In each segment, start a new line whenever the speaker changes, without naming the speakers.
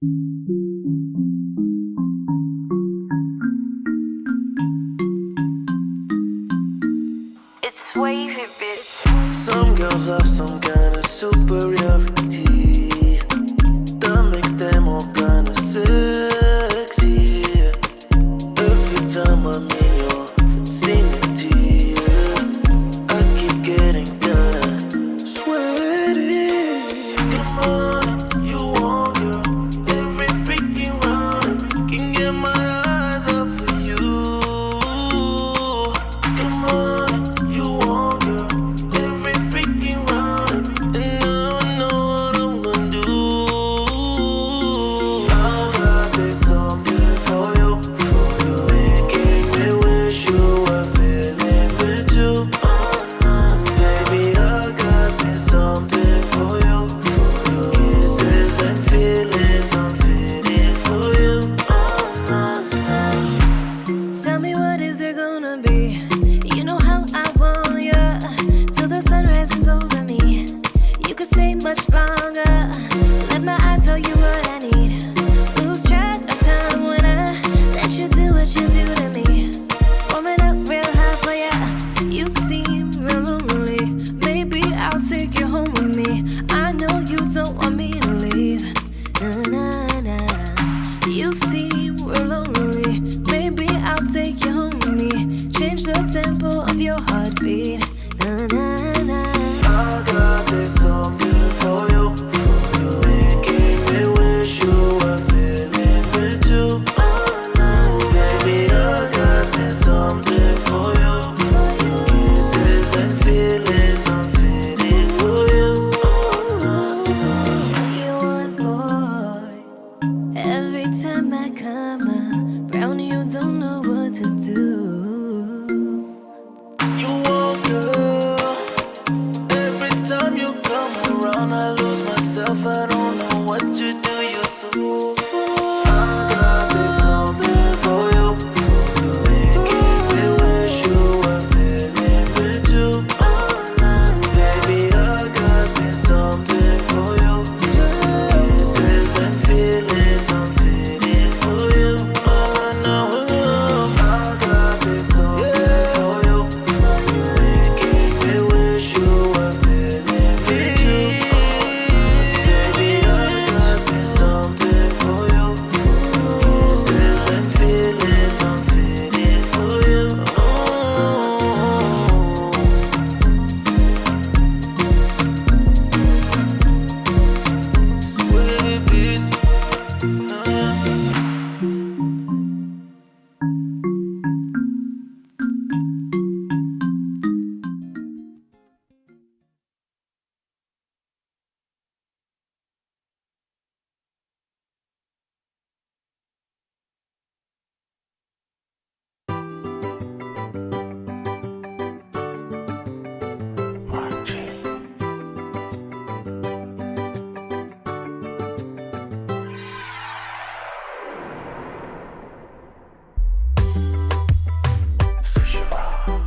It's wavy, bitch.
Some girls have some kind of superiority that makes them all kind of sexy. Every time I'm in your vicinity, I keep getting kinda sweaty. Come on, you want girl, every freaking round can get my eyes off of you. Come on, you want girl, every freaking round, and now I know what I'm gonna do. I got this something for you, making me wish you were feeling me too. Baby, I got this something for you, kisses and feelings I'm feeling for you.
Tell me, what is it gonna be? You know how I want ya, till the sun rises over me. You could stay much longer, let my eyes tell you what I need. Lose track of time when I let you do what you do to me. Warming up real high for ya, you seem real lonely. Maybe I'll take you home with me. I know you don't want me to leave. Nah, nah, nah. You seem real lonely. Maybe I'll take you home with me. Change the tempo of your heartbeat. Nah, nah, nah.
I got this something for you, making me wish you were feeling me too. Baby, I got this something for you, kisses and feelings I'm feeling for you.
You want more. Every time I come around, you don't know what to do.
You want girl, every time you come around I lose myself, I don't know what to do, you're so I got this something for you, making me wish you were feeling me too. Baby, I got this something for you, kisses and feelings I'm feeling for you. All I know, I got this something for you, making me wish you were feeling me too. Baby, I got this something for you, kisses and feelings I'm feeling for you. Sweet beats. Sushiraw.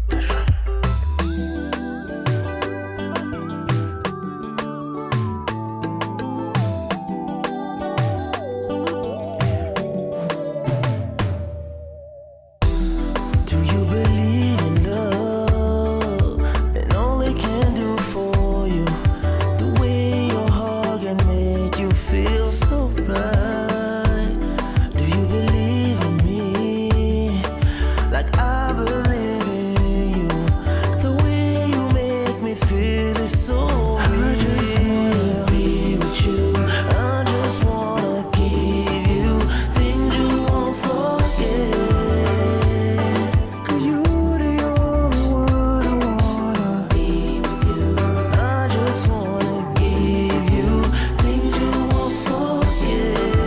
That's right. Do you believe in love and all it can do for you? The way your heart can make you feel so right. Do you believe in me like I believe in you? The way you make me feel is so real. I just wanna be with you. I just wanna give you things you won't forget. 'Cause you're the only one I wanna be with you. I just wanna give you things you won't forget.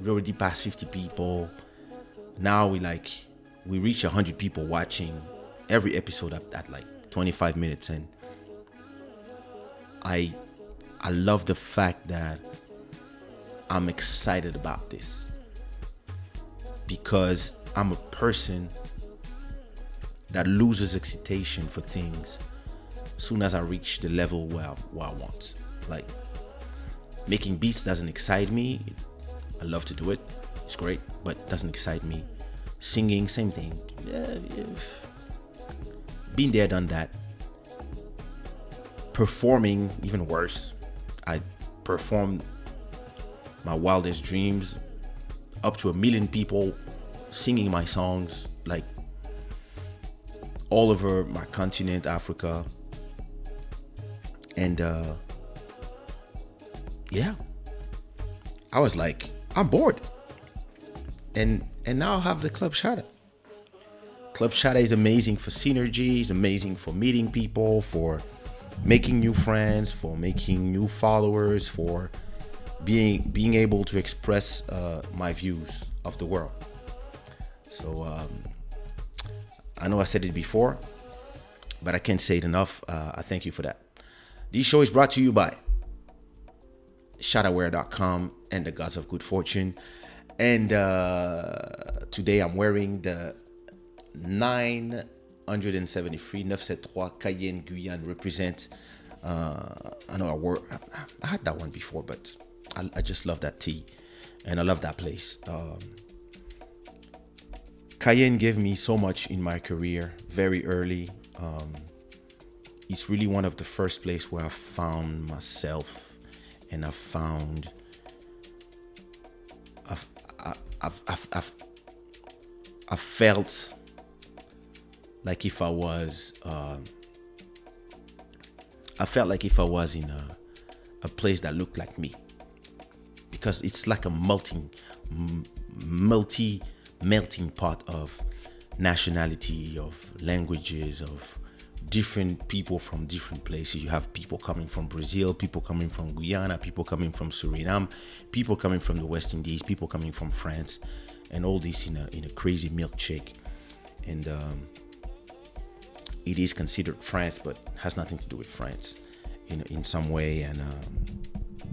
We already passed 50 people. Now we reach 100 people watching every episode at like 25 minutes, and I love the fact that I'm excited about this because I'm a person that loses excitation for things soon as I reach the level where I want. Like, making beats doesn't excite me. I love to do it. It's great, but it doesn't excite me. Singing, same thing. Yeah. Been there, done that. Performing, even worse. I performed my wildest dreams, up to 1 million people singing my songs, like all over my continent, Africa. And yeah, I was like, I'm bored. And now I have the Club Shada. Club Shada is amazing for synergy, it's amazing for meeting people, for making new friends, for making new followers, for being able to express my views of the world. So I know I said it before, but I can't say it enough. I thank you for that. This show is brought to you by shadaware.com and the Gods of Good Fortune. And today I'm wearing the 973 Cayenne Guyane represent. I know I had that one before, but I just love that tea and I love that place. Cayenne gave me so much in my career very early. It's really one of the first places where I found myself, and I found I felt like if I was in a place that looked like me, because it's like a melting pot of nationality, of languages, of different people from different places. You have people coming from Brazil, people coming from Guyana, people coming from Suriname, people coming from the West Indies, people coming from France, and all this in a crazy milkshake. And it is considered France, but has nothing to do with France in some way. And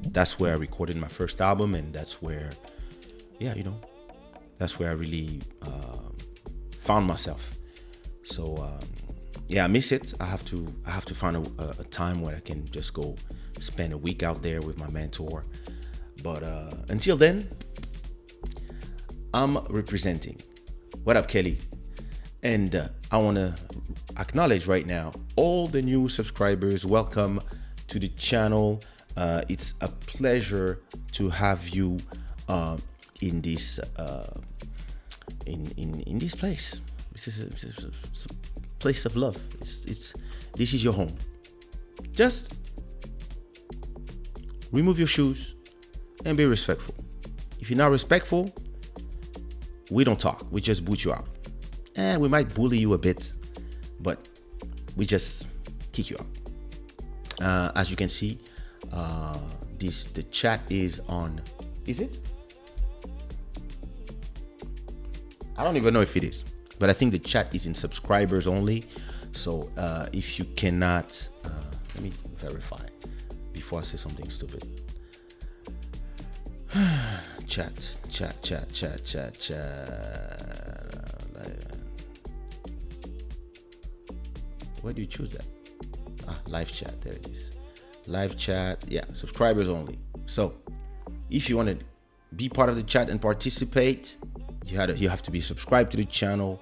that's where I recorded my first album, and that's where, that's where I really found myself. So I miss it. I have to find a time where I can just go spend a week out there with my mentor. But until then, I'm representing. What up, Kelly? And I want to acknowledge right now all the new subscribers. Welcome to the channel. It's a pleasure to have you in this in this place. This is a place of love. This is your home. Just remove your shoes and be respectful. If you're not respectful, we don't talk. We just boot you out. And we might bully you a bit, but we just kick you out. As you can see, the chat is on. Is it? I don't even know if it is, but I think the chat is in subscribers only. So if you cannot, let me verify before I say something stupid. Chat. Where do you choose that? Live chat. There it is. Live chat. Yeah, subscribers only. So if you want to be part of the chat and participate, you have to be subscribed to the channel,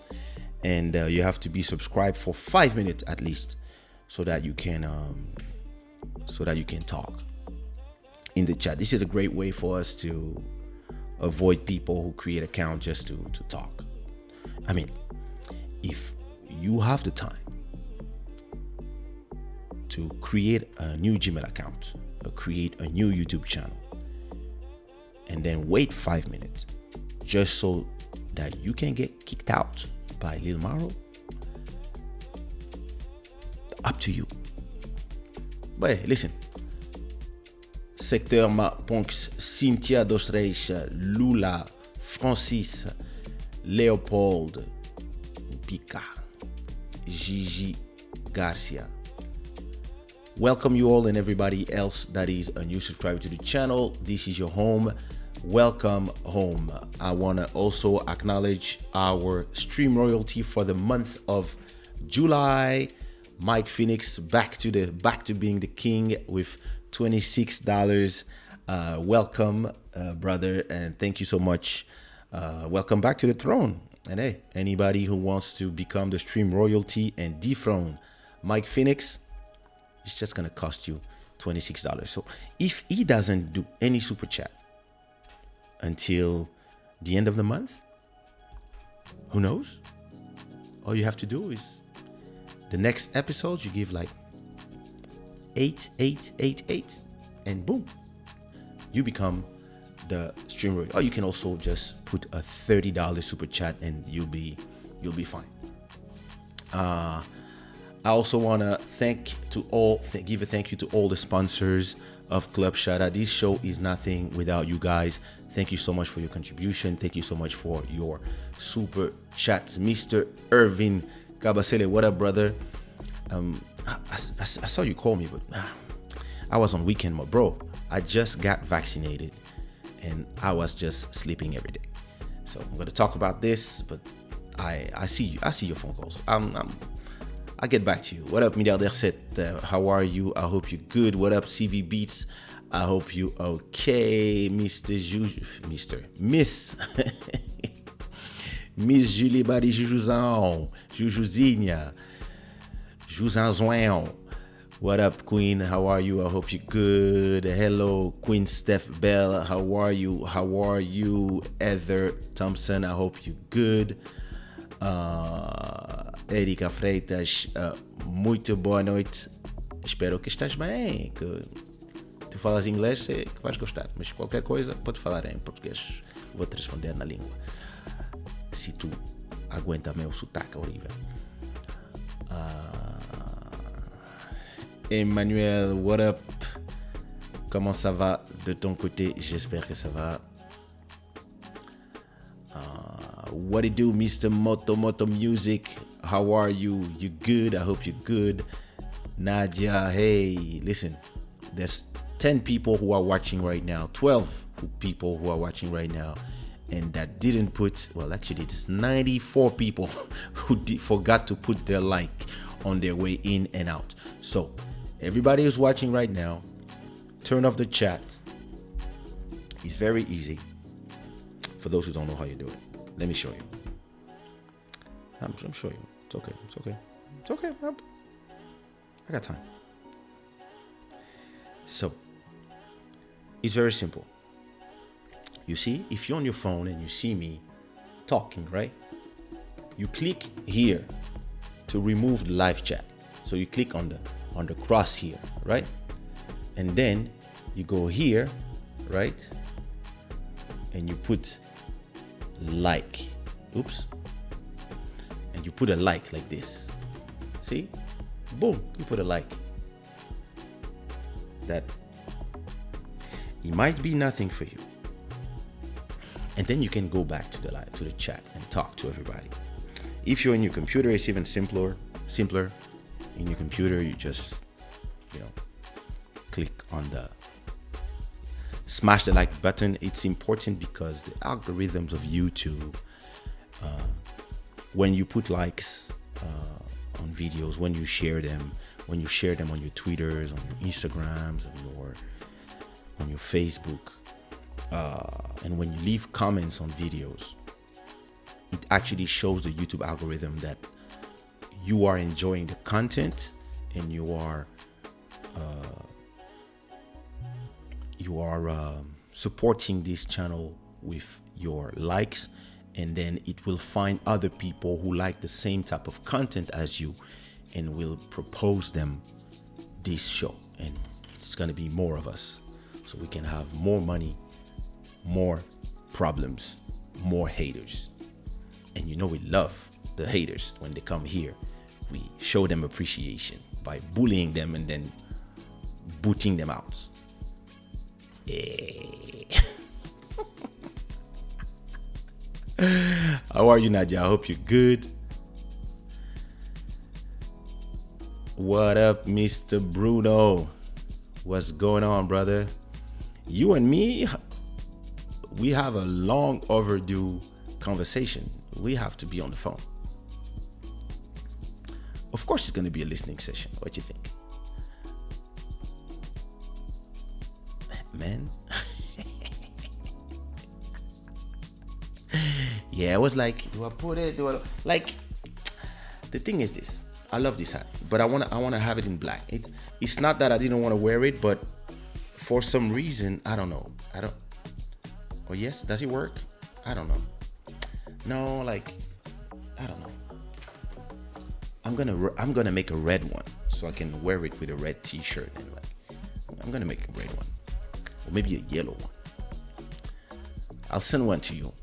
and you have to be subscribed for 5 minutes at least, so that you can talk in the chat. This is a great way for us to avoid people who create account just to talk. I mean, if you have the time to create a new Gmail account or create a new YouTube channel and then wait 5 minutes just so that you can get kicked out by Lil Maro, up to you. But hey, listen, Secteur Ponks, Cynthia dos Reis, Lula, Francis, Leopold, Pica, Gigi Garcia. Welcome you all and everybody else that is a new subscriber to the channel. This is your home. Welcome home. I want to also acknowledge our stream royalty for the month of July. Mike Phoenix back to being the king with $26. Welcome, brother, and thank you so much. Welcome back to the throne. And hey, anybody who wants to become the stream royalty and dethrone Mike Phoenix, it's just gonna cost you $26. So if he doesn't do any super chat until the end of the month, who knows? All you have to do is the next episode you give like 8888 and boom, you become the stream royalty. Or you can also just put a $30 super chat and you'll be fine. I also want to give a thank you to all the sponsors of Club Shada. This show is nothing without you guys. Thank you so much for your contribution. Thank you so much for your super chats. Mr. Irvin Kabasele, what up, brother? I saw you call me, but I was on weekend mode, bro. I just got vaccinated and I was just sleeping every day. So I'm gonna talk about this, but I see your phone calls. I'll get back to you. What up, Milliardaire Set? How are you? I hope you're good. What up, CV Beats? I hope you okay, Miss Miss Julie Bari Jujuzão, Jujuzinha, Juzanzoão. What up, Queen? How are you? I hope you're good. Hello, Queen Steph Bell. How are you? How are you, Heather Thompson? I hope you're good. Erika Freitas, muito boa noite. Espero que estás bem. Que tu falas inglês, sei que vais gostar. Mas qualquer coisa, pode falar em português. Vou-te responder na língua. Se tu aguenta meu sotaque horrível. Emmanuel, what up? Comment ça va de ton côté? J'espère que ça va. What it do, Mr. Moto Music? How are you? You good? I hope you're good. Nadia, hey, listen, there's 10 people who are watching right now, 12 people who are watching right now, and that didn't put, well, actually, it's 94 people who forgot to put their like on their way in and out. So, everybody who's watching right now, turn off the chat. It's very easy. For those who don't know how you do it, let me show you. I'm showing you. It's okay. It's okay. It's okay. I got time. So, it's very simple. You see, if you're on your phone and you see me talking, right? You click here to remove the live chat. So you click on the cross here, right? And then you go here, right? And you put like. Oops. And you put a like this. See? Boom, you put a like. That it might be nothing for you. And then you can go back to the chat and talk to everybody. If you're in your computer, it's even simpler. In your computer, you just, click on smash the like button. It's important because the algorithms of YouTube, when you put likes on videos, when you share them on your Twitters, on your Instagrams, on your Facebook, and when you leave comments on videos, it actually shows the YouTube algorithm that you are enjoying the content and you are supporting this channel with your likes, and then it will find other people who like the same type of content as you and will propose them this show, and it's going to be more of us so we can have more money, more problems, more haters. And we love the haters. When they come here, we show them appreciation by bullying them and then booting them out. Hey. How are you, Nadia? I hope you're good. What up, Mr. Bruno? What's going on, brother? You and me, we have a long overdue conversation. We have to be on the phone. Of course, it's going to be a listening session. What do you think? Man. Yeah, I was like, do I put it? Like, the thing is this. I love this hat, but I wanna have it in black. It's not that I didn't want to wear it, but for some reason, I don't know. Oh yes, does it work? I don't know. No, like, I don't know. I'm gonna make a red one so I can wear it with a red T-shirt, and like, I'm gonna make a red one, or maybe a yellow one. I'll send one to you.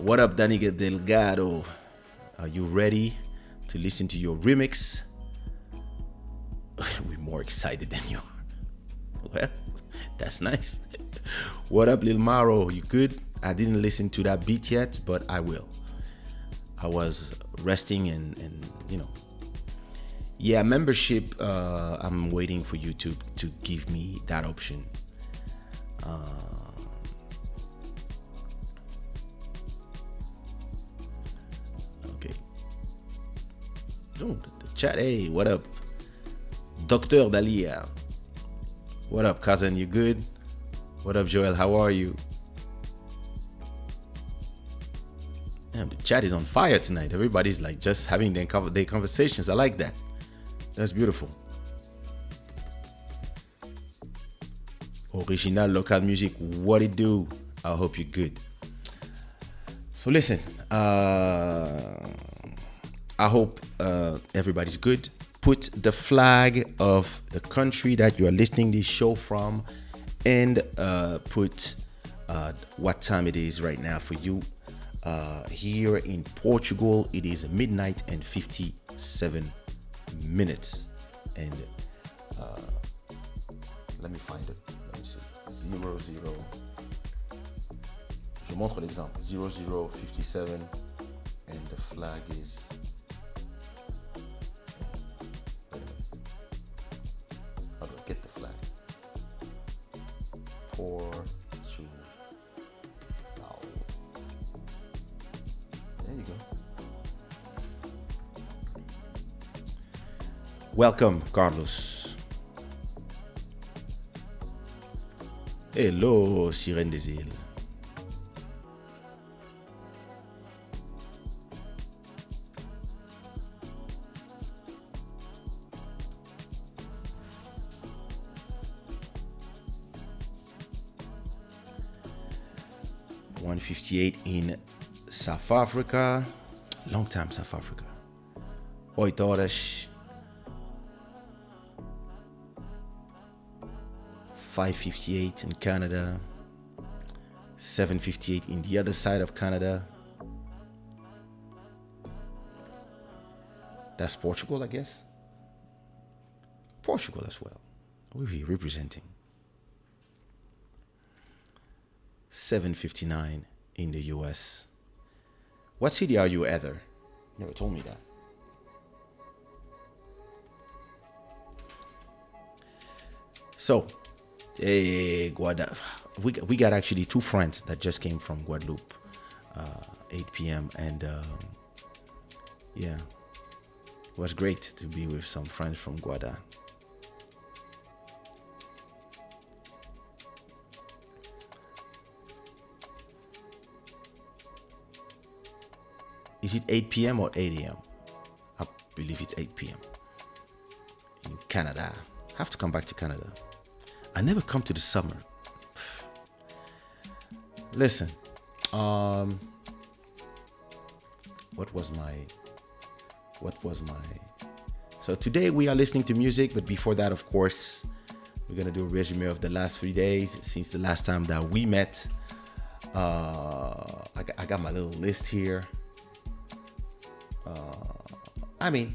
What up, Danny Delgado? Are you ready to listen to your remix? We're more excited than you are. Well, that's nice. What up, Lil Maro? You good? I didn't listen to that beat yet, but I will. I was resting and you know. Yeah, membership. I'm waiting for you to give me that option. Okay. Oh, the chat. Hey, what up, Dr. Dalia? What up, cousin? You good? What up, Joel? How are you? Damn, the chat is on fire tonight. Everybody's like just having their conversations. I like that. That's beautiful. Original local music. What it do? I hope you're good. So listen, I hope everybody's good. Put the flag of the country that you are listening this show from, and put what time it is right now for you. Here in Portugal, it is midnight and 57 minutes. And let me find it. Let me see. 00. Je montre l'exemple. 0057, and the flag is. How do I get the flag? Portugal. There you go. Welcome, Carlos. Hello, Sirène des Îles. $158 in South Africa. Long time South Africa. 8 horas. 5:58 in Canada. 7:58 in the other side of Canada. That's Portugal, I guess. Portugal as well. We're here representing. 7:59 in the US. What city are you, Heather? Never told me that. So, Guadeloupe. We got actually two friends that just came from Guadeloupe. 8 p.m. and yeah, it was great to be with some friends from Guadeloupe. Is it 8 p.m. or 8 a.m.? I believe it's 8 p.m. in Canada. I have to come back to Canada. I never come to the summer. Listen, what was my so today we are listening to music, but before that, of course, we're gonna do a resume of the last 3 days since the last time that we met. I got my little list here. I mean,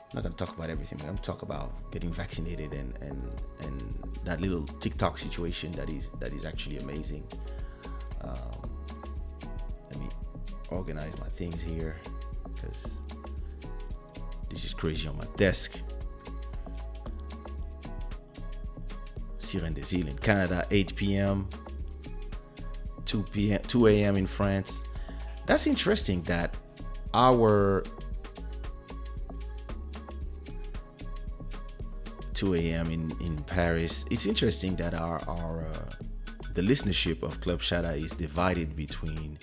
I'm not gonna talk about everything. I'm gonna talk about getting vaccinated and that little TikTok situation that is actually amazing. Let me organize my things here because this is crazy on my desk. Siren des Îles in Canada, 8 p.m. 2 a.m. in France. That's interesting that our 2 a.m. in Paris. It's interesting that our the listenership of Club Shada is divided between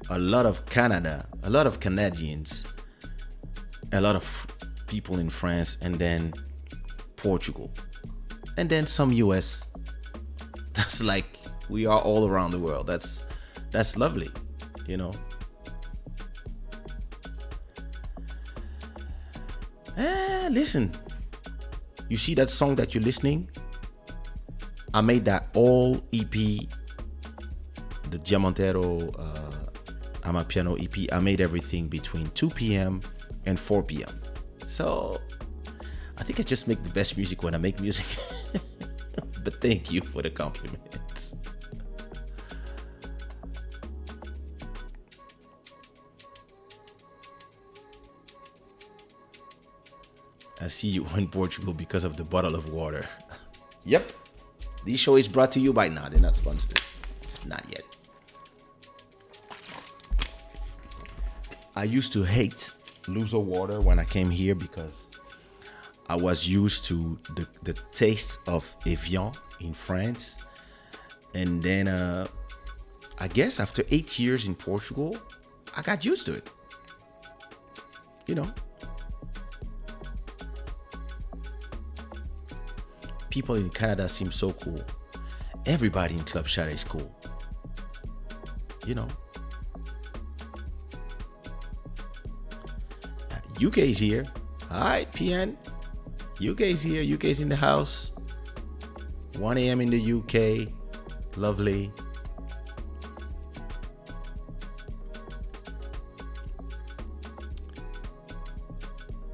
a lot of Canada, a lot of Canadians, a lot of people in France, and then Portugal, and then some US. That's like we are all around the world. That's lovely, you know. Listen, you see that song that you're listening? I made that all EP, the Diamantero Amapiano EP. I made everything between 2 p.m. and 4 p.m. So I think I just make the best music when I make music. But thank you for the compliments. I see you in Portugal because of the bottle of water. Yep. This show is brought to you by... Nah, they're not sponsored. Not yet. I used to hate Luso water when I came here because I was used to the taste of Evian in France. And then I guess after 8 years in Portugal, I got used to it. You know. People in Canada seem so cool. Everybody in Club Shada is cool. You know. UK is here. Hi, PN. UK is here. UK is in the house. 1 a.m. in the UK. Lovely.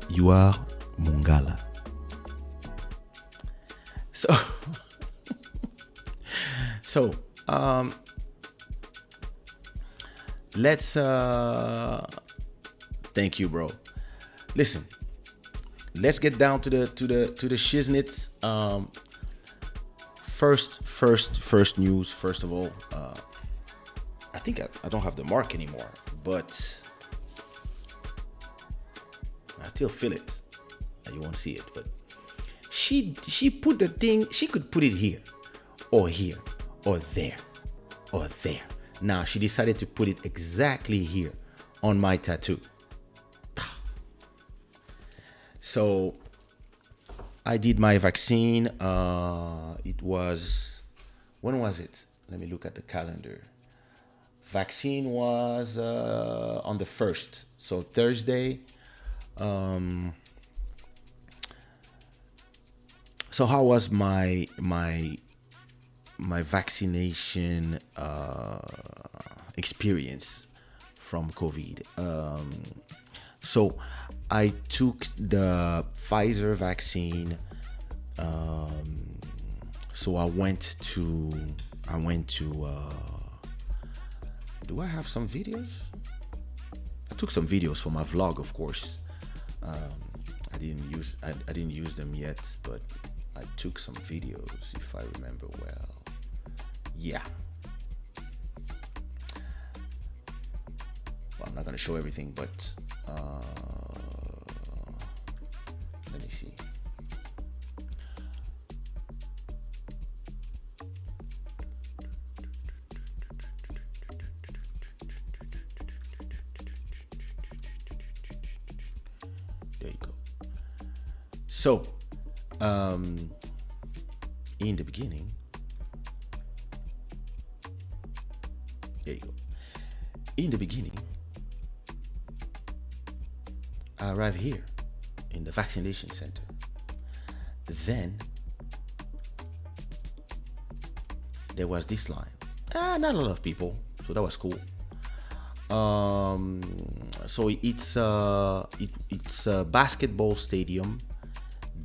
You are Mungala. So, let's thank you, bro. Listen, let's get down to the shiznits. First news. First of all, I think I don't have the mark anymore, but I still feel it. You won't see it, but she put the thing. She could put it here, or here, or there, or there. Now she decided to put it exactly here on my tattoo. So I did my vaccine. It was, when was it? Let me look at the calendar. Vaccine was on the 1st, so Thursday. So how was my vaccination experience from COVID? So I took the Pfizer vaccine. So I went to. Do I have some videos? I took some videos for my vlog, of course. I didn't use them yet, but I took some videos, if I remember well. Yeah. Well, I'm not gonna show everything, but let me see. There you go. So, in the beginning, there you go. In the beginning, I arrived here in the vaccination center. Then there was this line. Not a lot of people, so that was cool. So it's a basketball stadium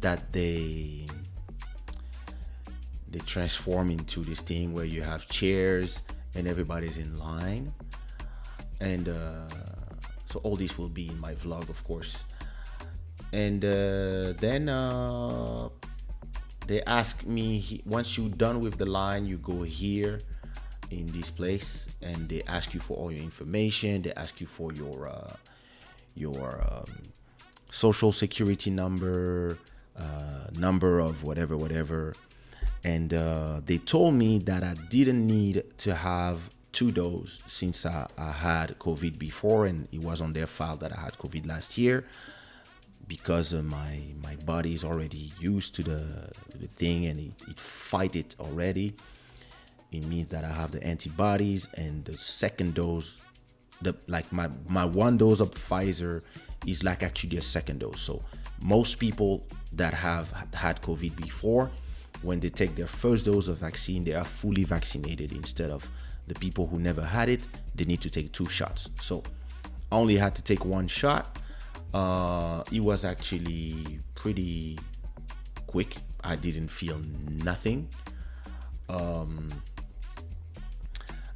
that they transform into this thing where you have chairs and everybody's in line, and so all this will be in my vlog, of course. And then they ask me, once you're done with the line, you go here in this place, and they ask you for all your information. They ask you for your social security number, number of whatever. And they told me that I didn't need to have 2 doses since I had COVID before, and it was on their file that I had COVID last year, because my body is already used to the thing, and it fight it already. It means that I have the antibodies, and the second dose, my 1 dose of Pfizer is like actually a second dose. So most people that have had COVID before, when they take their first dose of vaccine, they are fully vaccinated, instead of the people who never had it, they need to take 2 shots. So I only had to take 1 shot. It was actually pretty quick. I didn't feel nothing.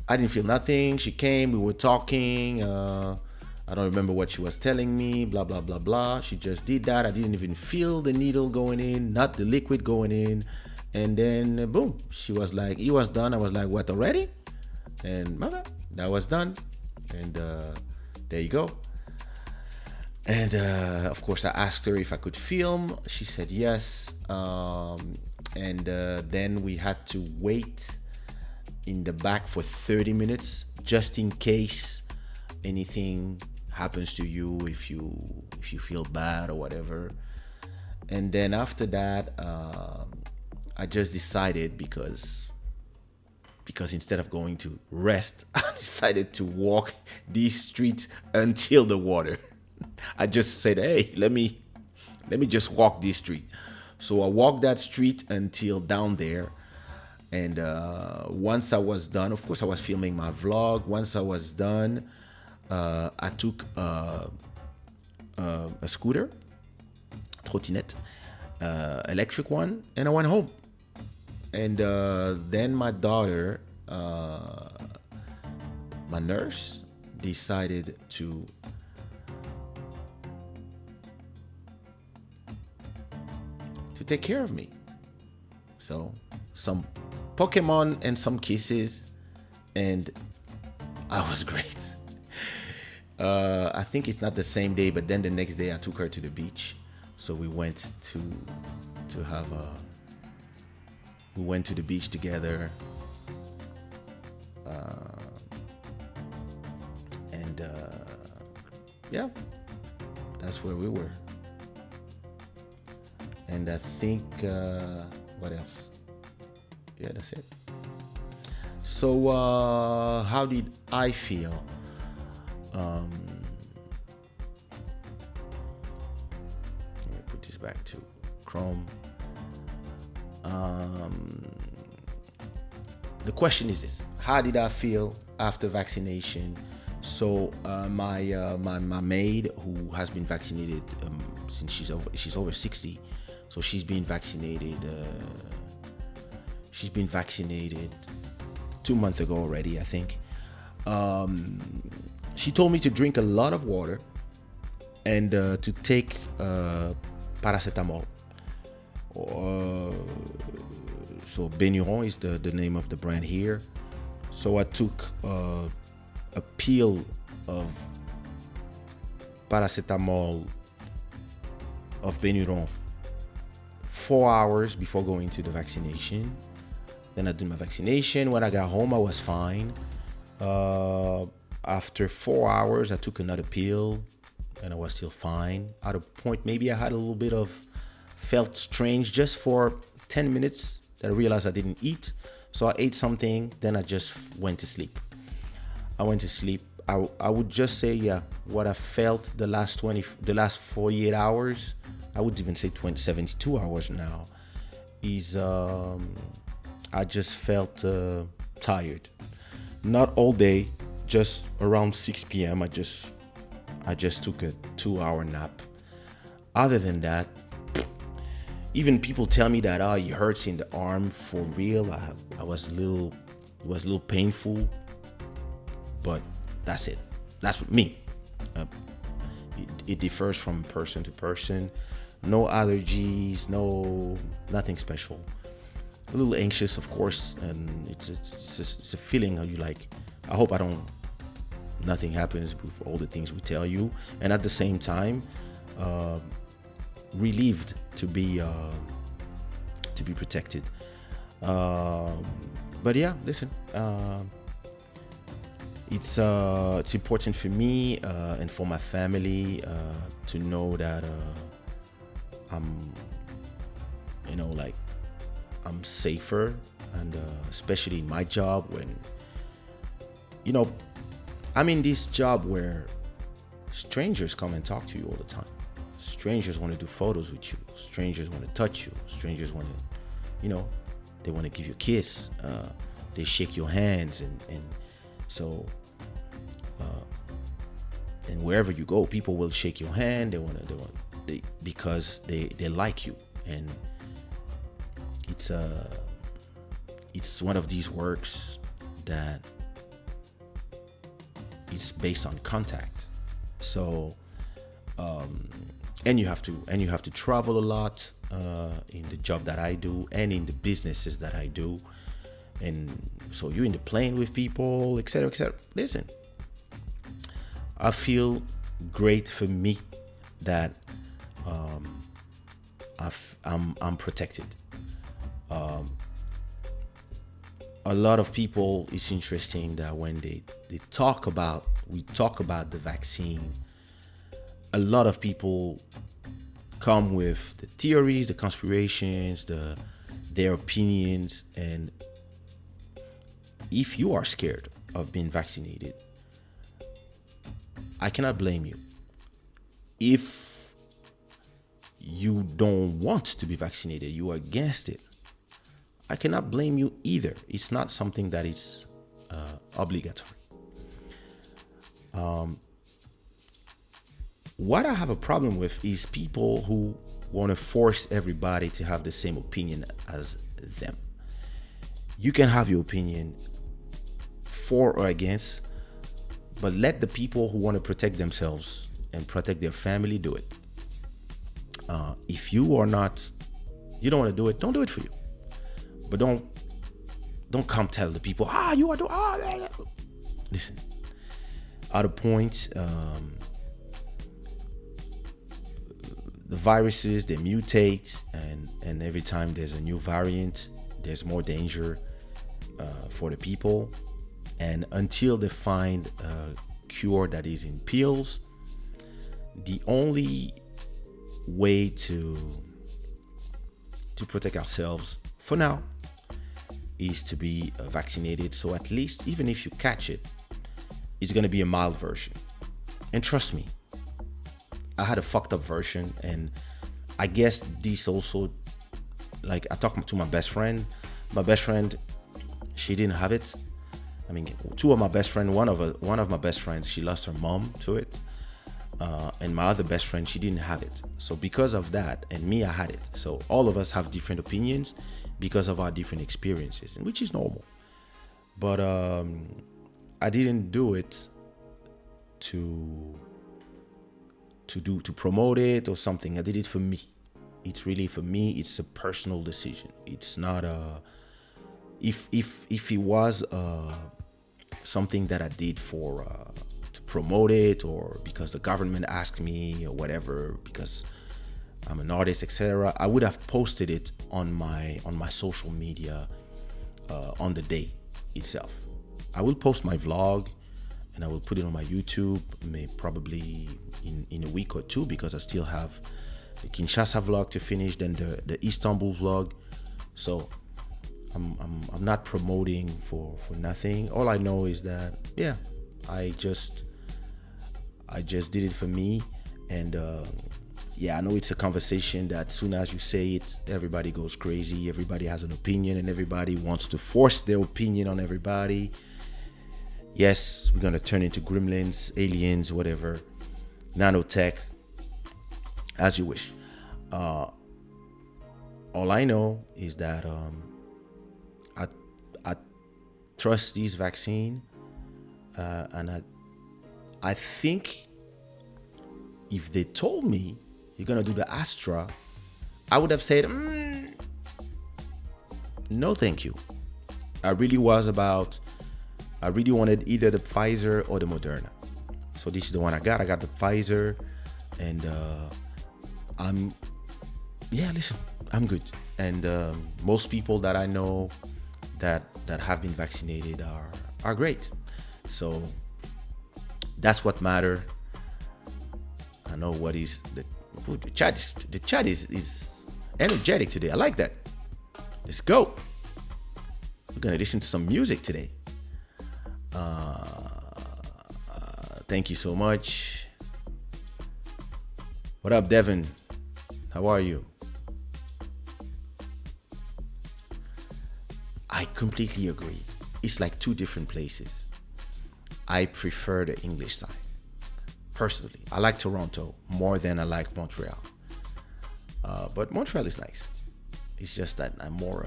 I didn't feel nothing. She came, we were talking. I don't remember what she was telling me, blah, blah, blah, blah. She just did that. I didn't even feel the needle going in, not the liquid going in. And then boom, she was like, it was done. I was like, what, already? And that was done. And there you go. And of course, I asked her if I could film. She said yes. And then we had to wait in the back for 30 minutes, just in case anything happens to you, if you feel bad or whatever. And then after that, I just decided, because instead of going to rest, I decided to walk these streets until the water. I just said, hey, let me just walk this street. So I walked that street until down there. And once I was done, of course I was filming my vlog. Once I was done, I took a scooter, trottinette, electric one, and I went home. And then my daughter, my nurse, decided to take care of me. So some Pokemon and some kisses, and I was great. I think it's not the same day, but then the next day I took her to the beach. So we went to the beach together, and yeah, that's where we were. And I think what else? Yeah, that's it. So how did I feel? Let me put this back to Chrome. The question is this: how did I feel after vaccination? So my maid, who has been vaccinated since she's over 60, so she's been vaccinated. She's been vaccinated 2 months ago already, I think. She told me to drink a lot of water and to take paracetamol. So Benuron is the name of the brand here. So I took a pill of paracetamol of Benuron 4 hours before going to the vaccination. Then I did my vaccination. When I got home, I was fine. After 4 hours, I took another pill and I was still fine. At a point, maybe I had a little bit of felt strange just for 10 minutes that I realized I didn't eat. So I ate something, then I just went to sleep. I went to sleep. I would just say, yeah, what I felt the last 48 hours, I would even say 72 hours now, is I just felt tired. Not all day, just around 6 p.m. I just took a 2-hour nap. Other than that, even people tell me that it hurts in the arm. For real, I was a little, it was a little painful, but that's it. That's me. It differs from person to person. No allergies, nothing special. A little anxious, of course, and it's a feeling of you like, I hope nothing happens with all the things we tell you, and at the same time, relieved to be protected. But yeah, listen, it's important for me and for my family to know that I'm, like, I'm safer, and especially in my job when, I'm in this job where strangers come and talk to you all the time. Strangers want to do photos with you. Strangers want to touch you. Strangers want to, they want to give you a kiss. They shake your hands, and so, and wherever you go, people will shake your hand. Because they like you, and it's one of these works that it's based on contact. So, and you have to travel a lot in the job that I do and in the businesses that I do, and so you're in the plane with people, etc., etc. Listen, I feel great for me that I'm protected. A lot of people, it's interesting that when we talk about the vaccine, a lot of people come with the theories, the conspirations, their opinions, and if you are scared of being vaccinated, I cannot blame you. If you don't want to be vaccinated, you are against it, I cannot blame you either. It's not something that is obligatory. What I have a problem with is people who want to force everybody to have the same opinion as them. You can have your opinion for or against, but let the people who want to protect themselves and protect their family do it. If you don't want to do it, don't do it for you. But don't come tell the people, you are doing, listen, at a point, the viruses, they mutate, and every time there's a new variant, there's more danger for the people. And until they find a cure that is in pills, the only way to protect ourselves for now is to be vaccinated. So at least, even if you catch it, it's going to be a mild version. And trust me, I had a fucked up version, and I guess this also, like, I talked to my best friend. My best friend, she didn't have it. I mean, two of my best friends, one of my best friends, she lost her mom to it. And my other best friend, she didn't have it. So because of that, and me, I had it. So all of us have different opinions because of our different experiences, and which is normal. But I didn't do it to promote it or something. I did it for me. It's really for me. It's a personal decision. It's not if it was something that I did for to promote it, or because the government asked me, or whatever, because I'm an artist, etc., I would have posted it on my social media on the day itself. I will post my vlog, and I will put it on my YouTube, probably in a week or two, because I still have the Kinshasa vlog to finish, then the Istanbul vlog. So I'm not promoting for nothing. All I know is that, yeah, I just did it for me. And yeah, I know it's a conversation that as soon as you say it, everybody goes crazy. Everybody has an opinion, and everybody wants to force their opinion on everybody. Yes, we're gonna turn into gremlins, aliens, whatever, nanotech, as you wish. All I know is that I I trust this vaccine, and I think if they told me you're gonna do the Astra, I would have said no, thank you. I really wanted either the Pfizer or the Moderna. So this is the one I got. I got the Pfizer, and listen, I'm good. And most people that I know that have been vaccinated are great. So that's what matter. I know what is the chat is energetic today. I like that. Let's go. We're gonna listen to some music today. Thank you so much. What up, Devin? How are you? I completely agree. It's like two different places. I prefer the English side. Personally, I like Toronto more than I like Montreal. But Montreal is nice. It's just that I'm more,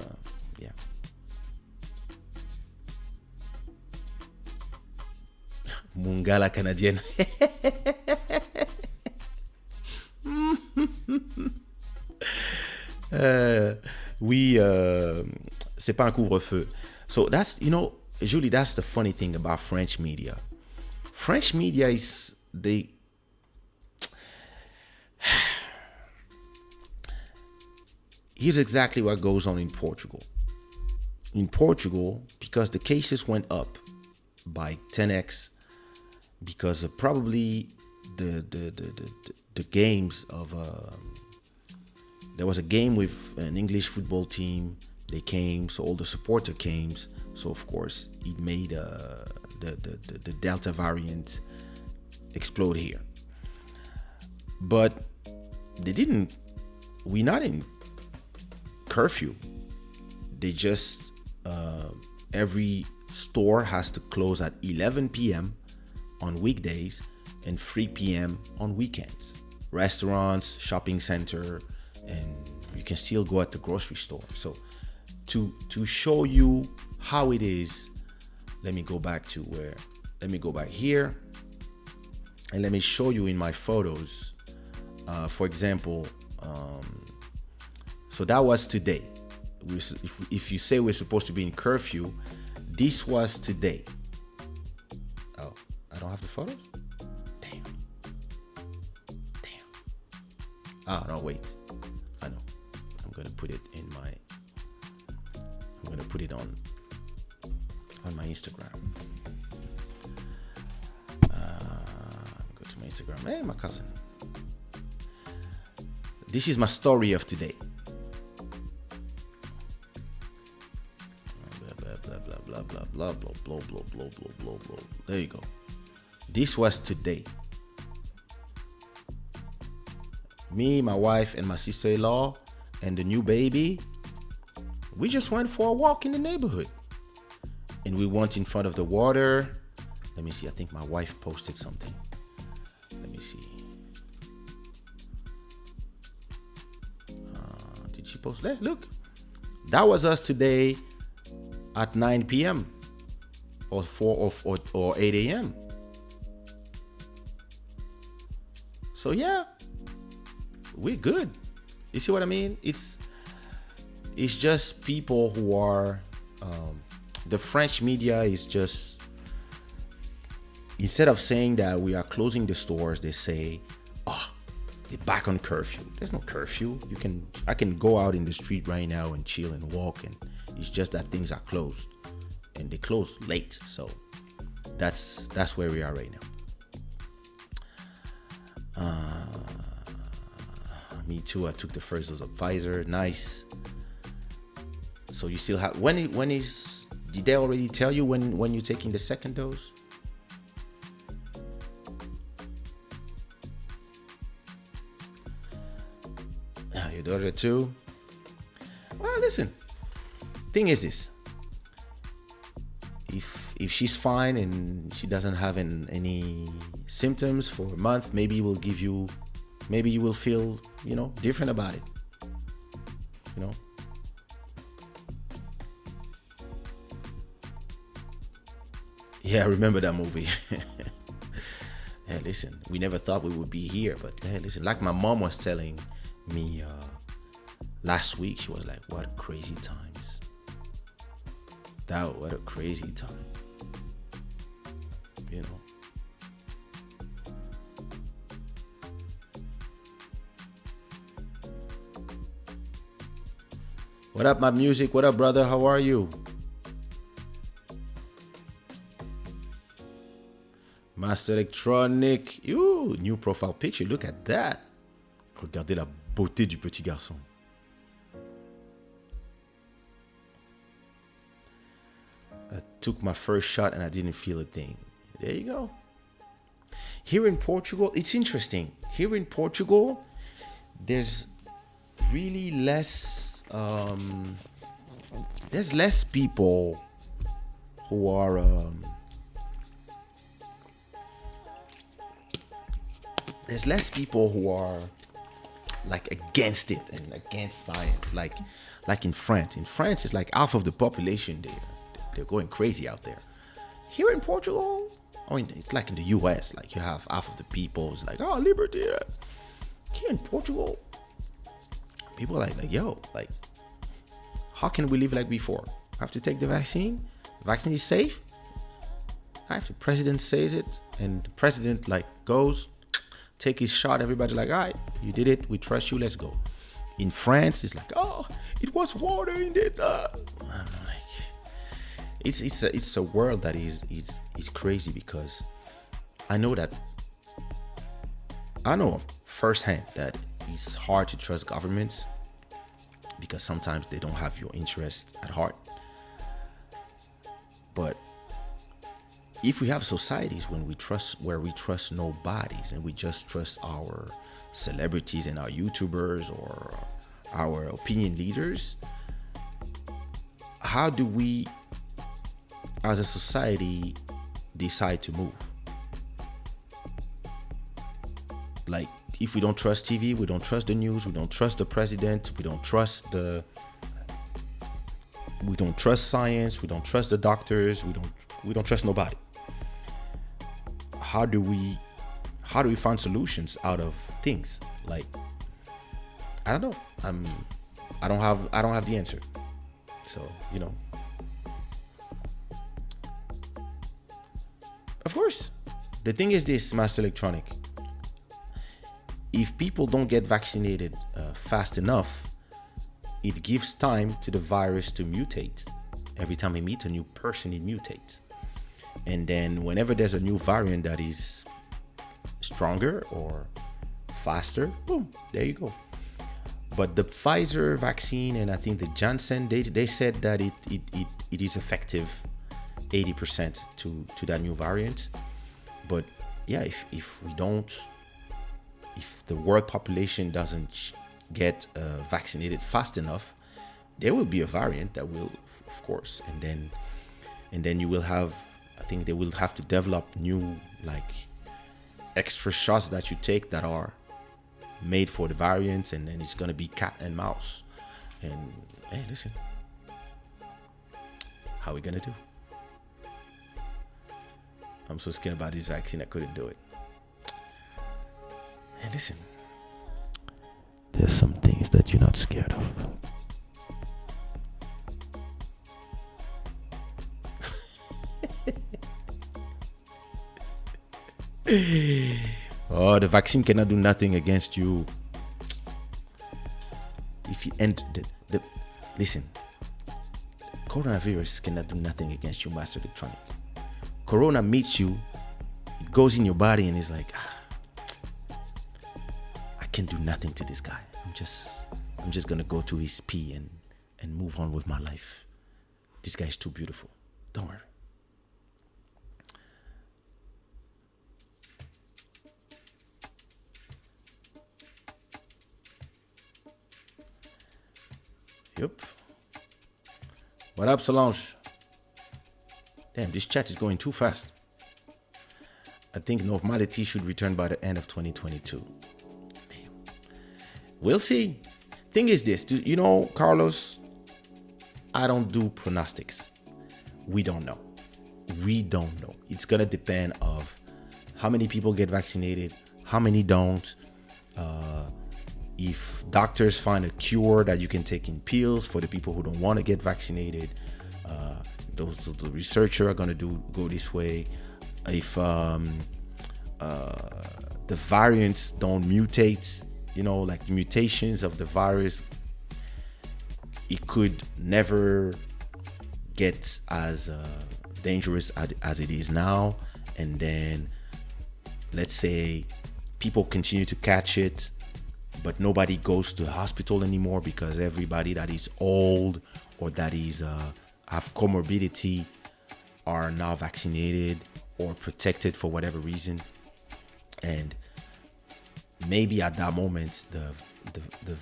Mungala canadienne. Oui, c'est pas un couvre-feu. So that's, Julie, that's the funny thing about French media. French media is, here's exactly what goes on in Portugal. In Portugal, because the cases went up by 10x, because of probably the games of there was a game with an English football team. They came, so all the supporter came. So of course it made the Delta variant explode here. But they didn't. We're not in curfew. They just every store has to close at 11 p.m. on weekdays and 3 p.m. on weekends. Restaurants, shopping center, and you can still go at the grocery store. So to show you how it is, let me go back here and let me show you in my photos. For example, so that was today. If you say we're supposed to be in curfew, this was today. Oh, I don't have the photos? Damn. Ah, no, wait. I know. I'm gonna put it on my Instagram. Go to my Instagram. Hey, my cousin. This is my story of today. Blah blah blah blah blah blah blah blah blah blah blah. There you go. This was today. Me, my wife, and my sister-in-law, and the new baby. We just went for a walk in the neighborhood, and we went in front of the water. Let me see. I think my wife posted something. Let me see. Did she post that? Look, that was us today at 9 p.m. or 4 or 8 a.m. So yeah, we're good. You see what I mean? It's just people who are the French media is just, instead of saying that we are closing the stores, they say, oh, they're back on curfew. There's no curfew. I can go out in the street right now and chill and walk, and it's just that things are closed, and they close late. So that's where we are right now. Me too. I took the first dose of Pfizer. Nice. So you still have, did they already tell you when you're taking the second dose? Your daughter too? Well, listen. Thing is this. if she's fine and she doesn't have any symptoms for a month, maybe you will feel, different about it. You know. Yeah, I remember that movie. Hey, listen, we never thought we would be here, but hey, listen, like my mom was telling me last week, she was like, "What crazy times! What a crazy time!" You know. What up, my music? What up, brother? How are you? Master Electronic. Ooh, new profile picture. Look at that. Regardez la beauté du petit garçon. I took my first shot and I didn't feel a thing. There you go. Here in Portugal, it's interesting. Here in Portugal, there's really less people who are like against it and against science, like in France. In France, it's like half of the population they're going crazy out there. Here in Portugal, I mean, it's like in the US, like you have half of the people is like, oh, liberty. Here in Portugal, people are like, yo, like, how can we live like before? I have to take the vaccine. The vaccine is safe. The president says it, and the president like goes, take his shot. Everybody's like, all right, you did it. We trust you. Let's go. In France, it's like, oh, it was water in it. I'm like, it's a world that is crazy, because I know firsthand that it's hard to trust governments because sometimes they don't have your interest at heart. But if we have societies where we trust nobodies and we just trust our celebrities and our YouTubers or our opinion leaders, how do we as a society decide to move? Like, if we don't trust TV, we don't trust the news, we don't trust the president, we don't trust science, we don't trust the doctors, we don't trust nobody. How do we find solutions out of things? Like, I don't know. I don't have the answer. So, of course, the thing is this, Master Electronic. If people don't get vaccinated fast enough, it gives time to the virus to mutate. Every time we meet a new person, it mutates. And then whenever there's a new variant that is stronger or faster, boom, there you go. But the Pfizer vaccine and I think the Janssen, they said that it is effective 80% to that new variant. But yeah, if the world population doesn't get vaccinated fast enough, there will be a variant that will, of course, and then you will have, I think they will have to develop new like extra shots that you take that are made for the variants, and then it's gonna be cat and mouse. And hey, listen, how are we gonna do? I'm so scared about this vaccine, I couldn't do it. Hey, listen, there's some things that you're not scared of. Oh, the vaccine cannot do nothing against you. If you listen, coronavirus cannot do nothing against you, Master Electronic. Corona meets you, it goes in your body, and it's like, I can do nothing to this guy. I'm just gonna go to his pee and move on with my life. This guy's too beautiful. Don't worry. Yep. What up, Solange? Damn, this chat is going too fast. I think normality should return by the end of 2022. Damn. We'll see. Thing is this, you know, Carlos, I don't do pronostics. We don't know. We don't know. It's gonna depend of how many people get vaccinated, how many don't. If doctors find a cure that you can take in pills for the people who don't want to get vaccinated, the researchers are gonna go this way. If the variants don't mutate, you know, like the mutations of the virus, it could never get as dangerous as it is now. And then let's say people continue to catch it, but nobody goes to the hospital anymore because everybody that is old or that is have comorbidity are now vaccinated or protected for whatever reason. And maybe at that moment the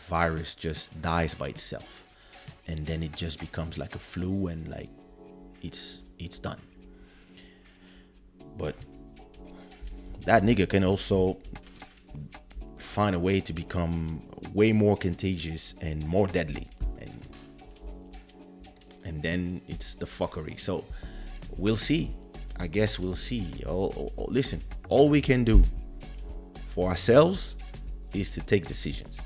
virus just dies by itself, and then it just becomes like a flu and like it's done. But that nigga can also find a way to become way more contagious and more deadly, and then it's the fuckery. So we'll see. I guess we'll see. Listen, all we can do for ourselves is to take decisions.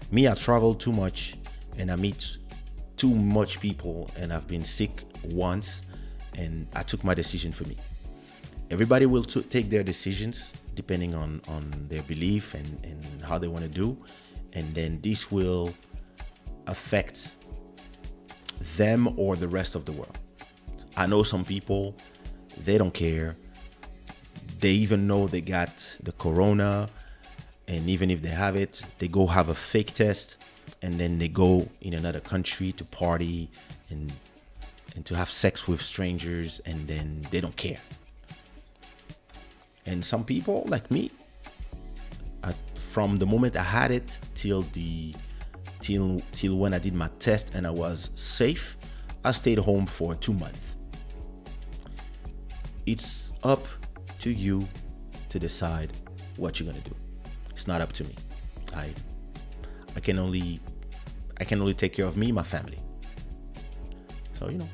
Me, I travel too much and I meet too much people, and I've been sick once and I took my decision for me. Everybody will take their decisions depending on their belief and how they want to do, and then this will affect them or the rest of the world. I know some people, they don't care. They even know they got the corona, and even if they have it, they go have a fake test, and then they go in another country to party and to have sex with strangers, and then they don't care. And some people like me, from the moment I had it till when I did my test and I was safe, I stayed home for 2 months. It's up to you to decide what you're gonna do. It's not up to me. I can only take care of me, my family. So, you know.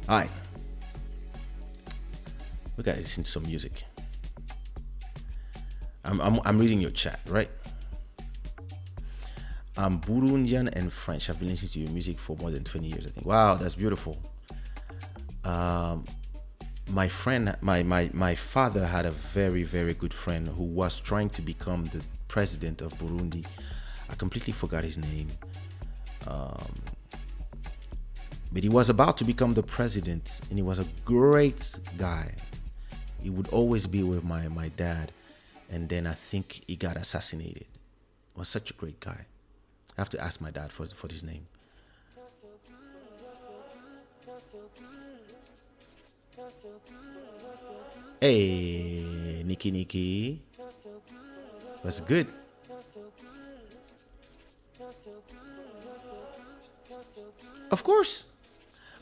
All right. We gotta listen to some music. I'm reading your chat, right? I'm Burundian and French. I've been listening to your music for more than 20 years, I think. Wow, that's beautiful. My friend, my father had a very, very good friend who was trying to become the president of Burundi. I completely forgot his name. But he was about to become the president, and he was a great guy. He would always be with my dad, and then I think he got assassinated. He was such a great guy. I have to ask my dad for his name. Hey, Nikki. That's good. Of course.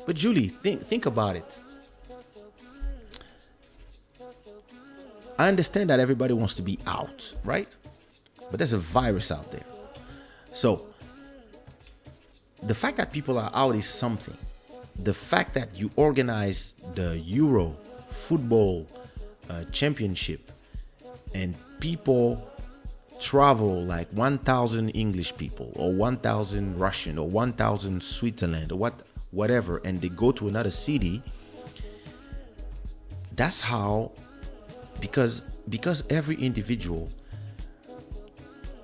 But Julie, think about it. I understand that everybody wants to be out, right? But there's a virus out there. So the fact that people are out is something. The fact that you organize the Euro football championship and people travel like 1,000 English people or 1,000 Russian or 1,000 Switzerland or whatever, and they go to another city. That's how, because every individual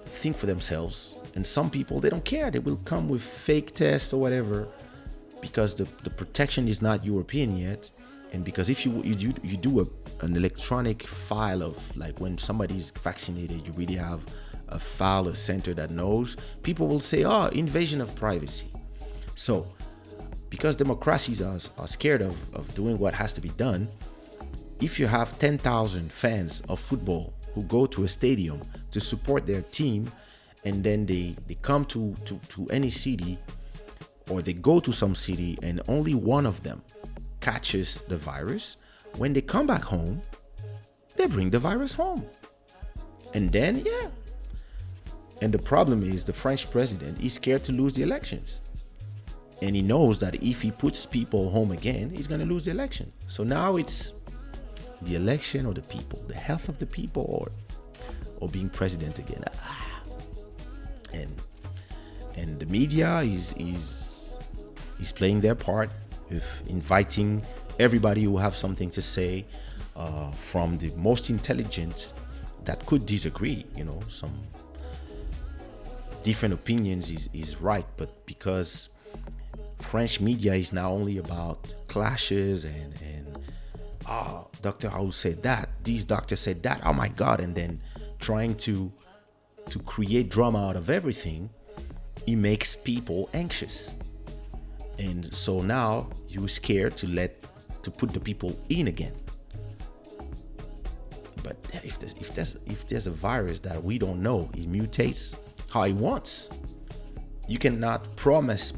think for themselves, and some people, they don't care. They will come with fake tests or whatever because the protection is not European yet. And because if you do an electronic file of like when somebody's vaccinated, you really have a file, a center that knows, people will say, oh, invasion of privacy. So because democracies are scared of doing what has to be done, if you have 10,000 fans of football who go to a stadium to support their team, and then they come to any city, or they go to some city and only one of them catches the virus. When they come back home, they bring the virus home. And then, yeah. And the problem is the French president is scared to lose the elections. And he knows that if he puts people home again, he's going to lose the election. So now it's the election or the people, the health of the people, or being president again. And the media is playing their part with inviting everybody who have something to say, from the most intelligent that could disagree, some different opinions is right, but because French media is now only about clashes and Dr. Raoul said that, these doctors said that, oh my God, and then trying to create drama out of everything, it makes people anxious. And so now you're scared to put the people in again. But if there's a virus that we don't know, it mutates how it wants. You cannot promise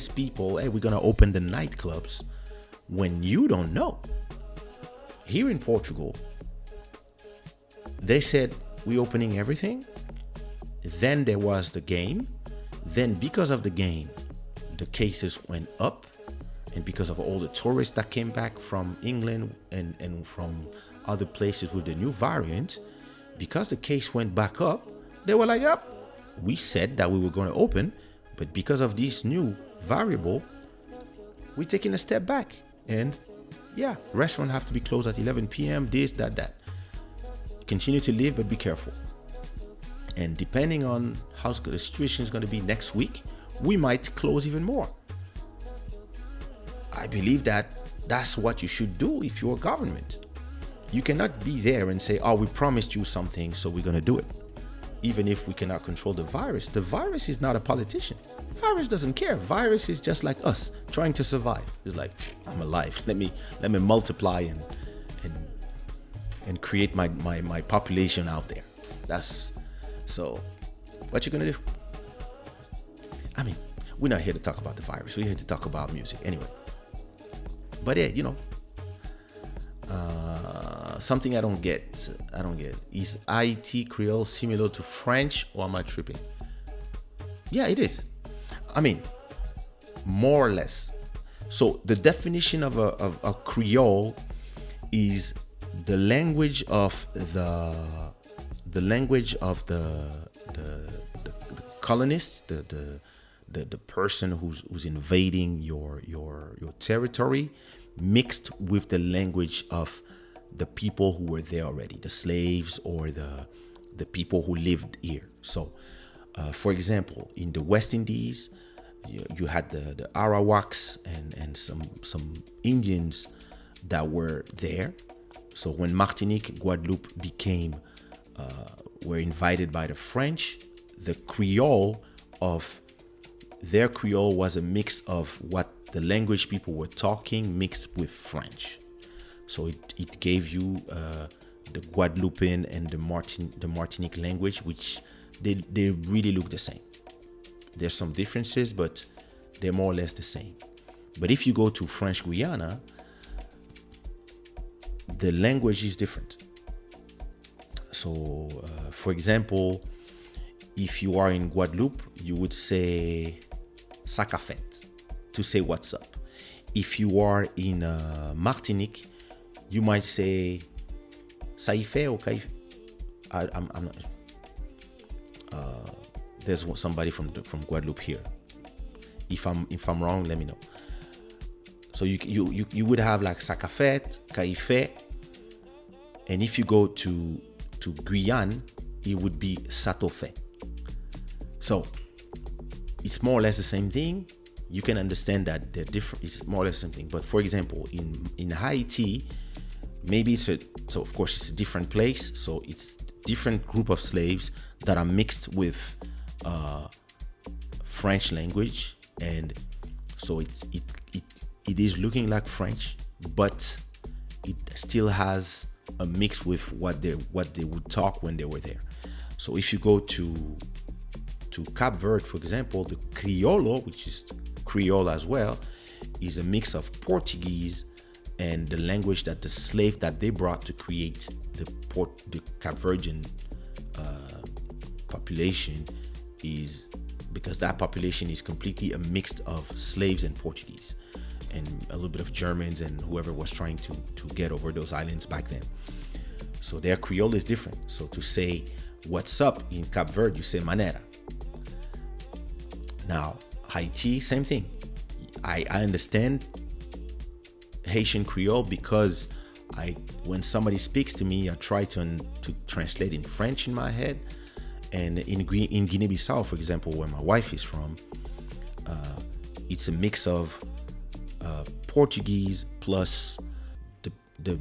people, hey, we're gonna open the nightclubs when you don't know. Here in Portugal, they said we're opening everything. Then there was the game. Then because of the game, the cases went up. And because of all the tourists that came back from England and from other places with the new variant, because the case went back up, they were like, yep, we said that we were going to open, but because of this new variable, we're taking a step back. And yeah, restaurants have to be closed at 11 p.m., this, that. Continue to live, but be careful. And depending on how the situation is going to be next week, we might close even more. I believe that that's what you should do if you're a government. You cannot be there and say, oh, we promised you something, so we're going to do it. Even if we cannot control the virus is not a politician. Virus doesn't care. Virus is just like us, trying to survive. It's like, I'm alive. Let me multiply and create my population out there. So what you gonna do? I mean, we're not here to talk about the virus. We're here to talk about music anyway. But yeah, something I don't get. Is IT Creole similar to French, or am I tripping? Yeah, it is. I mean, more or less. So the definition of a Creole is the language of the colonists, the person who's invading your territory, mixed with the language of the people who were there already, the slaves or the people who lived here. So, for example, in the West Indies, you had the Arawaks and some Indians that were there. So when Martinique, Guadeloupe were invited by the French, the Creole of their Creole was a mix of what the language people were talking mixed with French. So it gave you the Guadeloupean and the Martinique language, which they really look the same. There's some differences, but they're more or less the same. But if you go to French Guiana, the language is different. So, for example, if you are in Guadeloupe, you would say "ça qu'a fait" to say what's up. If you are in Martinique, you might say "ça y fait" or "ça y fait." I'm not. There's somebody from Guadeloupe here. If I'm wrong, let me know. So you would have like "ça qu'a fait," "ça y fait," and if you go to Guyane, it would be "ça t'o fait." So it's more or less the same thing. You can understand that they're different. It's more or less the same thing. But for example, in Haiti, maybe so of course it's a different place. So it's different group of slaves that are mixed with French language, and so it is looking like French, but it still has a mix with what they would talk when they were there. So if you go to to Cap Verde, for example, the Criollo, which is Creole as well, is a mix of Portuguese and the language that the slave that they brought to create the Cap Verdean population, is because that population is completely a mix of slaves and Portuguese and a little bit of Germans and whoever was trying to get over those islands back then. So their Creole is different. So to say what's up in Cap Verde, you say manera. Now, Haiti, same thing. I understand Haitian Creole because when somebody speaks to me, I try to translate in French in my head. And in Guinea-Bissau, for example, where my wife is from, it's a mix of Portuguese plus the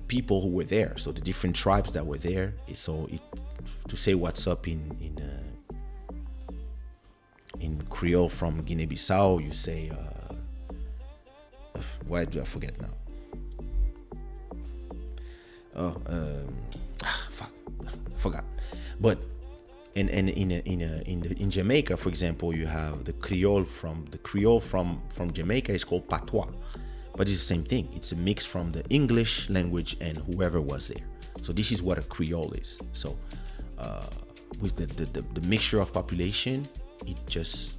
people who were there. So the different tribes that were there. So to say what's up in Creole from Guinea-Bissau, you say, why do I forget now? Forgot. But in Jamaica, for example, you have the Creole from Jamaica is called patois, but it's the same thing. It's a mix from the English language and whoever was there. So this is what a Creole is. So with the mixture of population, it just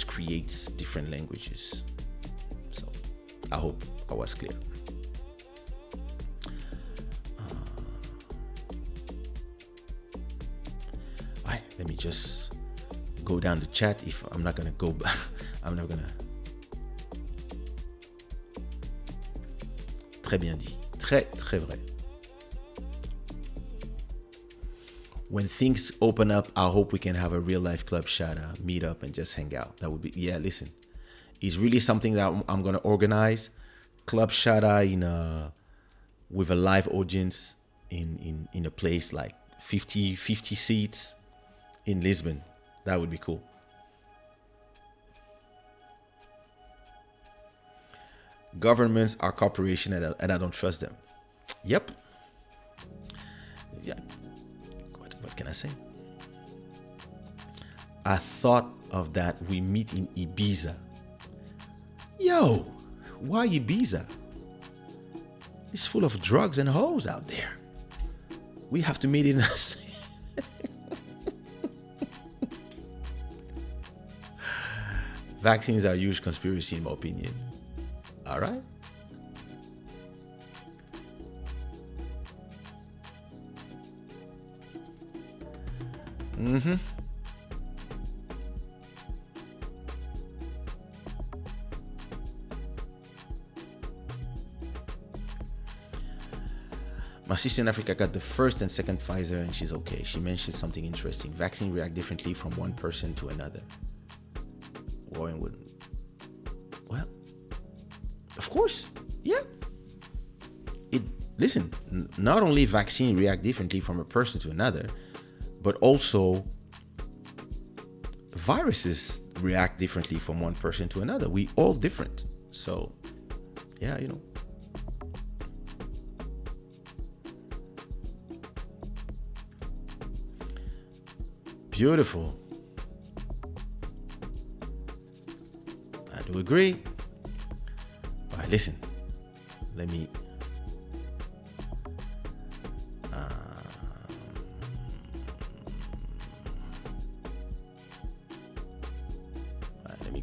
creates different languages. So I hope I was clear. All right, let me just go down the chat. If I'm not gonna go back, I'm not gonna. Très bien dit, très vrai. When things open up, I hope we can have a real life Club Shada meet up and just hang out. That would be, yeah, listen, it's really something that I'm going to organize. Club Shada with a live audience in a place like 50 seats in Lisbon. That would be cool. Governments are corporations and I don't trust them. Yep. Yeah. What can I say? I thought of that. We meet in Ibiza. Yo, why Ibiza? It's full of drugs and hoes out there. We have to meet in us. Vaccines are a huge conspiracy, in my opinion. All right. Mm-hmm. My sister in Africa got the first and second Pfizer and she's okay. She mentioned something interesting. Vaccines react differently from one person to another. Warren would. Well, of course, yeah. Listen, not only vaccine react differently from a person to another, but also viruses react differently from one person to another. We all different. So, yeah, you know. Beautiful. I do agree. All right, listen. Let me...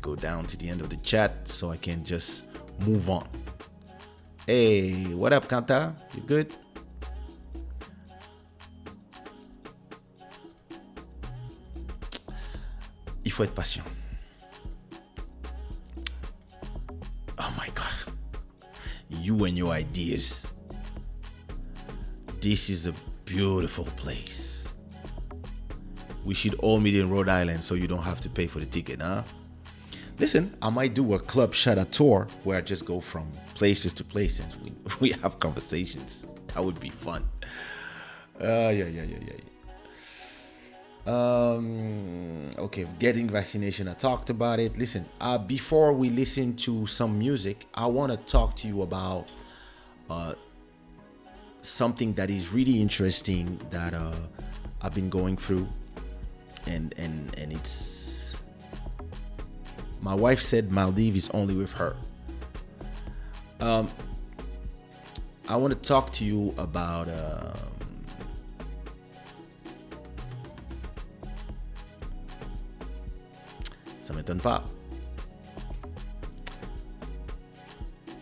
go down to the end of the chat so I can just move on. Hey, what up, Kanta? You good? Il faut être patient. Oh my God. You and your ideas. This is a beautiful place. We should all meet in Rhode Island so you don't have to pay for the ticket, huh? Listen, I might do a Club Shada tour where I just go from places to places. We have conversations. That would be fun. Yeah. Okay, getting vaccination. I talked about it. Listen, before we listen to some music, I want to talk to you about something that is really interesting that I've been going through. and it's, my wife said Maldives is only with her. I want to talk to you about ça m'étonne pas.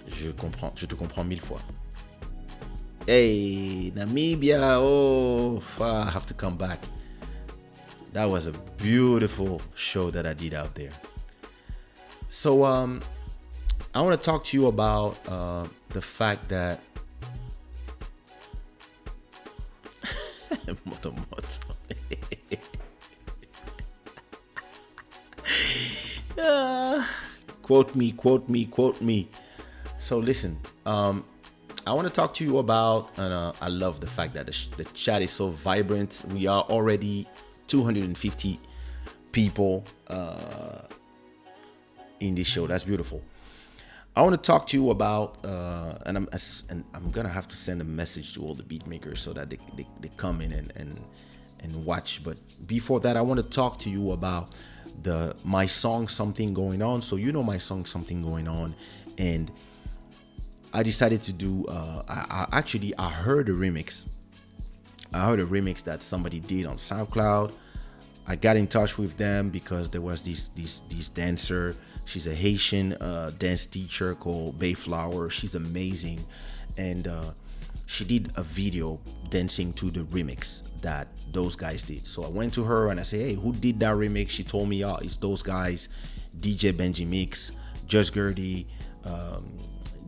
Je te comprends mille fois. Hey, Namibia, oh, I have to come back. That was a beautiful show that I did out there. So, I want to talk to you about the fact that moto. Quote me. So listen, I want to talk to you about, and I love the fact that the chat is so vibrant. We are already 250 people in this show. That's beautiful. I want to talk to you about, and I'm gonna have to send a message to all the beat makers so that they come in and watch. But before that, I want to talk to you about my song Something Going On. So you know my song Something Going On, and I decided to do. I heard a remix. I heard a remix that somebody did on SoundCloud. I got in touch with them because there was this dancer. She's a Haitian dance teacher called Bayflower. She's amazing, and she did a video dancing to the remix that those guys did. So I went to her and I said, "Hey, who did that remix?" She told me, "Oh, it's those guys, DJ Benji Mix, Just Gertie,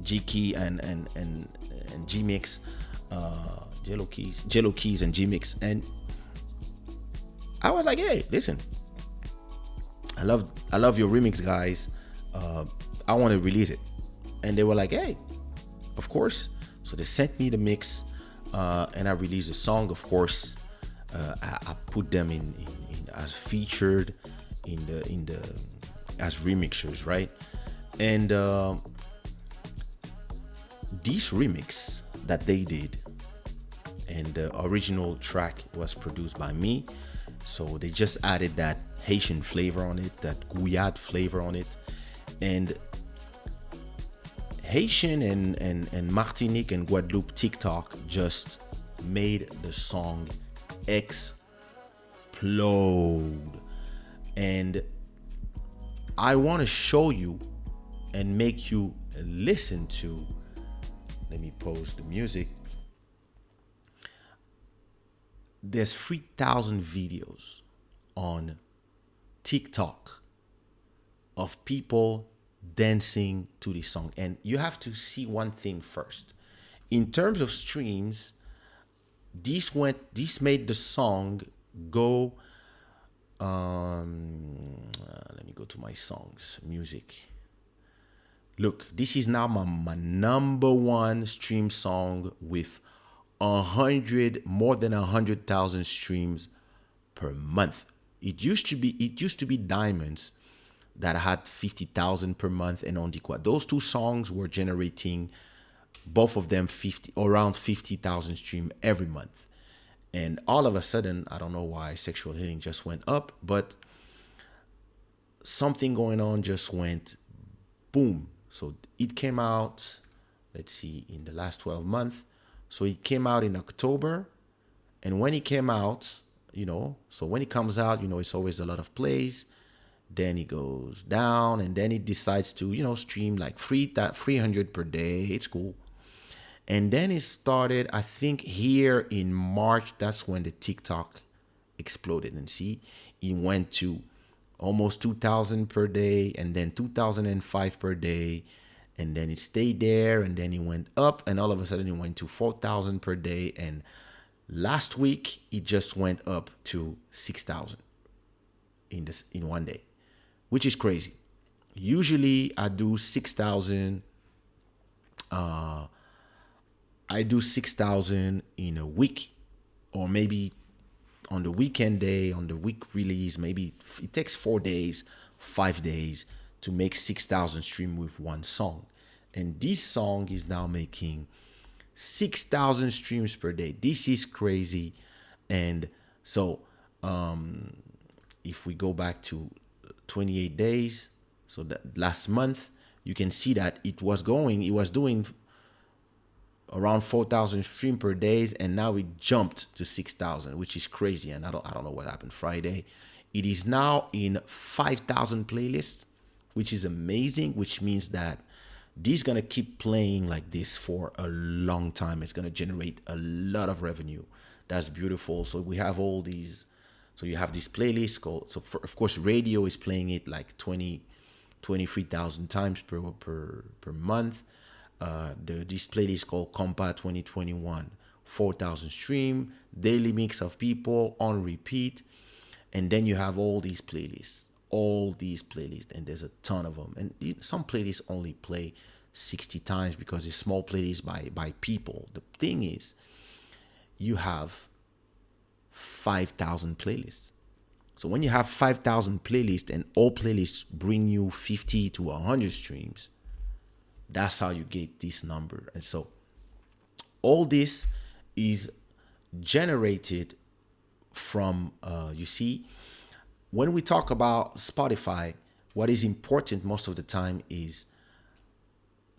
G-Key and G-Mix, Jello Keys and G-Mix." And I was like, "Hey, listen, I love your remix, guys. I want to release it." And they were like, "Hey, of course." So they sent me the mix, and I released the song. Of course, I put them in as featured in the as remixers, right? And this remix that they did, and the original track was produced by me. So they just added that Haitian flavor on it, that Guyad flavor on it, and Haitian and Martinique and Guadeloupe TikTok just made the song explode. And I want to show you and make you listen to. Let me pause the music. There's 3,000 videos on TikTok of people dancing to this song. And you have to see one thing first. In terms of streams, this made the song go, let me go to my songs, music. Look, this is now my number one stream song with more than 100,000 streams per month. It used to be Diamonds that had 50,000 per month, and On Dit Quoi. Those two songs were generating, both of them, around 50,000 streams every month. And all of a sudden, I don't know why Sexual Healing just went up, but Something Going On just went boom. So it came out, let's see, in the last 12 months. So it came out in October, and when it came out, so when it comes out, it's always a lot of plays. Then it goes down, and then it decides to, stream like 300 per day. It's cool. And then it started, I think here in March, that's when the TikTok exploded. And see, it went to almost 2,000 per day, and then 2,005 per day. And then it stayed there, and then it went up, and all of a sudden it went to 4,000 per day. And last week it just went up to 6,000 in one day, which is crazy. Usually I do 6,000. I do 6,000 in a week, or maybe on the weekend day, on the week release. Maybe it takes 4 days, 5 days to make 6,000 stream with one song. And this song is now making 6,000 streams per day. This is crazy. And so if we go back to 28 days, so that last month, you can see that it was doing around 4,000 stream per day, and now it jumped to 6,000, which is crazy. And I don't know what happened Friday. It is now in 5,000 playlists, which is amazing, which means that this is gonna keep playing like this for a long time. It's gonna generate a lot of revenue. That's beautiful. So we have all these. So you have this playlist called. So of course, radio is playing it like 23,000 times per month. This playlist called Compa 2021, 4,000 stream, daily mix of people on repeat, and then you have all these playlists, and there's a ton of them. And some playlists only play 60 times because it's small playlists by people. The thing is, you have 5,000 playlists. So when you have 5,000 playlists and all playlists bring you 50 to 100 streams, that's how you get this number. And so all this is generated from, you see, when we talk about Spotify, what is important most of the time is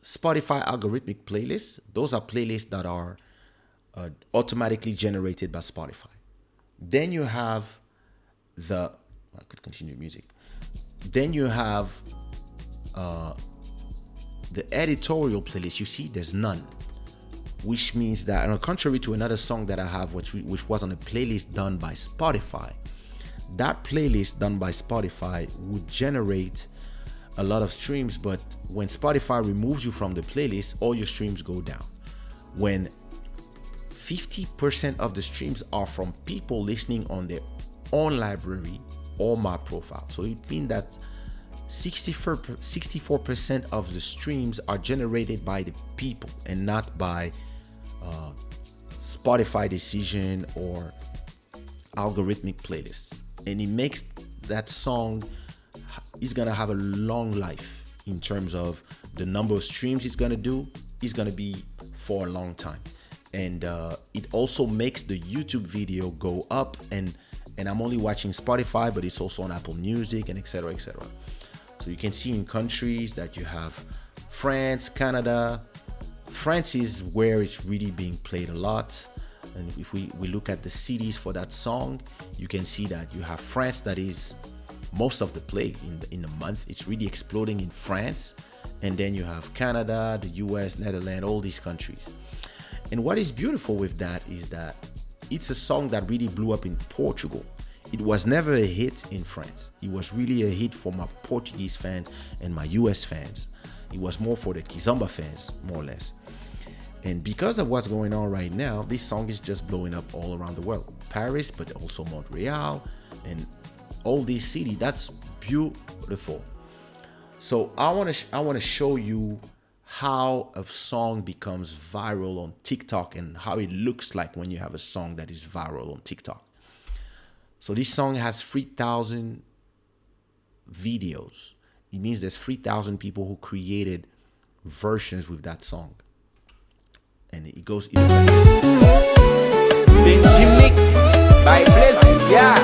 Spotify algorithmic playlists. Those are playlists that are automatically generated by Spotify. Then you have I could continue music. Then you have the editorial playlist. You see, there's none, which means that, and contrary to another song that I have, which was on a playlist done by Spotify, that playlist done by Spotify would generate a lot of streams, but when Spotify removes you from the playlist, all your streams go down. When 50% of the streams are from people listening on their own library or my profile. So it means that 64% of the streams are generated by the people and not by Spotify decision or algorithmic playlists. And it makes that song is gonna have a long life in terms of the number of streams it's gonna do. Is gonna be for a long time. And it also makes the YouTube video go up, and I'm only watching Spotify, but it's also on Apple Music and etc. etc. So you can see in countries that you have France, Canada. France is where it's really being played a lot. And if we look at the cities for that song, you can see that you have France that is most of the play in a month. It's really exploding in France. And then you have Canada, the US, Netherlands, all these countries. And what is beautiful with that is that it's a song that really blew up in Portugal. It was never a hit in France. It was really a hit for my Portuguese fans and my US fans. It was more for the Kizomba fans, more or less. And because of what's going on right now, this song is just blowing up all around the world. Paris, but also Montreal and all these cities. That's beautiful. So I want to show you how a song becomes viral on TikTok and how it looks like when you have a song that is viral on TikTok. So this song has 3,000 videos. It means there's 3,000 people who created versions with that song. And it goes like
Benji Mix by Blaze, yeah.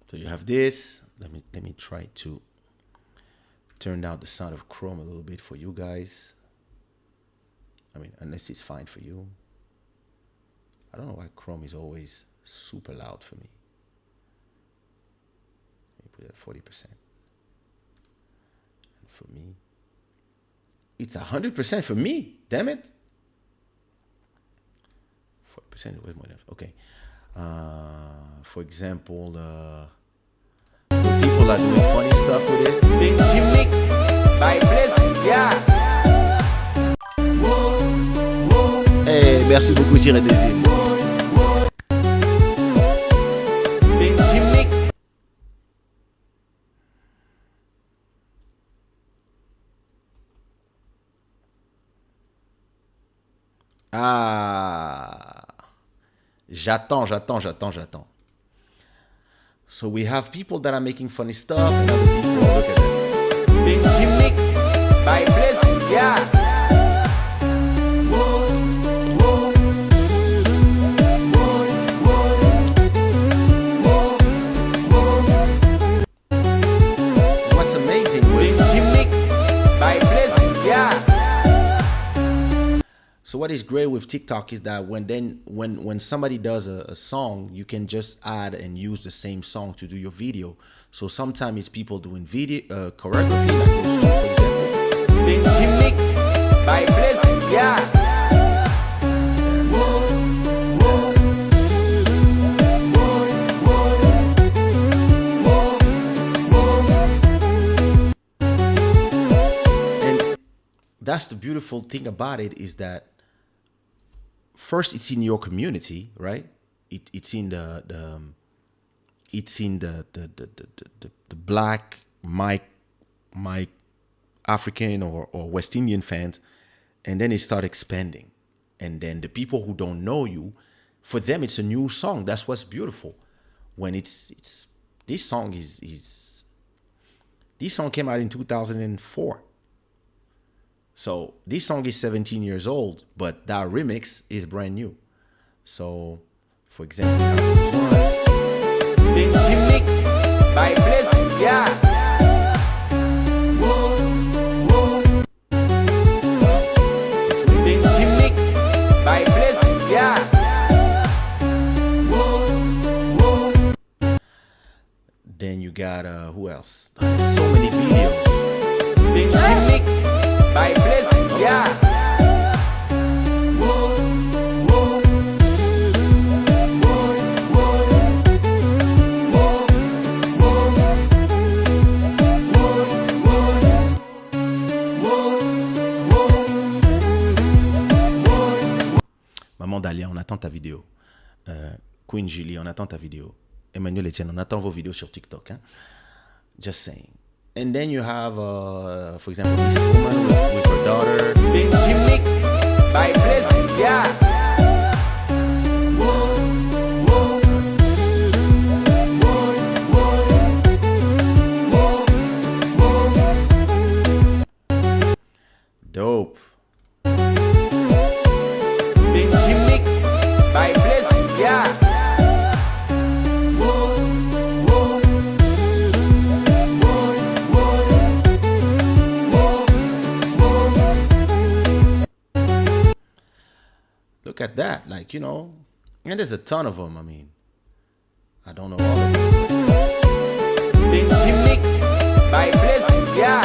So you have this. Let me try to turn down the sound of Chrome a little bit for you guys. I mean, unless it's fine for you. I don't know why Chrome is always super loud for me. Let me put it at 40%. And for me, it's 100% for me. Damn it. 40% was more than okay. For example, people are doing funny stuff with it.
Benji Mix by Blaze, yeah.
Hey, merci beaucoup, J'irai Désir.
Benji Mix.
Ah, j'attends. So we have people that are making funny stuff and other people, look at them.
Benji Mix by Blaze, yeah.
What's amazing with
Benji Mix by Blaze, yeah.
so what is great with TikTok is that when somebody does a song, you can just add and use the same song to do your video. So sometimes it's people doing video choreography like those two, for example.
Benji Mix by Blaze, yeah.
And that's the beautiful thing about it is that first it's in your community, right? It's in the black my African or West Indian fans, and then it start expanding, and then the people who don't know you, for them it's a new song. That's what's beautiful. When it's this song is this song came out in 2004. So this song is 17 years old, but that remix is brand new. So, for example, you have those ones.
Benji Mix by Blaze, yeah. Benji Mix by Blaze, yeah.
Then you got who else? There's so many videos.
Benji Mix by Blaze, yeah.
Maman Dalia, on attend ta vidéo. Queen Julie, on attend ta vidéo. Emmanuel Etienne, on attend vos vidéos sur TikTok. Hein? Just saying. And then you have, for example, this woman with her daughter.
Benji Mix by Blaze, yeah.
Dope.
Benji Mix by Blaze, yeah.
Look at that. Like, you know, and there's a ton of them. I mean, I don't know all of them.
Benji Mix by Blaze, yeah.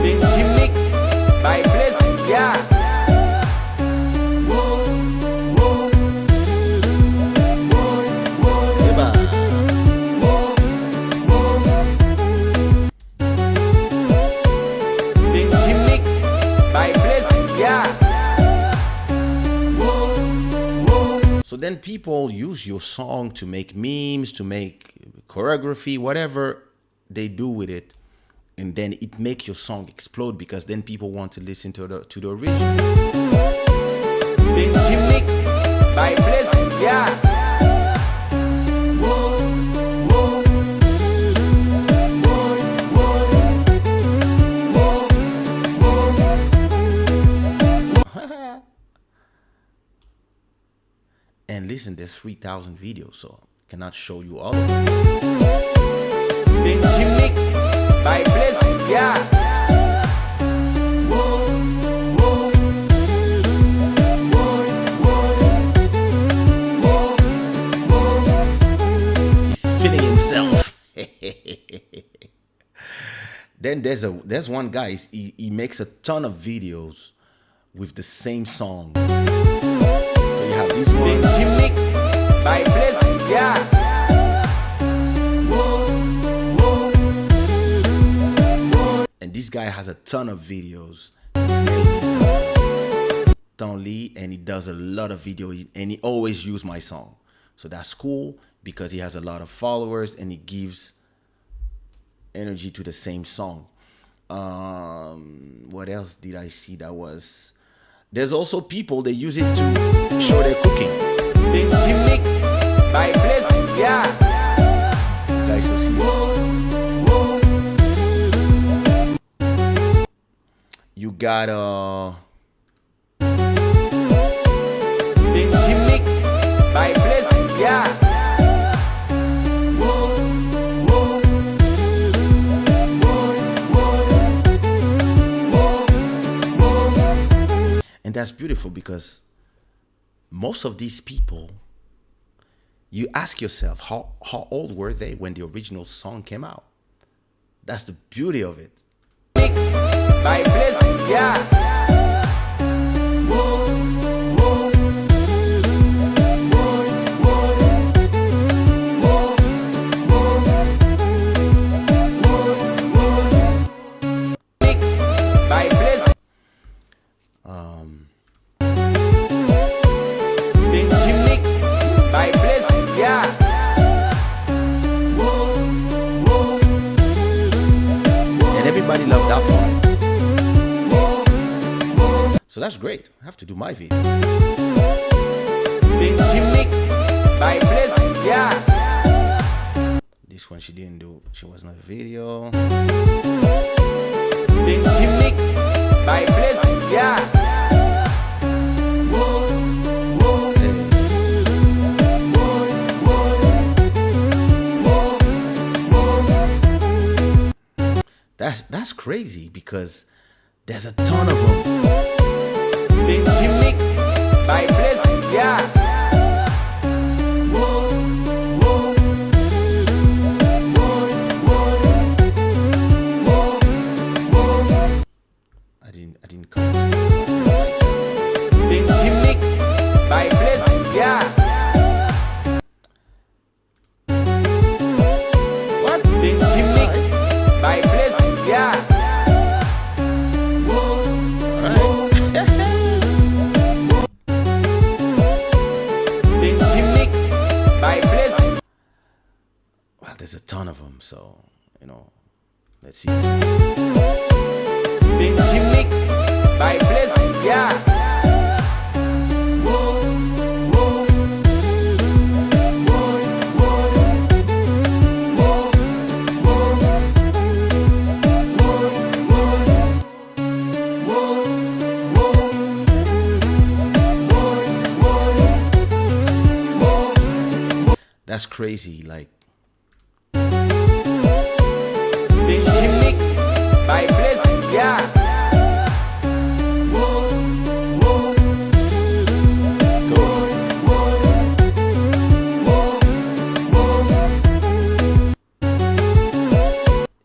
Benji Mix by Blaze, yeah.
Eba.
Benji Mix by Blaze, yeah.
So then people use your song to make memes, to make choreography, whatever they do with it. And then it makes your song explode because then people want to listen to the original.
Benji Mix by Blaze, yeah.
And listen, there's 3,000 videos, so I cannot show you all of them.
Benji Mix by Blaze, yeah.
He's feeling himself. Then there's one guy, he makes a ton of videos with the same song. So you have this one.
Benji Mix by Blaze, yeah.
And this guy has a ton of videos. His name is Don Lee, and he does a lot of videos, and he always uses my song. So that's cool because he has a lot of followers and he gives energy to the same song. What else did I see that was? There's also people that use it to show their cooking.
Mix by Bless, yeah.
Guys, so see. You got
Mix by Bless, yeah.
and that's beautiful because most of these people, you ask yourself how old were they when the original song came out? That's the beauty of it.
Mix by Bless, yeah.
Everybody loved that part. So that's great. I have to do my video.
Mix by Bless, yeah.
This one she didn't do. She was not a video.
Mix by Bless, yeah.
That's crazy because there's a ton of them.
Mix by Bless, yeah.
I didn't come.
Mix by Bless, yeah.
What?
Mix by Bless, yeah.
Well, there's a ton of them, so let's see.
Mix by Bless, yeah.
That's crazy. Like,
Mix by Bless, yeah.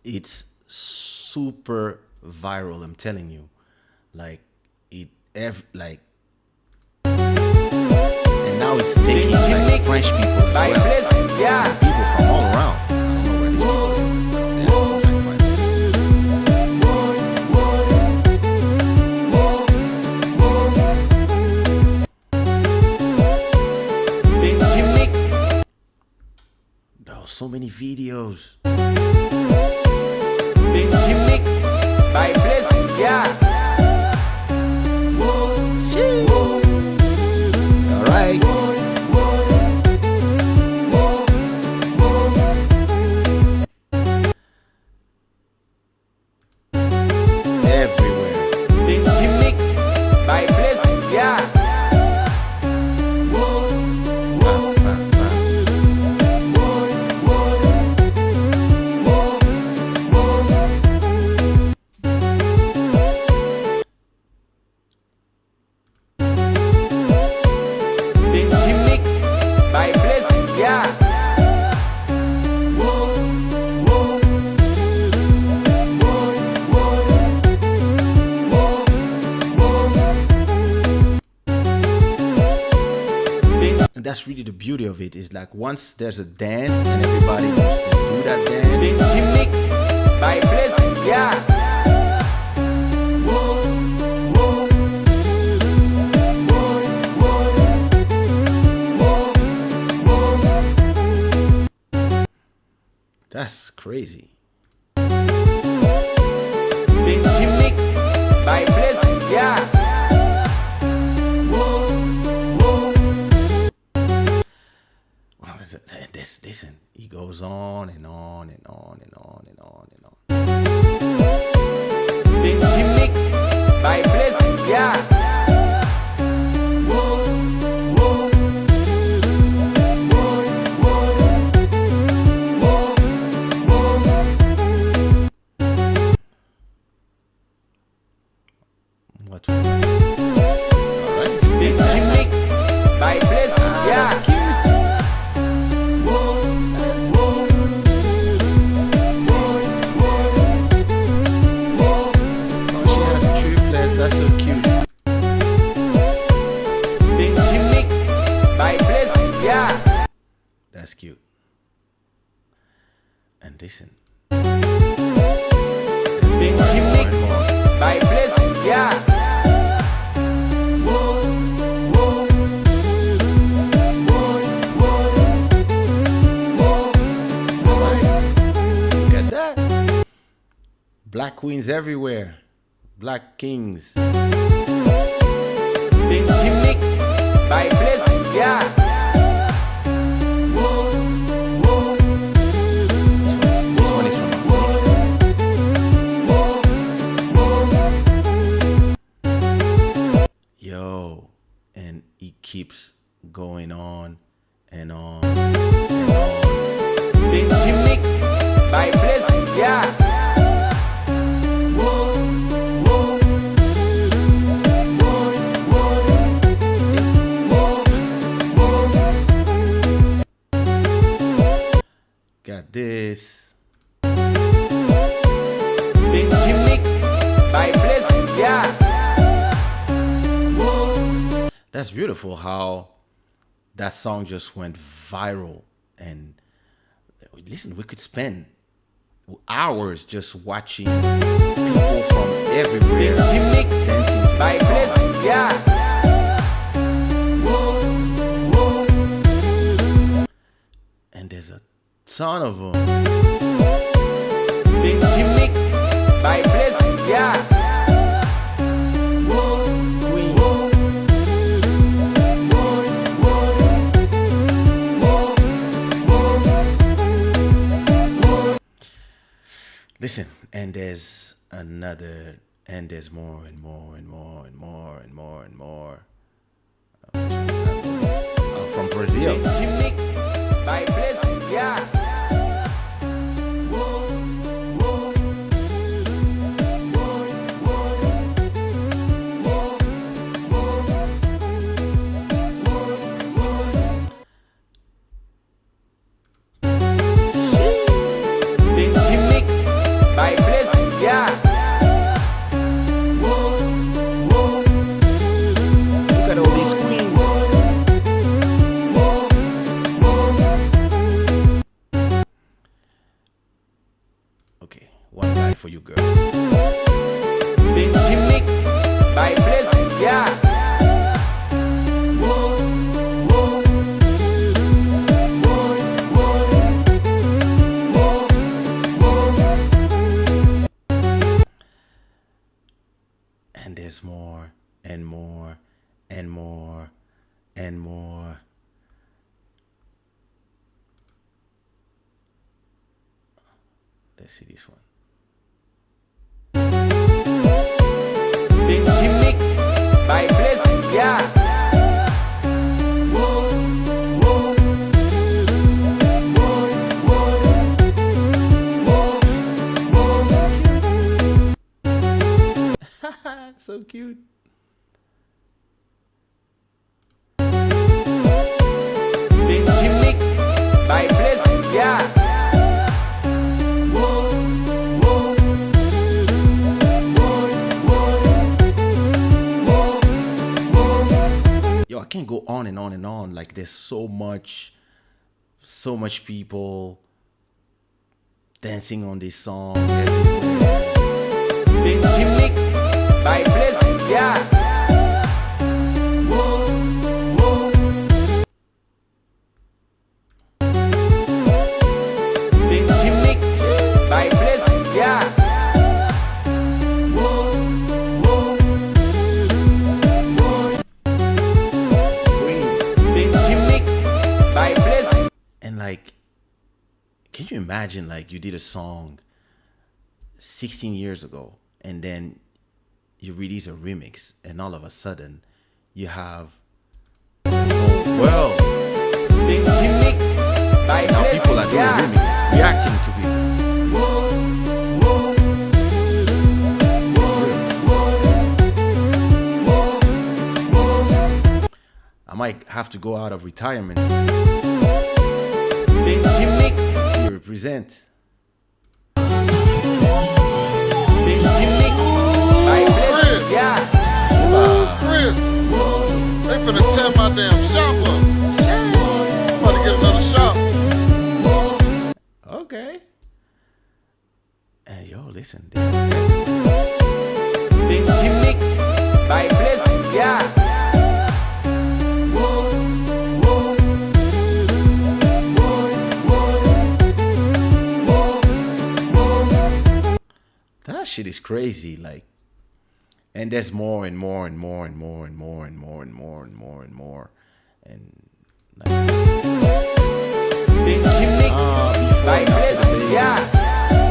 it's super viral. I'm telling you, like like, and now it's taking like French people as
by
well.
Bless, yeah.
People from all around. I don't know where these people is. Yeah, it's like French.
Mix
There are so many videos.
Mix by Bless, yeah.
All right. Everywhere.
Mix by Bless, yeah. Mix by Bless, yeah.
And that's really the beauty of it. Is like once there's a dance and everybody wants to do that dance.
Mix by Bless, yeah.
That's crazy.
Yeah.
Well, listen, he goes on and on and on and on and on and on.
Vinci Mix by Bless. Yeah.
What? All right.
Vinci Mix by Bless. Yeah.
Oh, she has triplets. That's so cute.
Vinci Mix by Bless. Yeah.
That's cute. And listen.
Vinci Mix by Bless. Yeah.
Look at that. Black queens everywhere. Black kings.
Vinci Mix by Bless. Yeah.
This one is from Yo, and he keeps going on and on and on.
Vinci Mix by Bless. Yeah.
Got this.
Vinci Mix by Bless. Yeah.
That's beautiful how that song just went viral. And listen, we could spend hours just watching people from everywhere
Vinci Mix
dancing to
by
the song.
Bless. Yeah.
And there's a ton of them.
Vinci Mix by Bless. Yeah.
Listen, and there's another, and there's more and more and more and more and more and more. From Brazil.
Vinci Mix by Bless. Yeah. Vinci Mix by Bless. Yeah.
Look at all these queens. Okay, one guy for you, girl.
Vinci Mix by Bless. Yeah.
And there's more and more and more and more. Let's see this one.
Vinci Mix by Bless. Yeah.
So cute.
Vinci Mix by Bless. Yeah.
Yo, I can't go on and on and on. Like there's so much people dancing on this song everywhere.
Vinci Mix by Bless. Yeah. Vinci Mix by Bless. Yeah.
can you imagine like you did a song 16 years ago and then you release a remix and all of a sudden you have oh well now people are doing remix reacting to people. I might have to go out of retirement to represent.
Chris, they finna tear my damn shop up. About to get another shop.
Okay. And yo, listen. That shit is crazy. Like, and there's more and more and more and more and more and more and more and more and more. And like,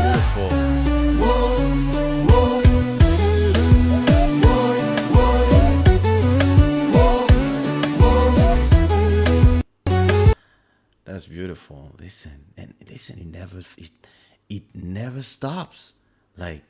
beautiful. That's beautiful. Listen, and listen, it never stops. Like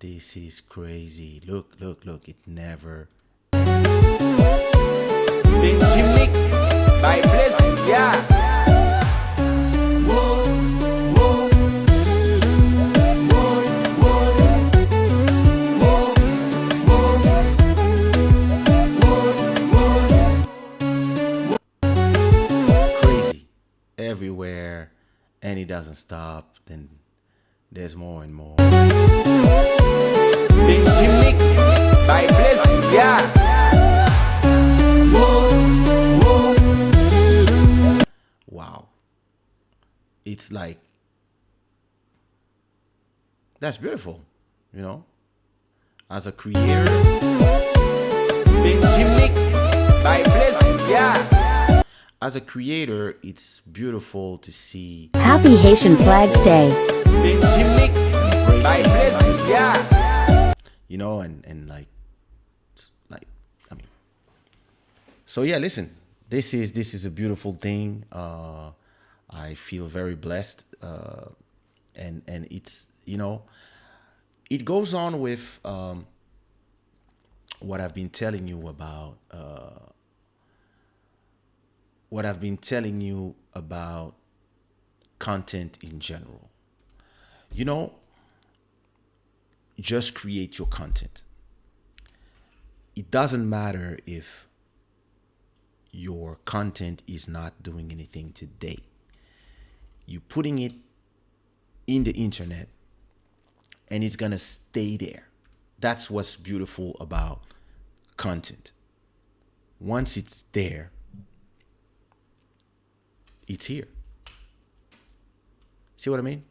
this is crazy. Look, look, look. It never. Crazy. Everywhere. And it doesn't stop. Then there's more and more. Wow. It's like, that's beautiful, you know, as a creator. As a creator, it's beautiful to see.
Happy Haitian Flags Day.
You know, and like, I mean, so yeah, listen, this is a beautiful thing. I feel very blessed. And it's, you know, it goes on with, what I've been telling you about, content in general. You know, just create your content. It doesn't matter if your content is not doing anything today. You're putting it in the internet and it's gonna stay there. That's what's beautiful about content. Once it's there, it's here. See what I mean?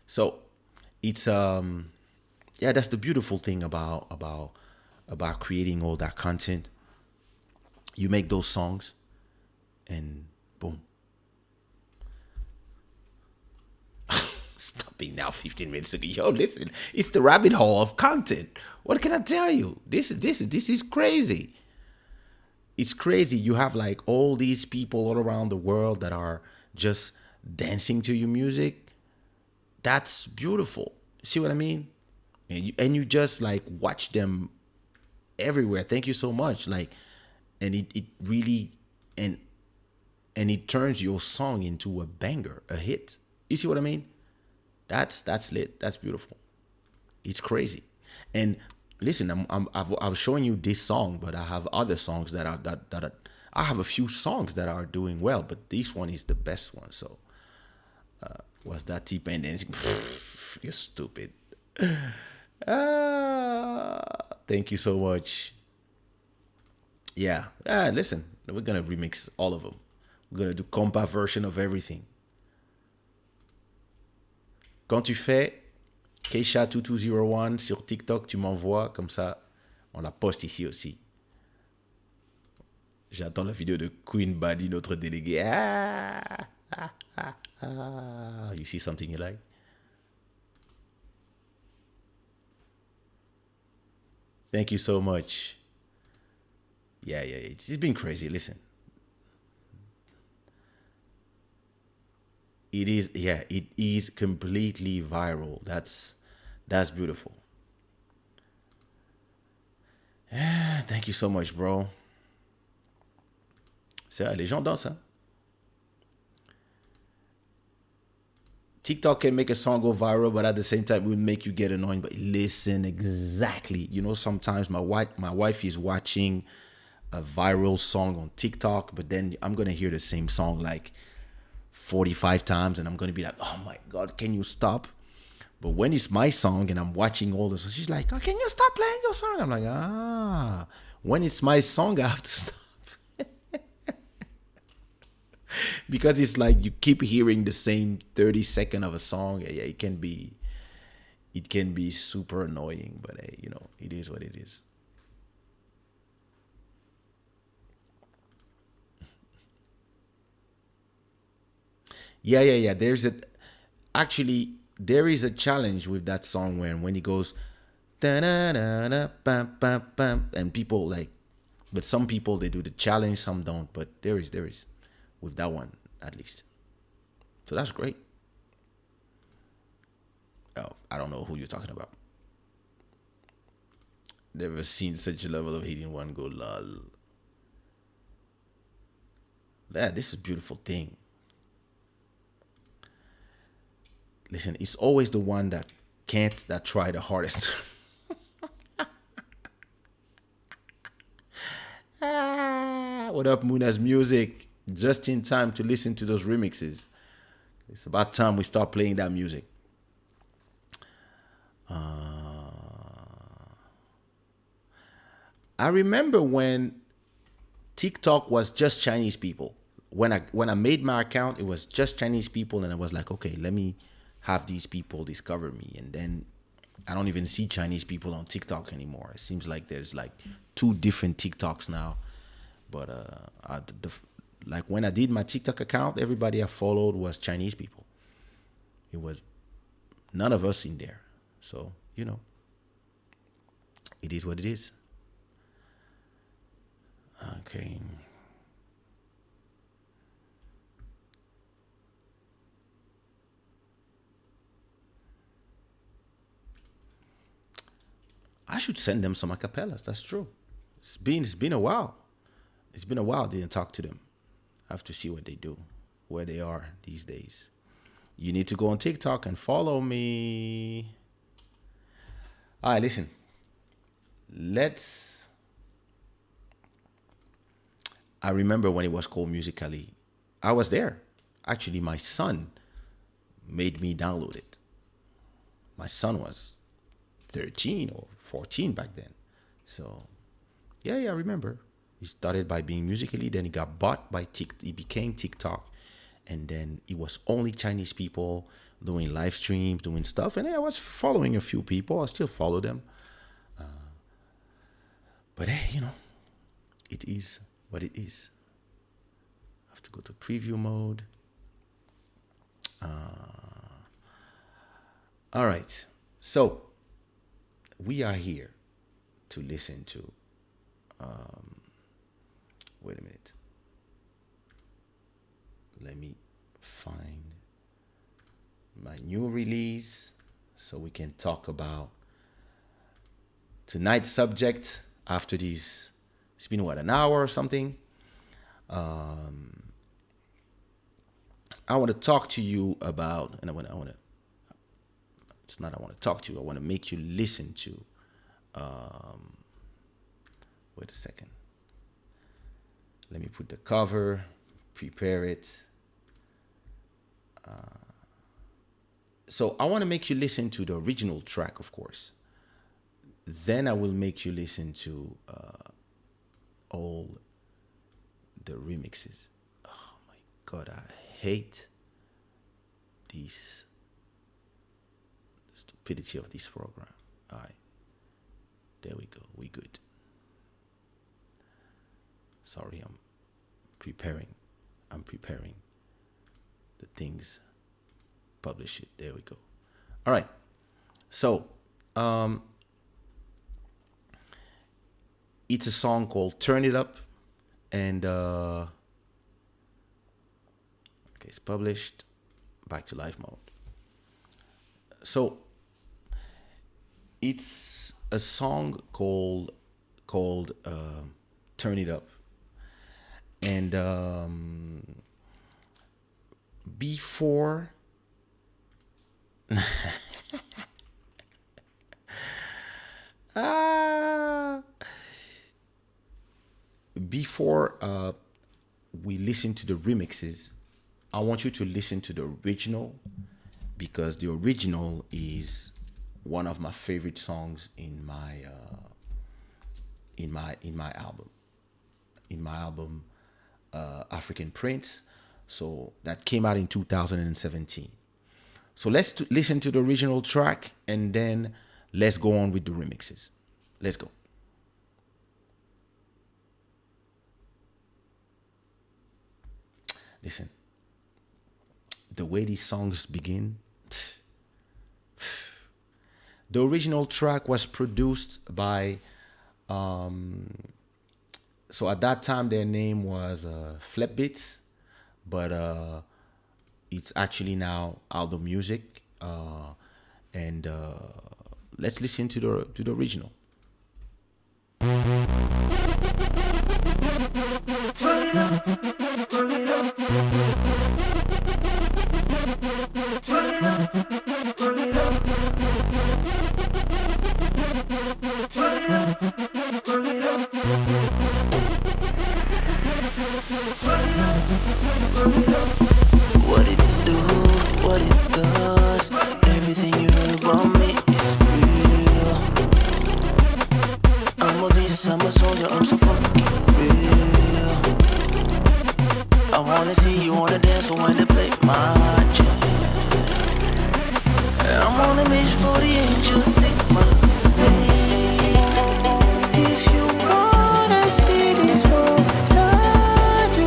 So it's yeah, that's the beautiful thing about creating all that content. You make those songs and boom. Stopping now 15 minutes ago. Yo, listen, it's the rabbit hole of content. What can I tell you? This is crazy. It's crazy. You have like all these people all around the world that are just dancing to your music. That's beautiful. See what I mean? And you just like watch them everywhere. Thank you so much. Like, and it really, and it turns your song into a banger, a hit. You see what I mean? That's lit. That's beautiful. It's crazy. And listen, I was showing you this song, but I have other songs that are, I have a few songs that are doing well, but this one is the best one. So, was that T-Pain dancing? You're stupid. Thank you so much. Yeah. Listen, we're gonna remix all of them. We're gonna do compa version of everything. Quand tu fais Kaysha 2201 sur TikTok, tu m'envoies comme ça, on la poste ici aussi. J'attends la vidéo de Queen Buddy, notre délégué. You see something you like? Thank you so much. Yeah. It's been crazy. Listen. It is completely viral. That's beautiful. Thank you so much, bro. C'est vrai, les gens dansent, hein? TikTok can make a song go viral, but at the same time, it would make you get annoying. But listen, exactly. You know, sometimes my wife is watching a viral song on TikTok, but then I'm gonna hear the same song like 45 times, and I'm gonna be like, "Oh my God, can you stop?" But when it's my song and I'm watching all this, she's like, "Oh, can you stop playing your song?" I'm like, when it's my song, I have to stop. Because it's like you keep hearing the same 30-second of a song. Yeah, it can be super annoying, but hey, you know, it is what it is. Yeah. There is a challenge with that song when it goes da-na-na-na, bam, bam, bam, and people like, but some people they do the challenge, some don't. But there is with that one at least. So that's great. Oh, I don't know who you're talking about. Never seen such a level of hating one go lol. Yeah, this is a beautiful thing. Listen, it's always the one that can't that try the hardest. What up, Muna's Music? Just in time to listen to those remixes. It's about time we start playing that music. I remember when TikTok was just Chinese people. When I made my account, it was just Chinese people, and I was like, okay, let me have these people discover me. And then I don't even see Chinese people on TikTok anymore. It seems like there's like 2 different TikToks now. But like when I did my TikTok account, everybody I followed was Chinese people. It was none of us in there. So, you know, it is what it is. Okay. I should send them some acapellas. That's true. It's been a while. It's been a while I didn't talk to them. I have to see what they do, where they are these days. You need to go on TikTok and follow me. All right, listen. I remember when it was called Musical.ly. I was there. Actually, my son made me download it. My son was 13 or 14 back then. So, yeah, I remember. He started by being Musical.ly, then he got bought by TikTok. He became TikTok. And then it was only Chinese people doing live streams, doing stuff. And I was following a few people. I still follow them. But hey, you know, it is what it is. I have to go to preview mode. All right. So we are here to listen to, wait a minute. Let me find my new release so we can talk about tonight's subject after these. It's been what, an hour or something? I want to talk to you about, and I want to talk to you. I want to make you listen to Wait a second. Let me put the cover, prepare it. So I want to make you listen to the original track, of course. Then I will make you listen to all the remixes. Oh my God, I hate this the stupidity of this program. All right, there we go. We good. Sorry, I'm preparing the things. Publish it. There we go. All right. So, it's a song called "Turn It Up," and okay, it's published. Back to live mode. So, it's a song called "Turn It Up," and before. Before we listen to the remixes, I want you to listen to the original, because the original is one of my favorite songs in my album African Prince. So that came out in 2017. So let's listen to the original track, and then let's go on with the remixes. Let's go. Listen, the way these songs begin. The original track was produced by, so at that time their name was Flip Beats, but it's actually now Aldo Music, and let's listen to the original.
Turn it up, turn it up. Turn it up, turn it up. Turn it up, turn it up. Turn it up, turn it up. What it do, what it does, everything you know about me is real. I'm a beast, I'm a soldier, I'm so fucking real. I wanna see you wanna dance, but when they play my jam, I'm on a mission for the angels, sing my name. If you wanna see this world I do,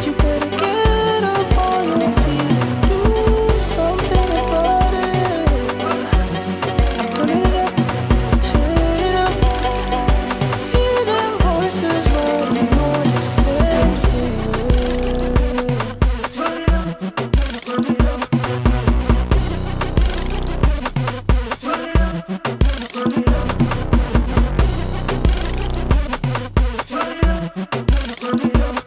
you better get up on your feet and do something about it. Put it up, turn it up, hear them voices rolling on the steps. Turn it up, turn it up. Turn it up, turn it up. Turn it up, turn it up.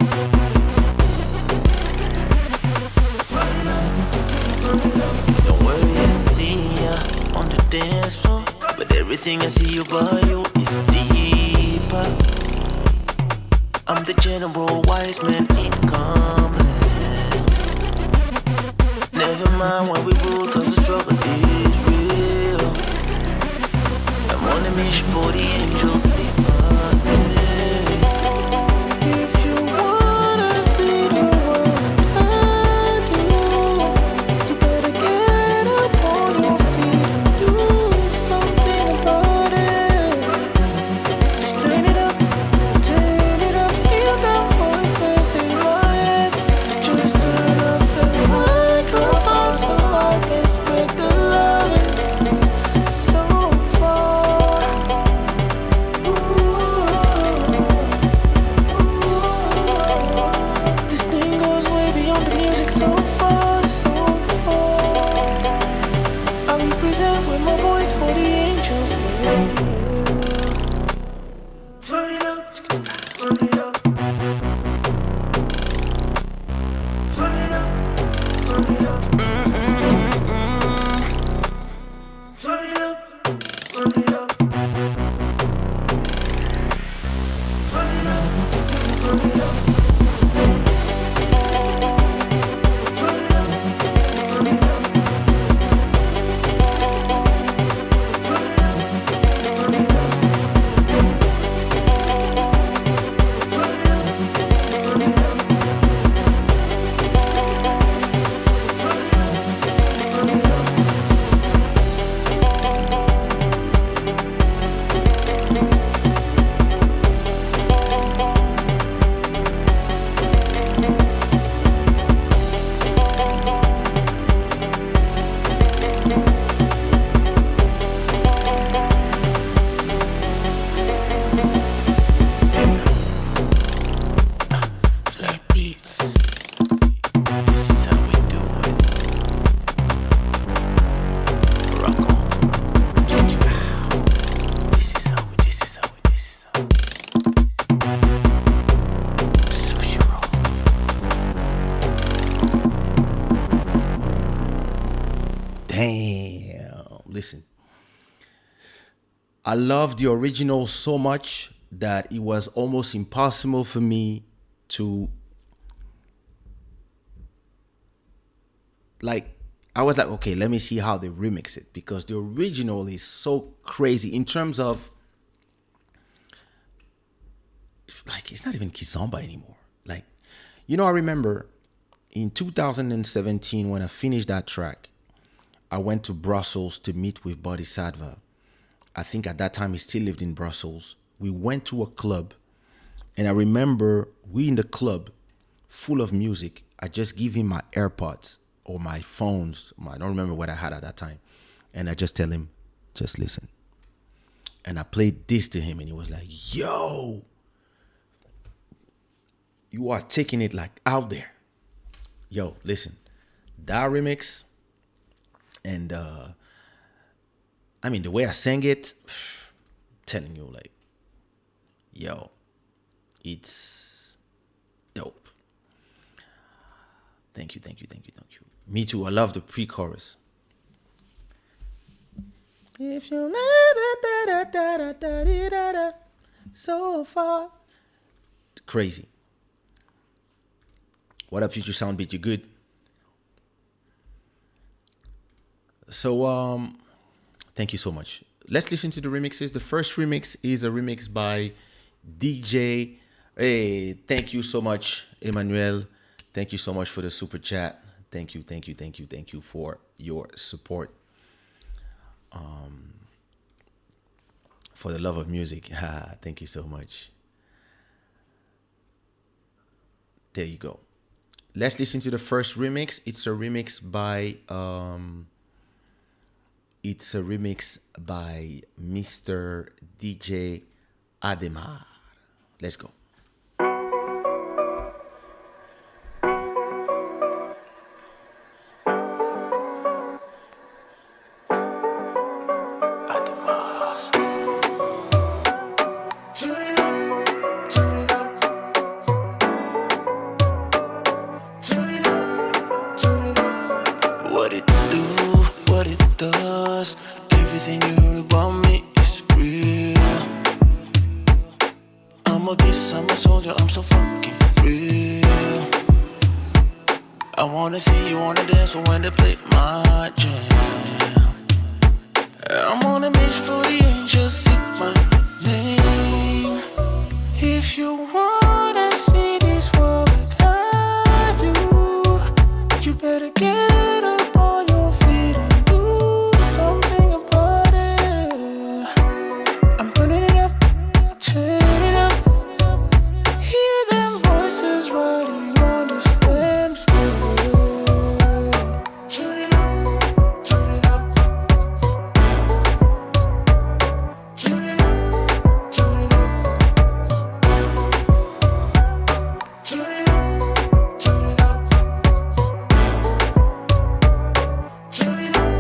Don't worry, I see ya on the dance floor, but everything I see about you is deeper. I'm the general wise man in comment. Never mind when we rule, cause the struggle is real. I'm on a mission for the angels, see my name. If you wanna see the world I do, you better get up on your feet and do something about it. Just turn it up, hear the voices in my head. Just turn up the microphone so I can spread the love so far.
Damn. Listen. I love the original so much that it was almost impossible for me to like I was like, okay, let me see how they remix it, because the original is so crazy in terms of like it's not even kizomba anymore. Like, I remember in 2017 when I finished that track, I went to Brussels to meet with Bodhisattva. I think at that time he still lived in Brussels. We went to a club, and I remember we in the club full of music. I just give him my AirPods or my phones. I don't remember what I had at that time. And I just tell him, just listen. And I played this to him, and he was like, yo, you are taking it like out there. Yo, listen, that remix and the way I sang it, telling you, like, yo, it's dope. Thank you. Me too. I love the pre-chorus. If you so far, crazy. What up, Future Sound Beat? You good? So thank you so much. Let's listen to the remixes. The first remix is a remix by DJ. Hey, thank you so much, Emmanuel. Thank you so much for the super chat. Thank you for your support. For the love of music. Thank you so much. There you go. Let's listen to the first remix. It's a remix by Mr. DJ Ademar. Let's go.
What it do, what it does, everything you heard about me is real. I'm a beast, I'm a soldier, I'm so fucking real. I wanna see you on the dance floor when they play my jam. I'm on a mission for the angels, seek my name. If you wanna see this world like I do, you better get up on your feet and do something about it. I'm putting it up, turn it up. Hear them voices riding on the stems. Turn it up, turn it up. Turn it up, turn it up. Turn it up, turn it up. Turn it up,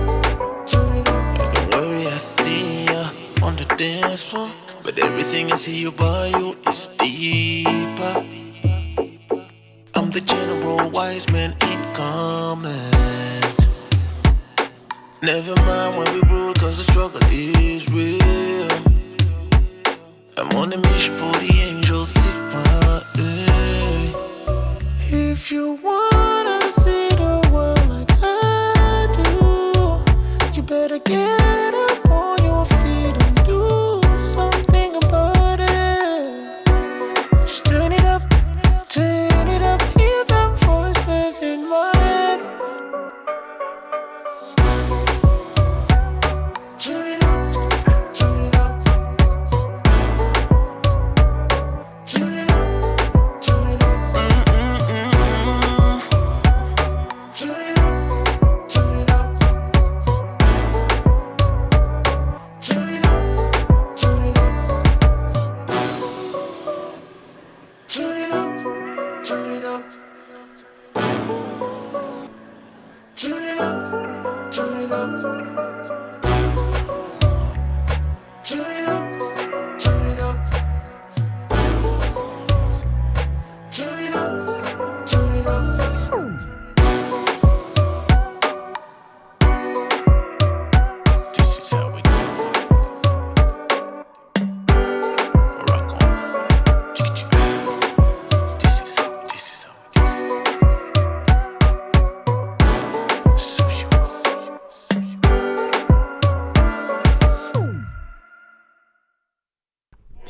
turn it up. Don't worry, I see ya on the dance floor, but everything I see about you is deeper. I'm the general wise man in command. Never mind when we rule, cause the struggle is real. I'm on a mission for the angels, seek my name. If you wanna see the world like I do, you better get up on your feet and do something about it. Just turn it up, hear them voices in my head. Turn it up, turn it up. Turn it up, turn it up.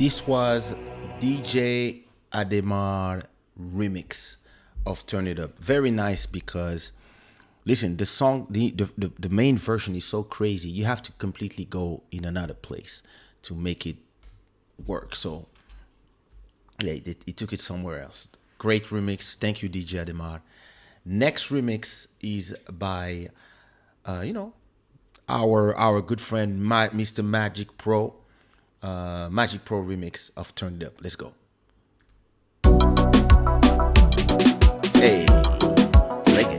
This was DJ Ademar remix of Turn It Up. Very nice because listen, the song, the main version is so crazy. You have to completely go in another place to make it work. So yeah, it took it somewhere else. Great remix. Thank you, DJ Ademar. Next remix is by our good friend Mr. Magic Pro. Magic Pro remix of Turn It Up. Let's go. Hey, reggae.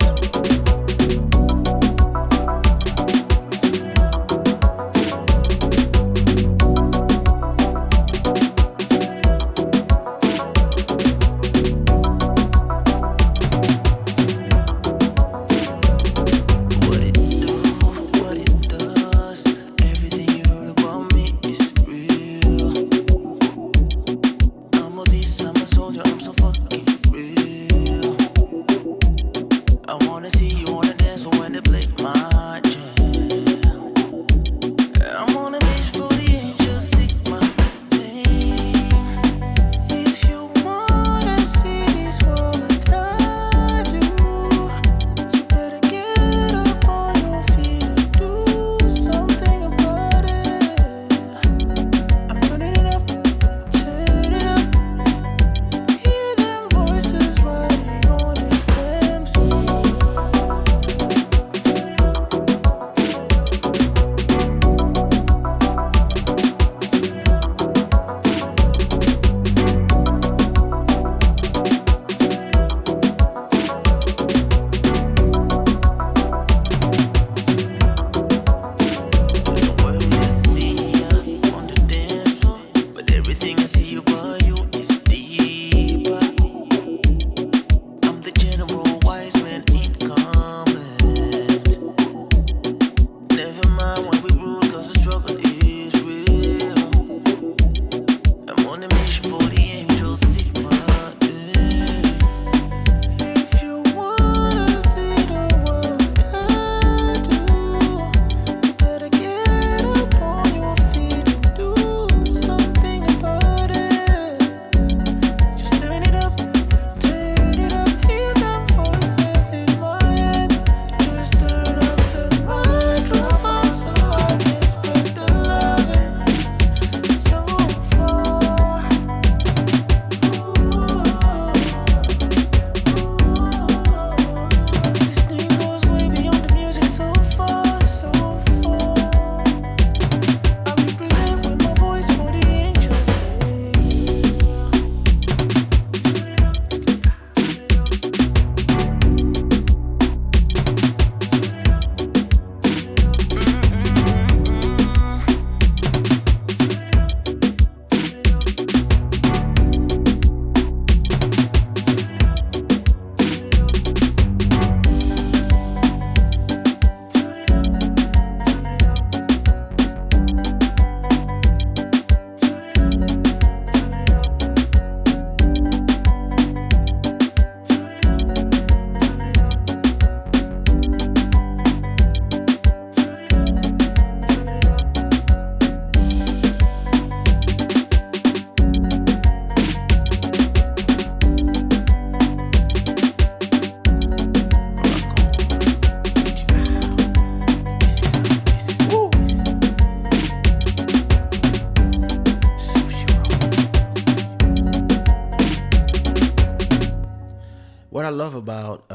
What I love about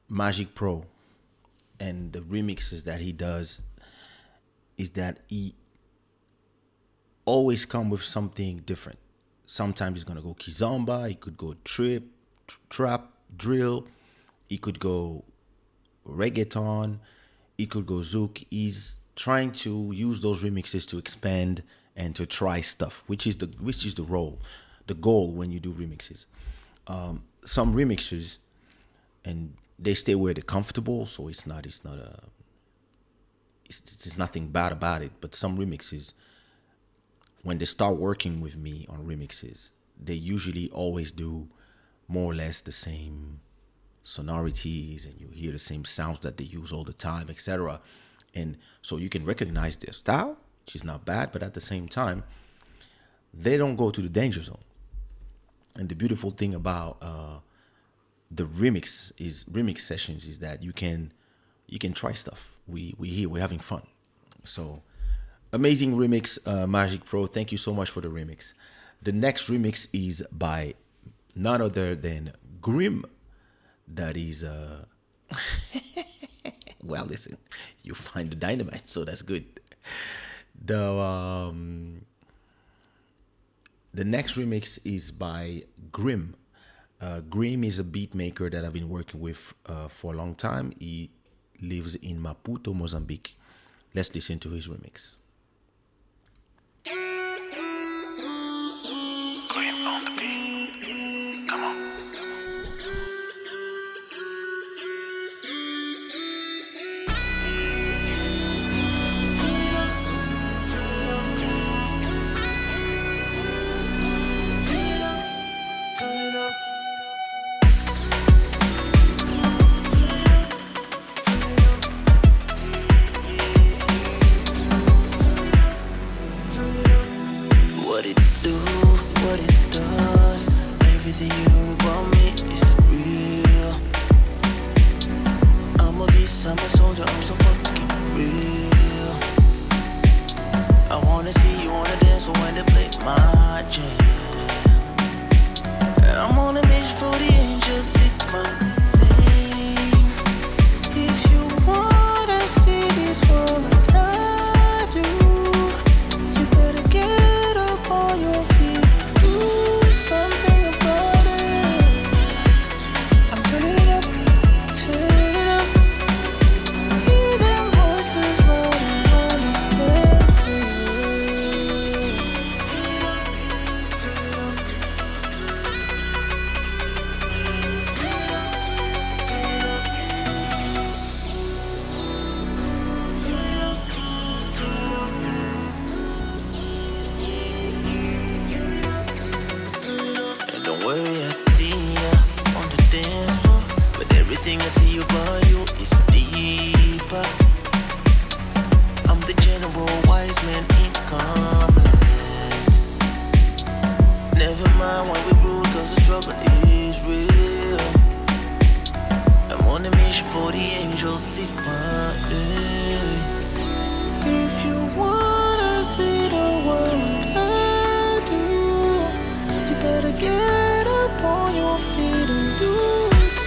Magic Pro and the remixes that he does is that he always come with something different. Sometimes he's gonna go kizomba, he could go trap, drill, he could go reggaeton, he could go zouk. He's trying to use those remixes to expand and to try stuff, which is the goal when you do remixes. Some remixes, and they stay where they're comfortable, so it's nothing bad about it. But some remixes, when they start working with me on remixes, they usually always do more or less the same sonorities, and you hear the same sounds that they use all the time, etc. And so you can recognize their style which is not bad, but at the same time, they don't go to the danger zone. And the beautiful thing about the remix sessions is that you can try stuff. We're having fun. So amazing remix, Magic Pro. Thank you so much for the remix. The next remix is by none other than Grim. That is well, listen, you find the dynamite, so that's good. The next remix is by Grim. Grim is a beat maker that I've been working with for a long time. He lives in Maputo, Mozambique. Let's listen to his remix.
Grim on the beat. Come on. What it do, what it does, everything you know about me is real. I'm a beast, I'm a soldier, I'm so fucking real. I wanna see you wanna dance, but when they play my jam, I'm on a mission for the angels, sit my name. If you wanna see this world like I do, you better get up on your feet, do something about it. I'm turning it up, turning it up. Hear them voices running on the steps. Turn it up, turn it up. And don't worry, I see ya on the dance floor, but everything I see about you is deeper. I'm the general wise man incomplete. Never mind why we rude, cause the struggle is real. I'm on a mission for the angels, sit my name. If you wanna see the world like I do, you better get up on your feet and do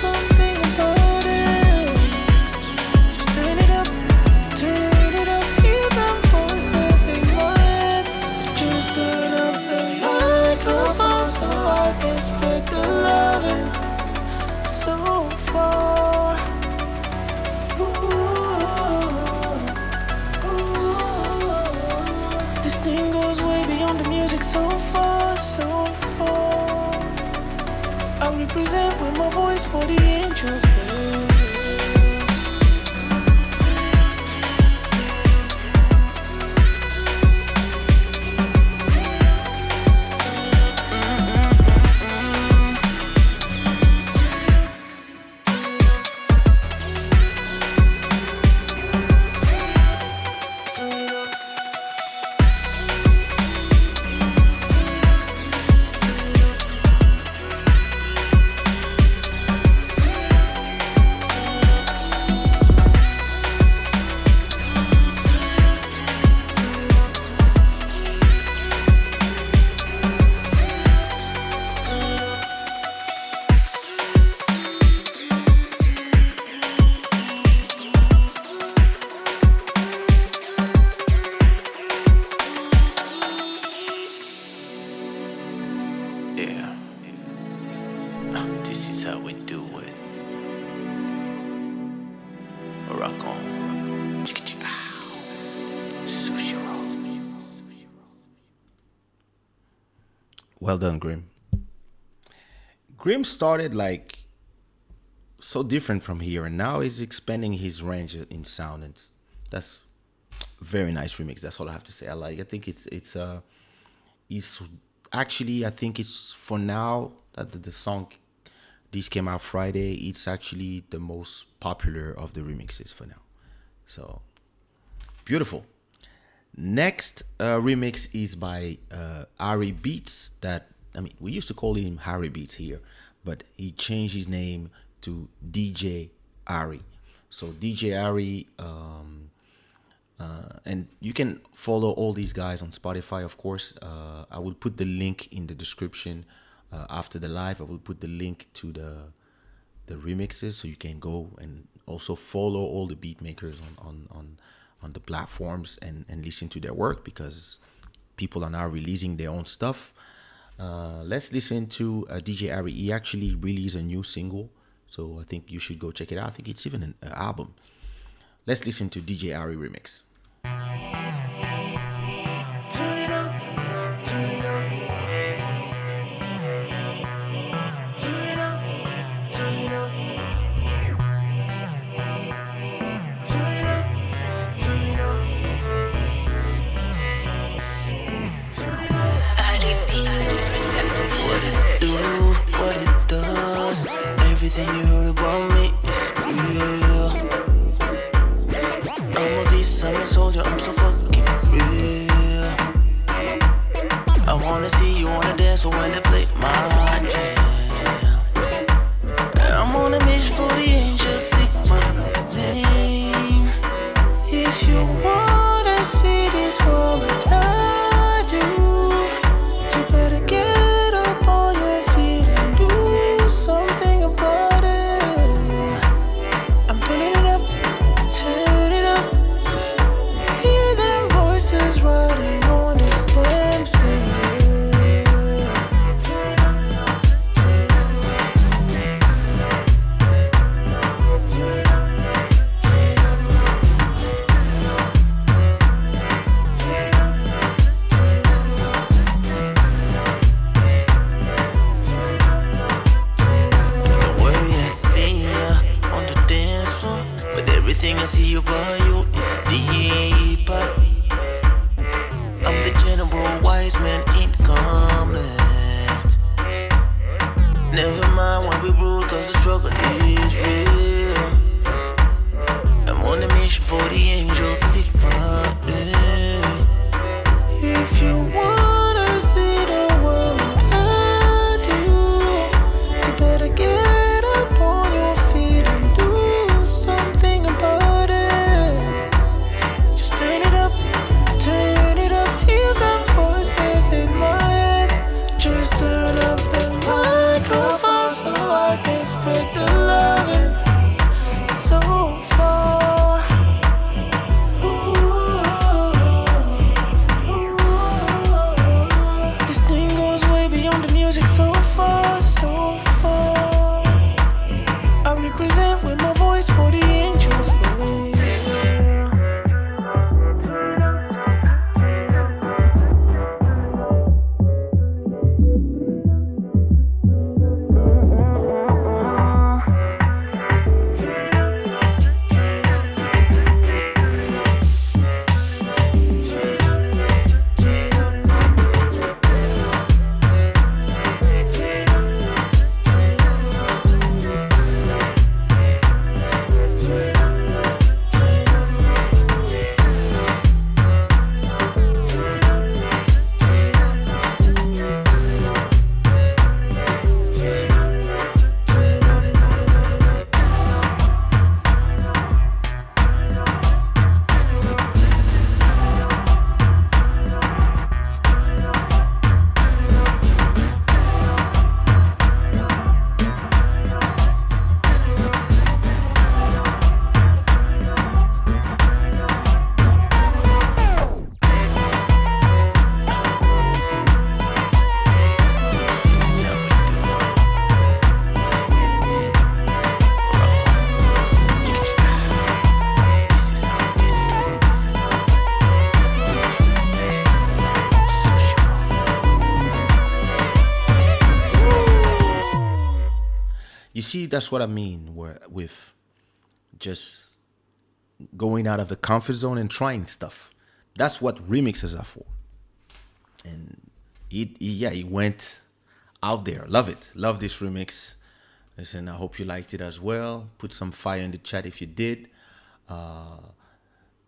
something about it. Just turn it up, hear them voices in my head. Just turn up the microphone so I can spread the loving so far. This thing goes way beyond the music, so far, so far. I represent with my voice for the angels. Yeah. This is how we do it. Rock on. Sushiraw.
Well done, Grim. Grim started like so different from here, and now he's expanding his range in sound, and that's very nice remix. That's all I have to say. I think it's actually, I think it's, for now that the song this came out Friday, it's actually the most popular of the remixes for now. So beautiful. Next remix is by Harry Beats. That I mean, we used to call him Harry Beats here, but he changed his name to DJ Harry. So DJ Harry, and you can follow all these guys on Spotify, of course. I will put the link in the description after the live. I will put the link to the remixes, so you can go and also follow all the beat makers on the platforms and listen to their work, because people are now releasing their own stuff. Let's listen to DJ Harry. He actually released a new single, so I think you should go check it out. I think it's even an album. Let's listen to DJ Harry remix.
Turn it up, turn it up. Turn it up, turn it up. Turn it up, turn it up. Turn it up. What it does, everything you heard about me is real. I'm a beast, I'm a soldier, I'm so fucking real. I wanna see you on the dance floor when they play my jam. I'm on a mission for the angels, seek my name. If you wanna see this world like I do, you better get up on your feet and do something about it. I'm turning it up, turn it up. Hear them voices riding on the stems. Turn it up, turn it up. Turn it up, turn it up. Don't worry, I see ya on the dance floor, but everything I see about you is deeper. I'm the general wise man incomplete. Never mind when we rule, cause the struggle is real. I'm on a mission for the angels, seek my name. If you wanna see the world like I do, you better get up on your feet and do something about it. Just turn it up, hear them voices in my head. Just turn up the microphone so I can spread the loving so far. This thing goes way beyond the music, so far, so far. I represent with my voice for the angels, baby.
You see, that's what I mean with just going out of the comfort zone and trying stuff. That's what remixes are for. And he went out there. Love it. Love this remix. Listen, I hope you liked it as well. Put some fire in the chat if you did.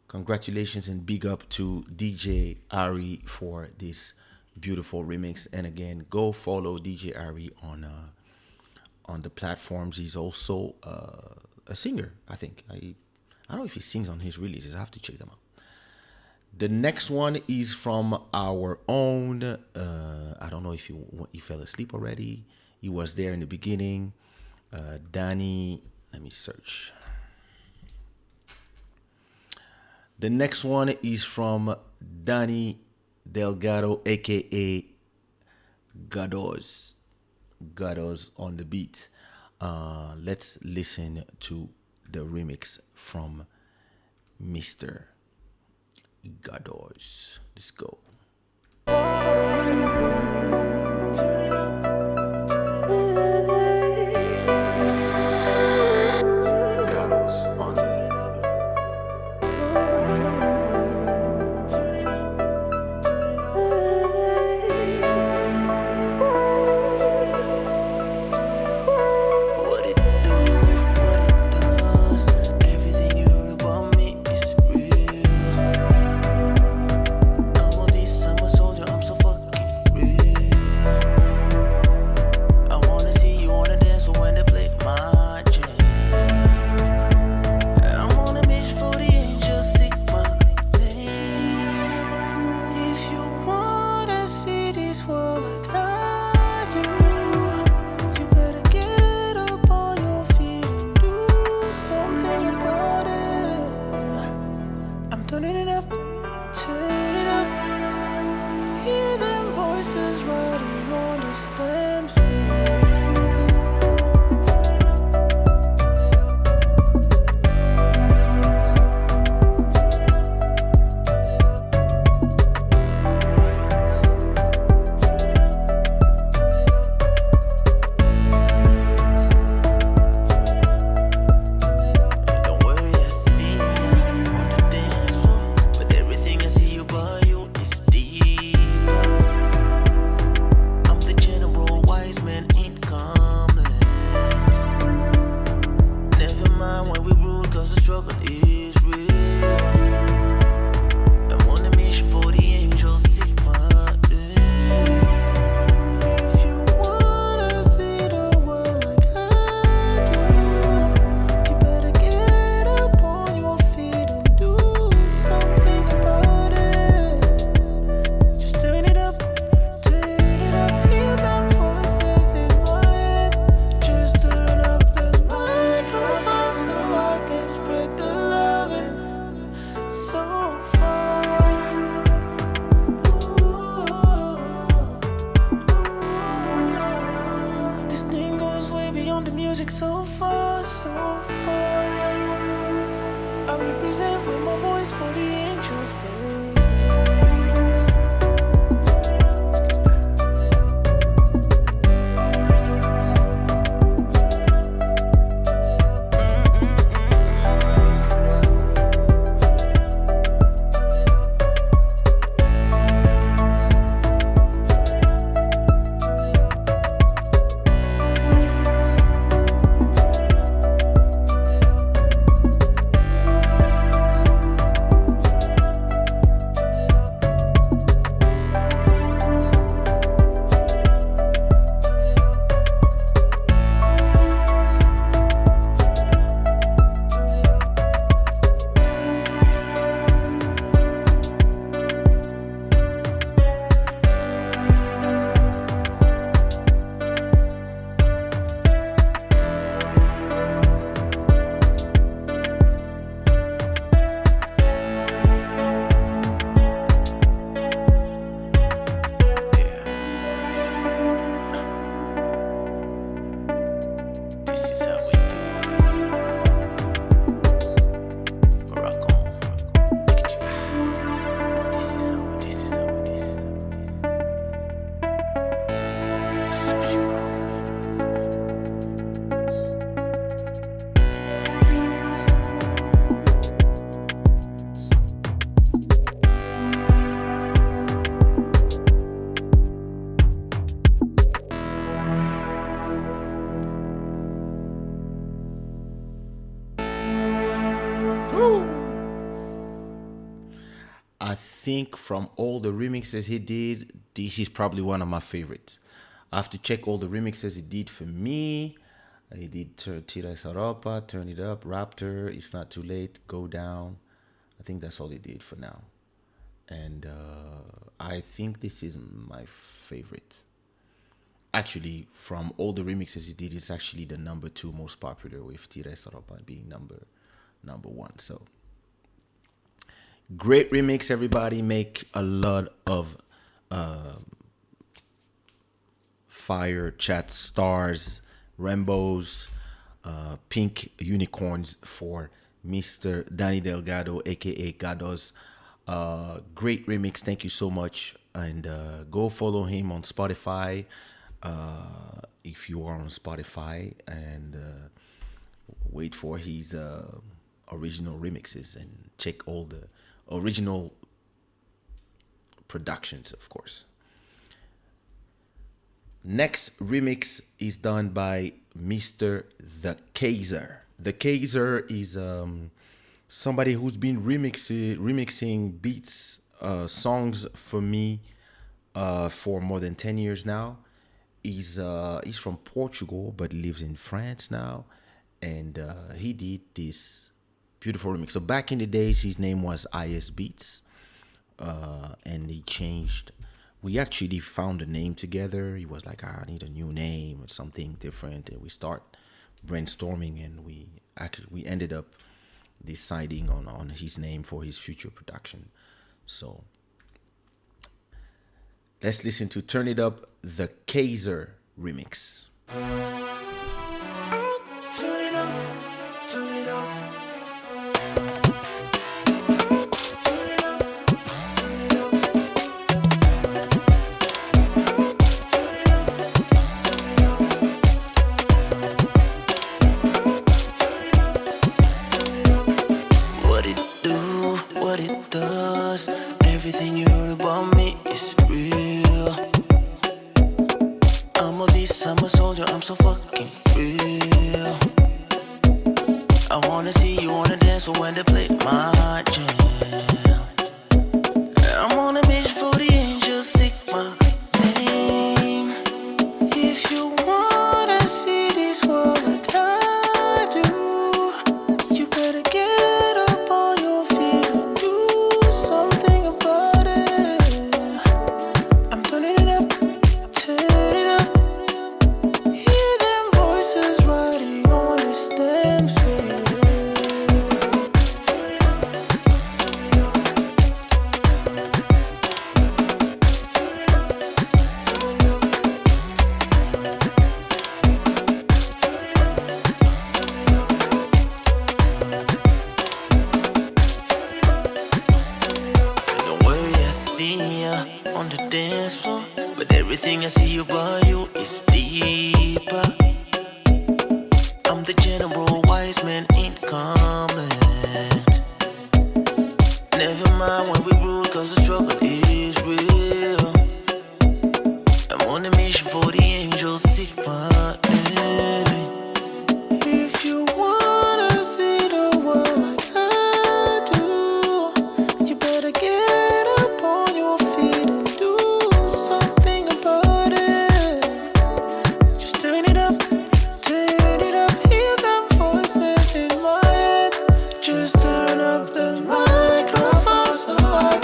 Congratulations and big up to DJ Ari for this beautiful remix. And again, go follow DJ Ari on the platforms. He's also a singer, I think. I don't know if he sings on his releases. I have to check them out. The next one is from our own. I don't know if he fell asleep already. He was there in the beginning. Danny. Let me search. The next one is from Danny Delgado, aka Gados. Gados on the beat. Let's listen to the remix from Mr. Gados. Let's go. Gados on the I think from all the remixes he did, this is probably one of my favorites. I have to check all the remixes he did for me. He did Tira Saropa, Turn It Up, Raptor, It's Not Too Late, Go Down. I think that's all he did for now. And I think this is my favorite. Actually, from all the remixes he did, it's actually the number 2 most popular, with Tira Saropa being number 1. So great remix, everybody. Make a lot of fire chat stars, rainbows, pink unicorns for Mr. Danny Delgado, aka Gados. Great remix. Thank you so much. And go follow him on Spotify if you are on Spotify, and wait for his original remixes and check all the original productions, of course. Next remix is done by Mr. The Kaysha. The Kaysha is somebody who's been remixing beats, songs for me for more than 10 years now. He's from Portugal but lives in France now, and he did this beautiful remix. So back in the days, his name was IS Beats, and he changed. We actually found a name together. He was like, I need a new name or something different, and we start brainstorming, and we ended up deciding on his name for his future production. So let's listen to Turn It Up, the Kaysha remix.
Turn it up, turn it up. Turn it up, turn it up. Turn it up, turn it up. Turn it up, turn it up. What it do, what it does. Everything you heard about me is real. I'm a beast, I'm a soldier, I'm so fucking real. I wanna see you on the dance floor when they play my jam. I'm on a mission for the angels, seek my name. If you wanna see this world like I do, you better get up on your feet and do something about it. I'm turning it up, turn it up. Hear them voices riding on this damn street. Turn it up, turn it up. Turn it up, turn it up. Turn it up, turn it up. Don't worry, I see ya on the dance floor, but everything I see about you is deeper. I'm the general wise man in comment. Never mind when we rule, cause the struggle is real. I'm on a mission for the angels, seek my name. If you wanna see the world like I do, you better get up on your feet and do something about it. Just turn it up, hear them voices in my head. Just turn up the microphone so I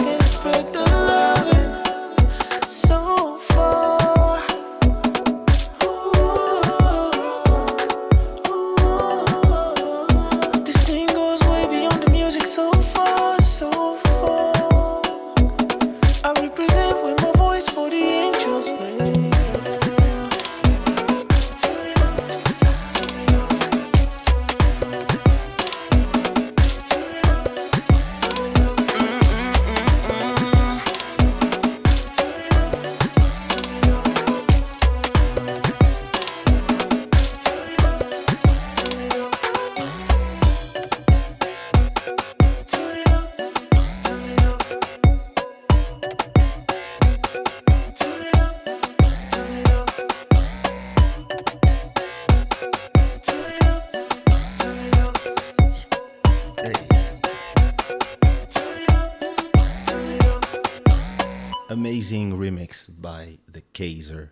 Amazing remix by the Kaysha.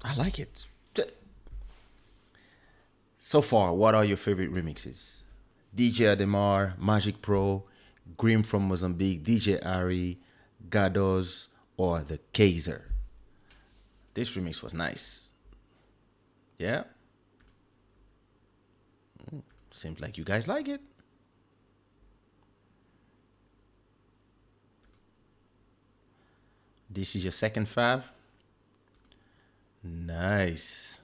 I like it. So far, what are your favorite remixes? DJ Ademar, Magic Pro, Grim from Mozambique, DJ Ari, Gados, or the Kaysha? This remix was nice. Yeah? Seems like you guys like it. This is your second fave? Nice.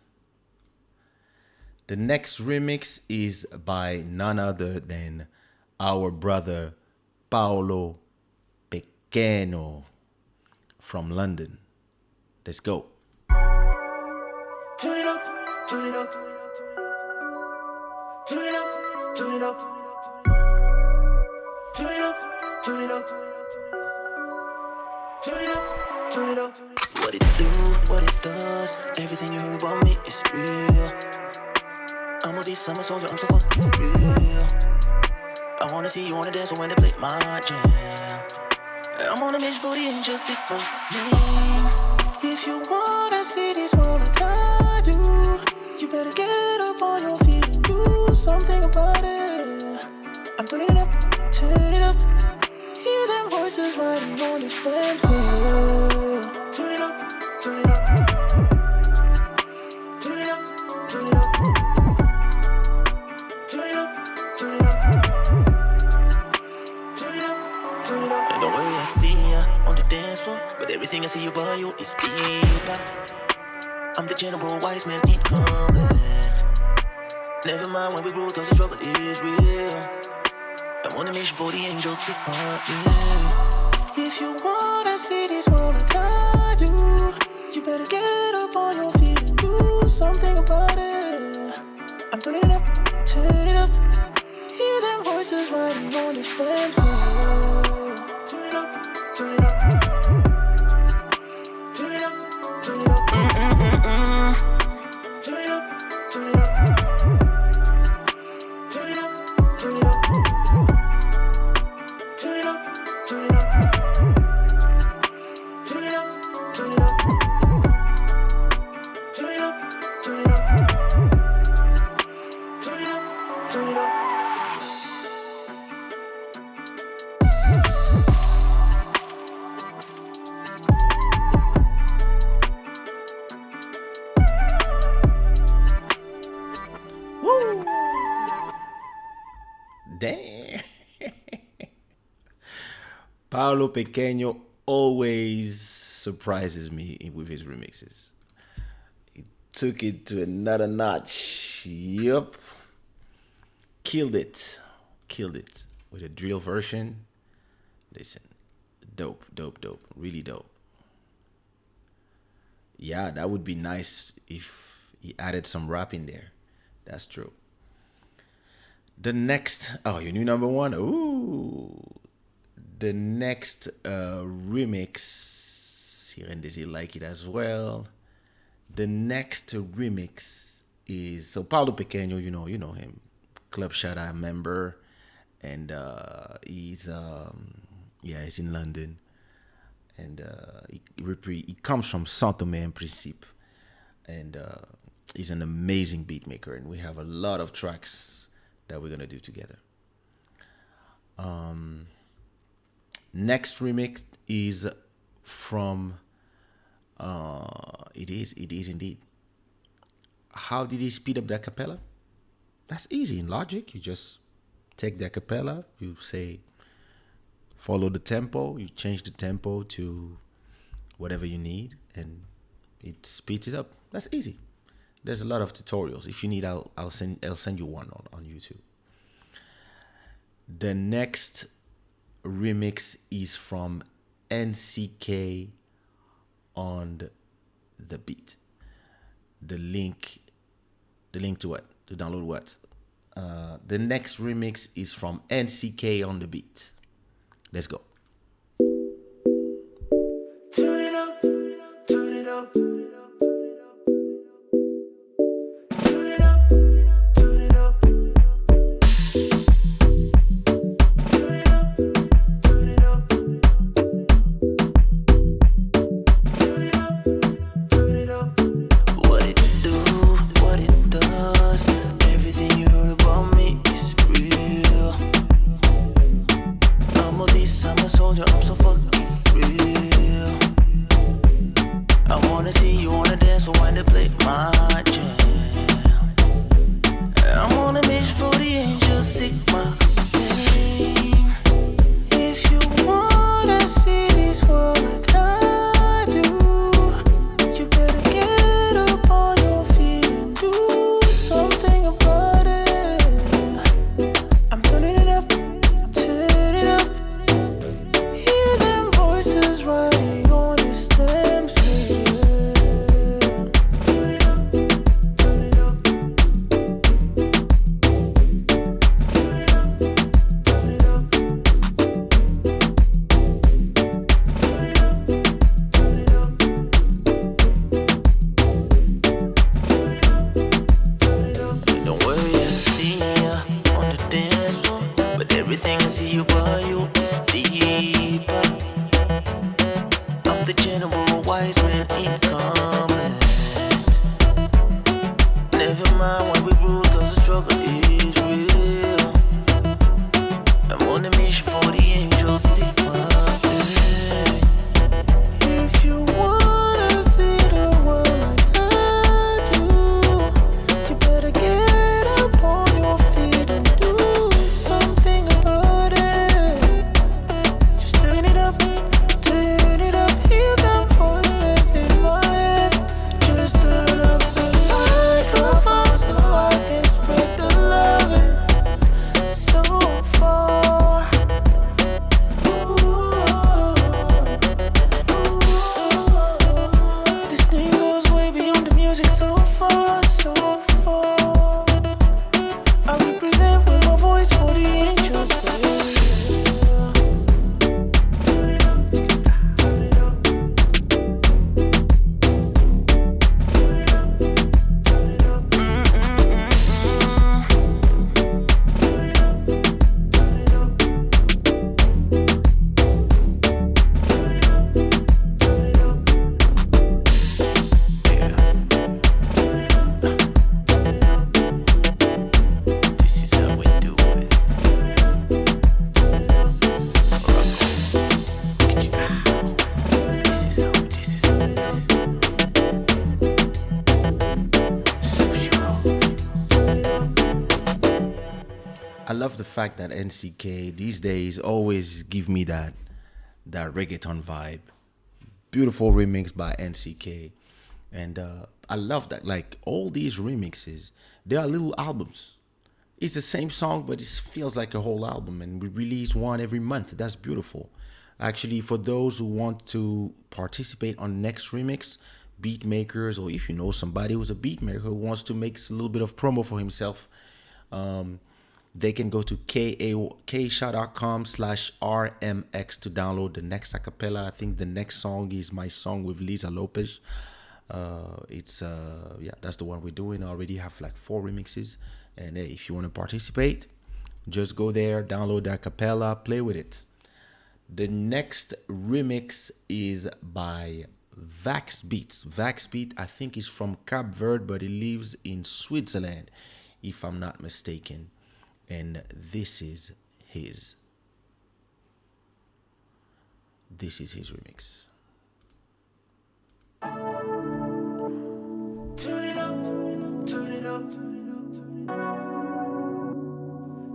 The next remix is by none other than our brother Paolo Pequeno from London. Let's go.
Turn it up, turn it up. Turn it up, turn it up. Turn it up, turn it up. Turn it up, turn it up. What it do, what it does. Everything you heard about me is real. I'm a summer soldier, I'm so fucking real. I wanna see you wanna dance, but when they play my jam, I'm on a mission for the angels, sick my name. If you wanna see this world like I do, you better get up on your feet and do something about it. I'm turning it up, turn it up. Hear them voices riding on this damn floor. Turn it up, turn it up. Turn it up, turn it up. Turn it up, turn it up. Turn it up, turn it up. And the way I see ya on the dance floor, but everything I see about you is deeper. I'm the general wise man, need comment. Never mind when we rule, cause the struggle is real. I'm on a mission for the angels, sick heart, yeah. If you wanna see this world like I do, you better get up on your feet and do something about it. I'm turning it up, turn it up. Hear them voices riding on this damn floor. Turn it up, turn it up. Turn it up, turn it up. Turn it up, turn it up. Turn it up, turn it up. Turn it up, turn it up. Turn it up, turn it up. Turn it up, turn it up. Turn it up, turn it up.
Woo! Damn. Paolo Pequeno always surprises me with his remixes. He took it to another notch. Yup. Killed it. Killed it. With a drill version. Listen. Dope, dope, dope. Really dope. Yeah, that would be nice if he added some rap in there. That's true. The next, you knew number one? Ooh. The next remix, Siren Desi like it as well. The next remix is, so Paulo Pequeno, you know him, Club Shada member, and he's in London, and he comes from Saint Tomé and Principe, and he's an amazing beat maker, and we have a lot of tracks that we're gonna do together. Next remix is from it is indeed. How did he speed up the acapella? That's easy in Logic. You just take the acapella, you say follow the tempo, you change the tempo to whatever you need, and it speeds it up. That's easy. There's a lot of tutorials. If you need, I'll send you one on YouTube. The next remix is from NCK on the beat. The link to what? To download what? The next remix is from NCK on the beat. Let's go.
Turn it up, turn it up. Turn it up, turn it up. Turn it up, turn it up. everything I see you by you is deeper. I'm the general wise man incomplete. Never mind why we rule, cause the struggle is real. I'm on a mission for the angels, seek my way. If you wanna see the world like I do, you better get up on your feet and do something about it. Just turn it up, hear the voices in my head. Just turn up the microphone so I can spread the loving so far. This thing goes way beyond the music so far, so far. I represent with my voice for the angels. This is how we do it. This is how sushiraw.
I love the fact that NCK these days always give me that reggaeton vibe. Beautiful remix by NCK, and I love that. Like all these remixes, they are little albums. It's the same song, but it feels like a whole album, and we release one every month. That's beautiful. Actually, for those who want to participate on the next remix, beat makers, or if you know somebody who's a beat maker who wants to make a little bit of promo for himself, they can go to kaysha.com/rmx to download the next acapella. I think the next song is my song with Lisa Lopez. It's that's the one we're doing. I already have like 4 remixes, and hey, if you want to participate, just go there, download the acapella, play with it. The next remix is by Vax Beats. Vax Beat, I think, is from Cap Verde, but he lives in Switzerland, if I'm not mistaken. And this is his remix.
Turn it up, turn it up,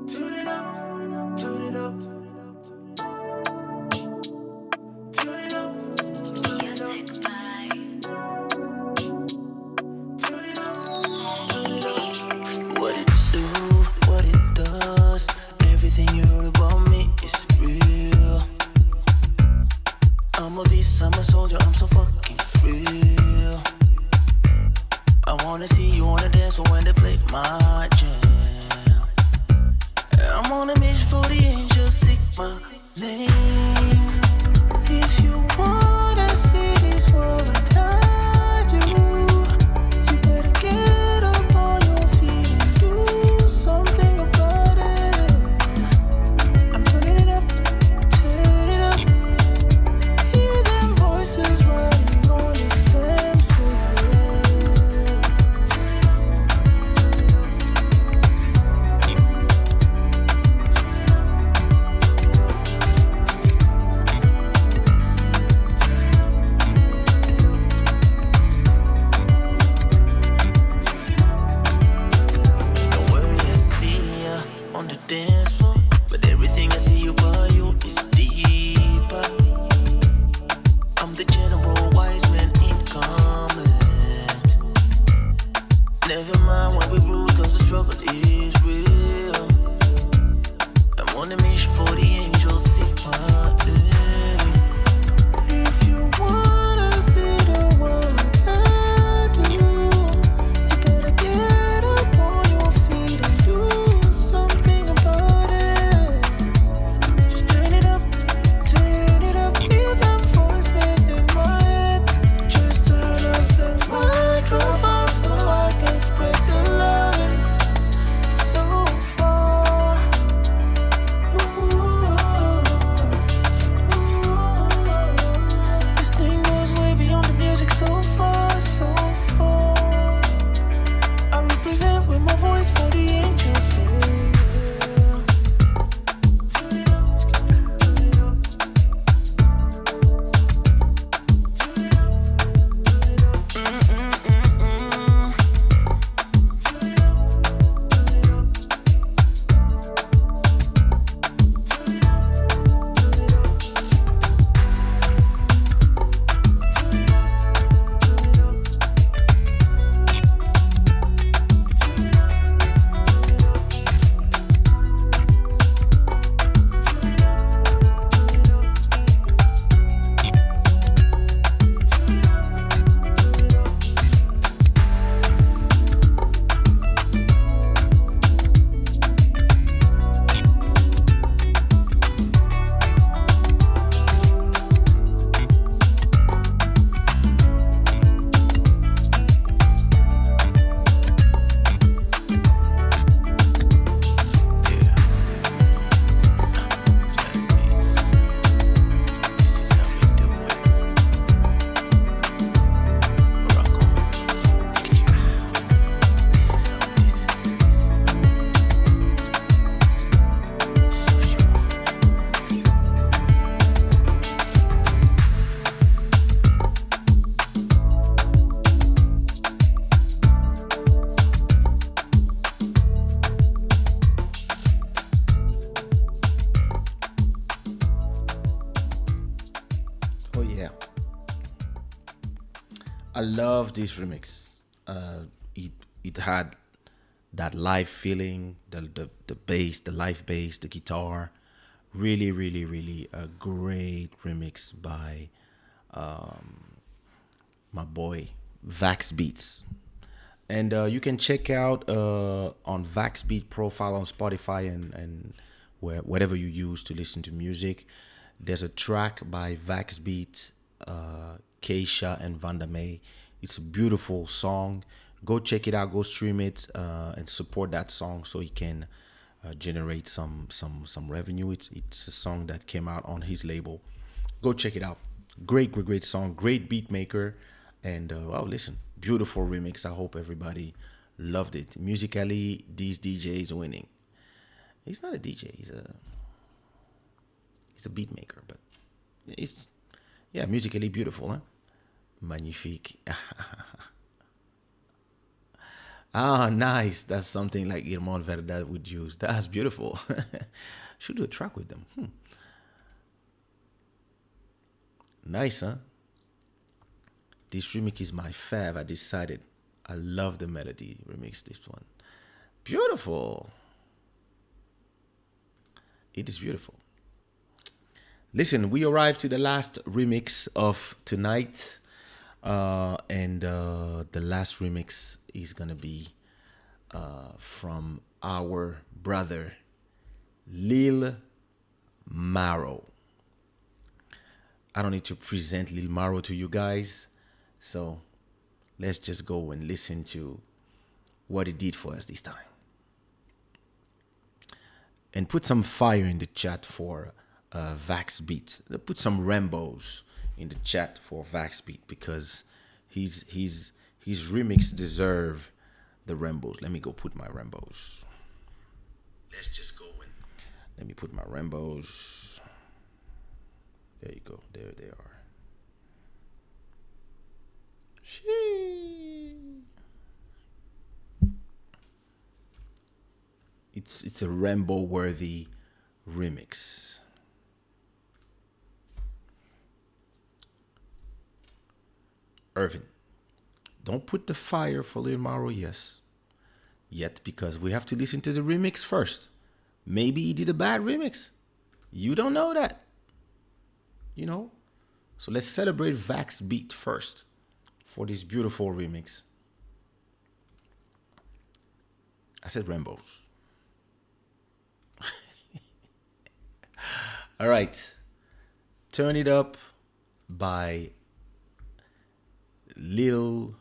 turn it up, turn it up, turn it up,
Music by
turn it up. What it do, what it does, everything you heard about me is real. I'm a beast, I'm a soldier, I'm so fucking real. I wanna see you on the dance floor when they play my jam. I'm on a mission for the angels, seek my name. If you wanna see this world like I do, you better get up on your feet and do something about it. I'm turning it up, turn it up. Hear them voices riding on the stems. Don't worry, I see ya on the dance floor, but everything I see you by you is deeper. I'm the general wise man incomplete. Never mind why we rule, cause the struggle is real. I'm on a mission for the angels, seek my name. If you wanna see the world like I do, you better get up on your feet and do something about it.
I love this remix. It it had that live feeling, the bass, the live bass, the guitar. Really, really, really a great remix by my boy Vax Beats. And you can check out on Vax Beat profile on Spotify and whatever you use to listen to music. There's a track by Vax Beat, Kaysha, and Vanda May. It's a beautiful song. Go check it out. Go stream it and support that song so he can generate some revenue. It's a song that came out on his label. Go check it out. Great song. Great beat maker. And listen, beautiful remix. I hope everybody loved it. Musically, these DJs winning. He's not a DJ. He's a beat maker, but it's musically beautiful, huh? Magnifique. Ah, nice. That's something like Irmão Verdad would use. That's beautiful. Should do a track with them. Nice, huh? This remix is my fav. I decided. I love the melody. Remix this one. Beautiful. It is beautiful. Listen, we arrived to the last remix of tonight. And the last remix is going to be from our brother, Lil Maro. I don't need to present Lil Maro to you guys. So let's just go and listen to what he did for us this time. And put some fire in the chat for Vax Beat. Put some Rambos in the chat for Vax Beat because his remix deserve the Rambos. Let me go put my Rambos. Let's just go in. Let me put my Rambos. There you go. There they are. It's a Rambo worthy remix. Irvin, don't put the fire for Lil Maro yet because we have to listen to the remix first. Maybe he did a bad remix. You don't know that. So let's celebrate Vax Beat first for this beautiful remix. I said Rambos. All right. Turn It Up by Lil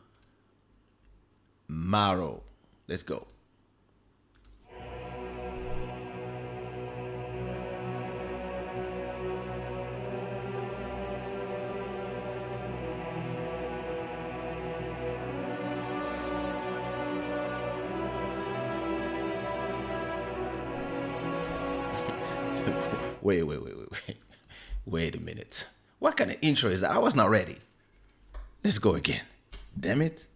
Maro. Let's go. Wait a minute. What kind of intro is that? I was not ready. Let's go again. Damn it.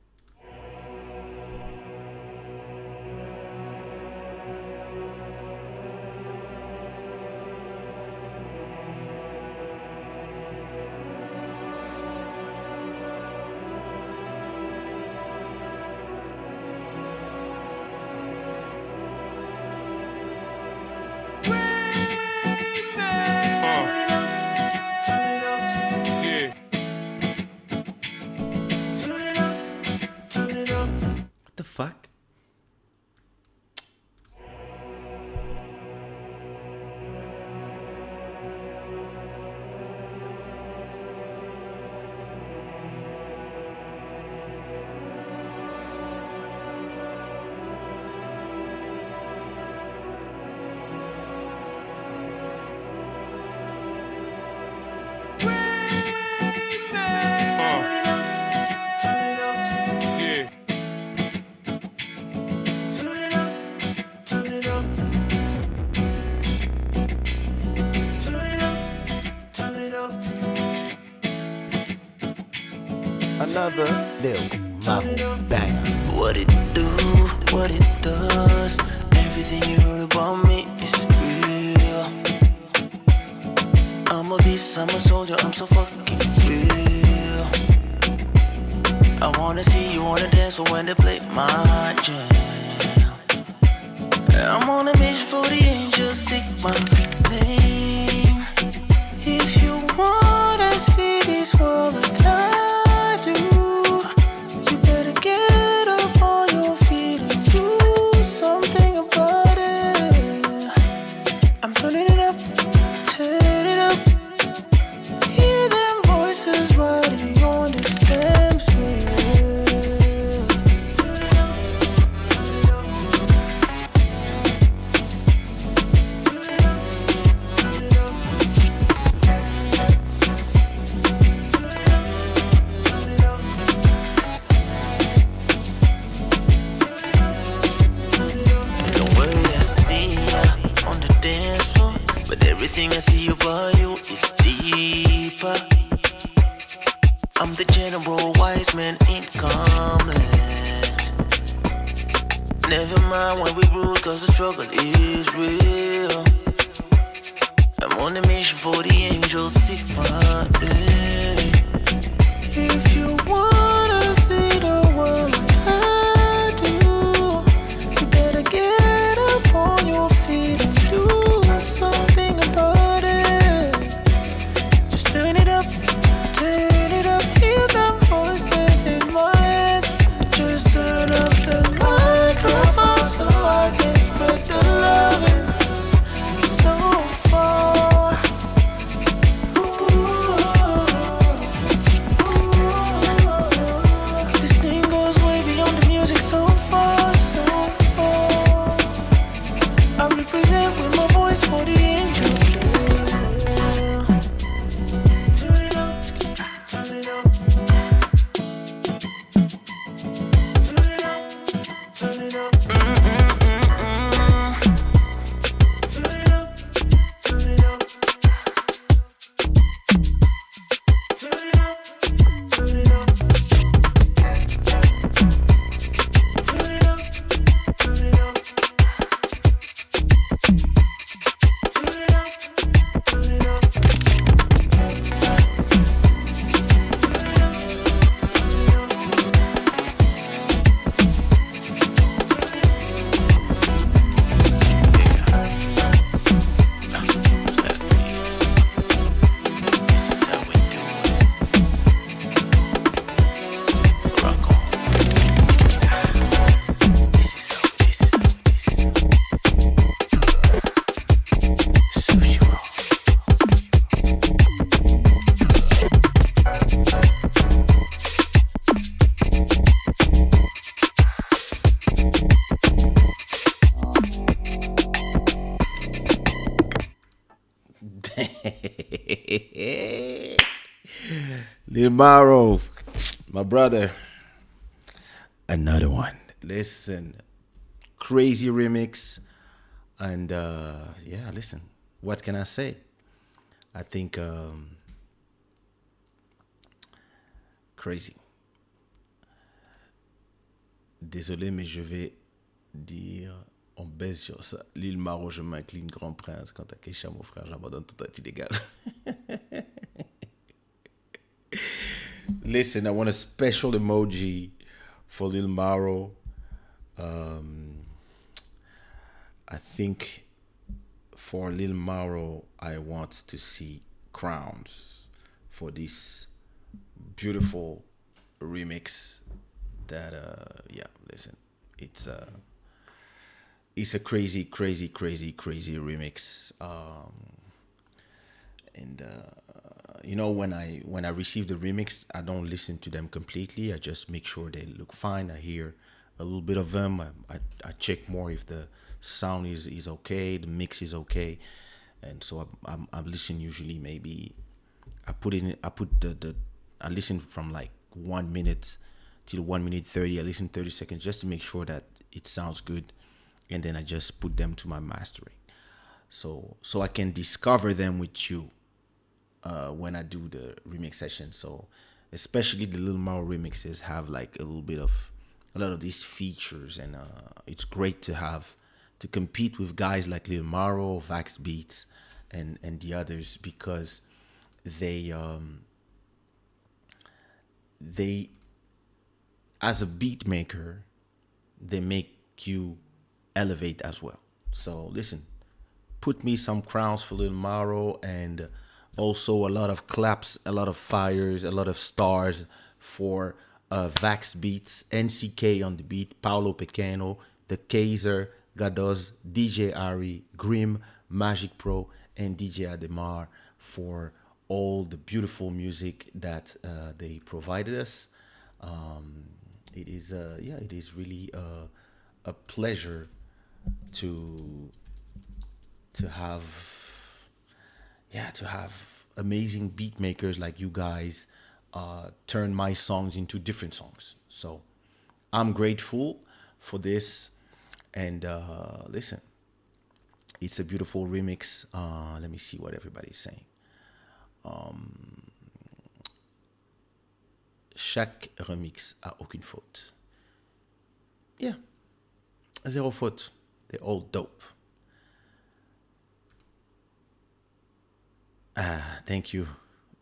What the fuck?
Another
Lil Maro banger.
what it do, what it does. Everything you heard about me is real. I'm a beast, I'm a soldier, I'm so fucking real. wanna see you wanna dance, but when they play my jam, I'm on a mission for the angels, seek my name. If you wanna see this world like I do, you better get up on your feet and do something about it. I'm turning it up, turn it up. Hear them voices riding on the same speed. Turn it up, turn it up. Turn it up, turn it up. Turn it up, turn it up. Don't worry, I see ya on the dance floor, but everything I see about you is deeper. I'm the general wise man in comment. Never mind when we rule, cause the struggle is real. I'm on a mission for the angels, seek my name. If you wanna see the world like I do, you better get up on your feet and do something about it. Just turn it up, turn it up. Hear them voices in my head. Just turn up the microphone so I can spread the loving so far. This thing goes way beyond the music, so far, so far. I represent with my voice for the angels. Turn it up, turn it up. Turn it up, turn it up. Turn it up, turn it up. Turn it up, turn it up. Turn it up, turn it up. Turn it up, turn it up. This is how we do it. Rock on. This is how. Sushiraw.
Lil Maro, my brother. Another one. Listen, crazy remix. And yeah, listen, what can I say? I think crazy. Désolé, mais je vais dire, on baisse sur ça. Lil Maro, je m'incline, grand prince. Quant à Kaysha, mon frère, j'abandonne tout à illégal. Listen, I want a special emoji for Lil Maro. I think for Lil Maro, I want to see crowns for this beautiful remix. That yeah, listen, it's a crazy remix. And you know, when I receive the remix, I don't listen to them completely. I just make sure they look fine. I hear a little bit of them. I check more if the sound is okay, the mix is okay, and so I listen usually maybe I listen from like 1 minute till 1 minute 30. I listen 30 seconds just to make sure that it sounds good, and then I just put them to my mastering, so I can discover them with you when I do the remix session. So especially the Lil Maro remixes have like a lot of these features, and it's great to have to compete with guys like Lil Maro, Vax Beats, and the others, because they as a beat maker, they make you elevate as well. So listen, put me some crowns for Lil Maro, and also a lot of claps, a lot of fires, a lot of stars for Vax Beats, NCK on the beat, Paolo Pequeno, The Kaiser, Gadoz, DJ Ari, Grim, Magic Pro, and DJ Ademar for all the beautiful music that they provided us. It is it is really a pleasure to have amazing beat makers like you guys turn my songs into different songs. So I'm grateful for this. And listen, it's a beautiful remix. Let me see what everybody's saying. Chaque remix a aucune faute. Yeah, zéro faute. They're all dope. Thank you.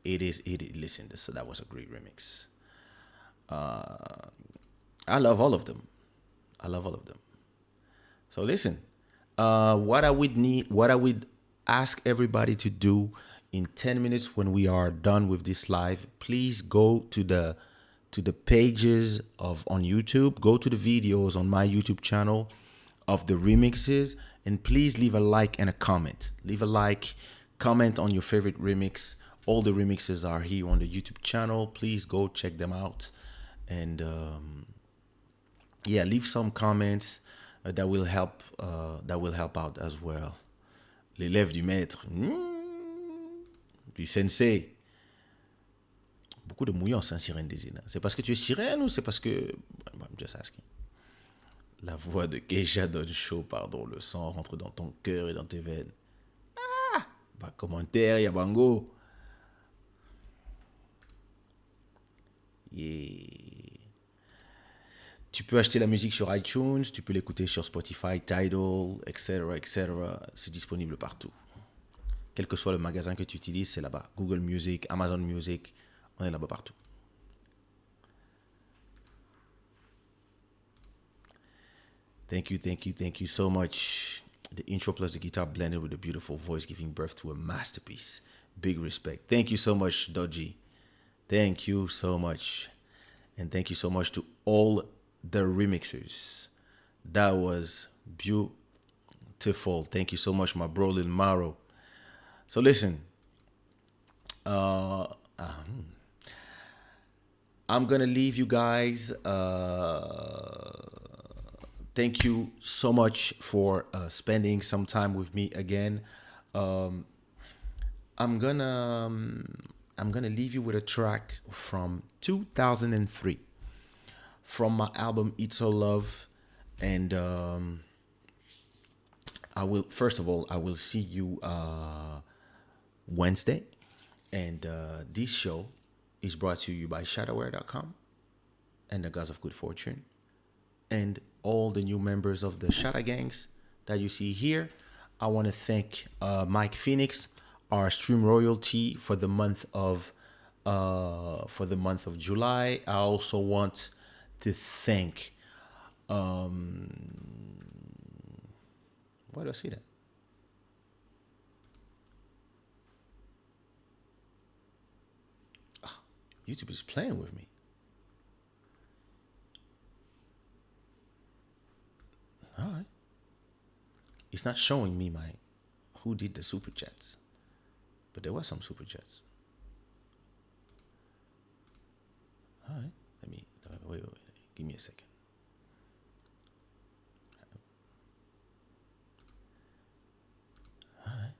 Listen, so that was a great remix. I love all of them. So listen, what I would ask everybody to do in 10 minutes when we are done with this live, please go to the pages on YouTube, go to the videos on my YouTube channel of the remixes, and please leave a like and a comment. Leave a like, comment on your favorite remix. All the remixes are here on the YouTube channel. Please go check them out. And leave some comments that will help out as well. L'élève du maître, du sensei. Beaucoup de mouillance, hein, Sirène des îles. C'est parce que tu es sirène ou c'est parce que... I'm just asking. La voix de Kaysha donne chaud, pardon. Le sang rentre dans ton cœur et dans tes veines. Pas commentaire, y'a bango. Yeah. Tu peux acheter la musique sur iTunes, tu peux l'écouter sur Spotify, Tidal, etc., etc. C'est disponible partout. Quel que soit le magasin que tu utilises, c'est là-bas. Google Music, Amazon Music, on est là-bas partout. Thank you so much. The intro plus the guitar blended with a beautiful voice, giving birth to a masterpiece. Big respect. Thank you so much, Dodgy. Thank you so much. And thank you so much to all the remixers. That was beautiful. Thank you so much, my bro, Lil Maro. So listen, I'm gonna leave you guys. Thank you so much for spending some time with me again. I'm gonna leave you with a track from 2003 from my album It's All Love, and I will see you Wednesday, and this show is brought to you by Shadaware.com and the Gods of Good Fortune, and all the new members of the Shada gangs that you see here. I want to thank Mike Phoenix, our stream royalty for the month of July. I also want to thank why do I see that? YouTube is playing with me. All right. It's not showing me who did the super chats, but there was some super chats. All right. Wait. Give me a second. All right.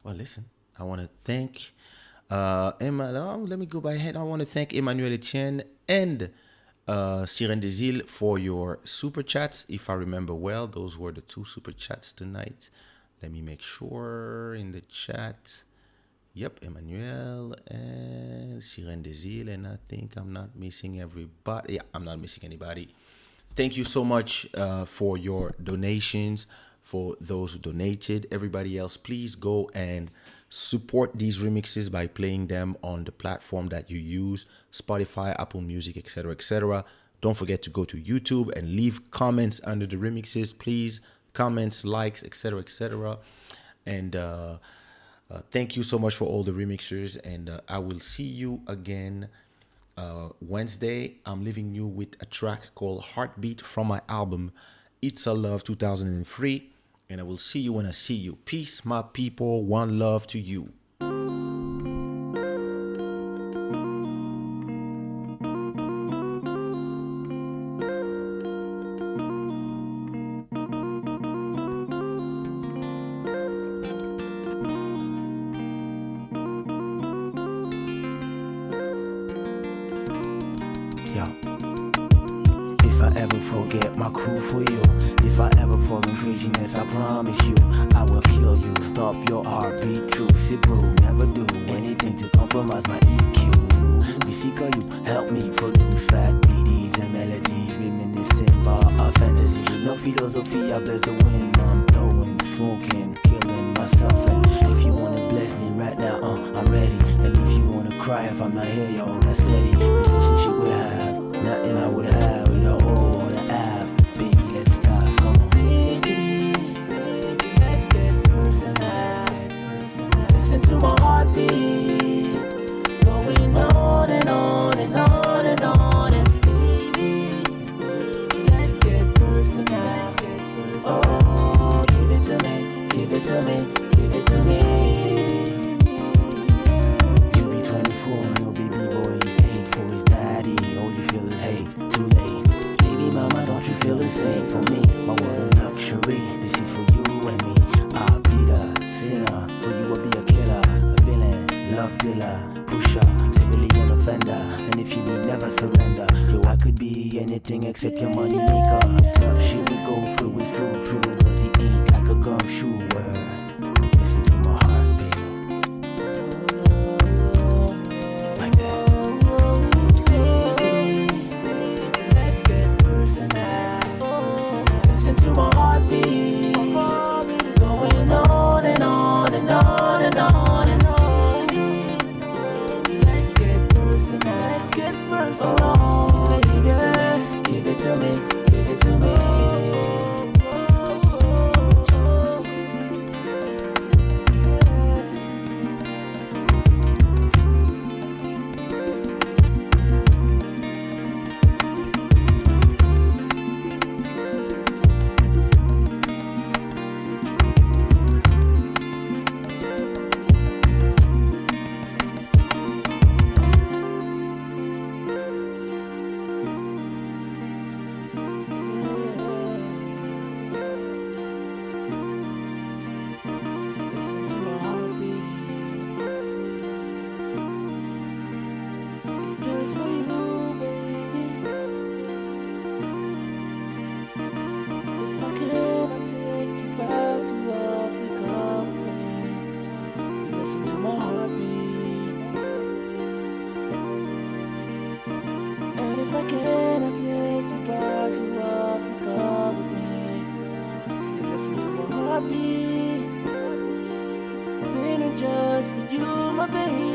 Well, listen, I want to thank let me go by head. I want to thank Emmanuel Etienne and Sirène des Îles for your super chats. If I remember well, those were the two super chats tonight. Let me make sure in the chat. Yep, Emmanuel and Sirène des Îles, and I think I'm not missing everybody. Yeah, I'm not missing anybody. Thank you so much for your donations, for those who donated. Everybody else, please go and support these remixes by playing them on the platform that you use, Spotify, Apple Music, etc., etc. Don't forget to go to YouTube and leave comments under the remixes, please. Comments, likes, etc., etc. And thank you so much for all the remixers, and I will see you again Wednesday. I'm leaving you with a track called Heartbeat from my album It's a Love 2003, and I will see you when I see you. Peace, my people. One love to you.
If I ever forget my crew for you, if I ever fall in craziness, I promise you I will kill you. Stop your heartbeat, true, sit bro. Never do anything to compromise my EQ. The seeker, you help me produce fat BDs and melodies, reminiscing bar of fantasy. No philosophy, I bless the wind. I'm blowing, smoking, killing myself. And if you wanna bless me right now, I'm ready. And if you wanna cry if I'm not here, yo, that's steady. Relationship we have, nothing I would have without all that I have. Baby, let's dive, come on. Baby, let's get personal. Listen to my heartbeat, going on and on and on and on. And baby, let's get personal. Oh, give it to me, give it to me, give it to me. You be 24 and your baby boy is 8 for his daddy. All you feel is hate, too late. Baby mama, don't you feel the same for me? My world of luxury, this is for you and me. I'll be the sinner, for you I'll be a killer, a villain, love dealer, pusher, civilian offender. And if you need, never surrender. Yo, I could be anything except your money maker. This love shit we go through is true, cause he ain't like a gumshoe. Listen to my heartbeat, like that. Let's get personal. Listen to my heartbeat, going on and on and on and on and on. Let's get personal. Let's get personal. Oh, give it to me, give it to me. Listen to my heartbeat. It's just for you, baby. If I can, I'll take you back to Africa with me. You listen to my heartbeat. And if I can, I'll take you back to Africa with me. You listen to my heartbeat. Been just for you, my baby.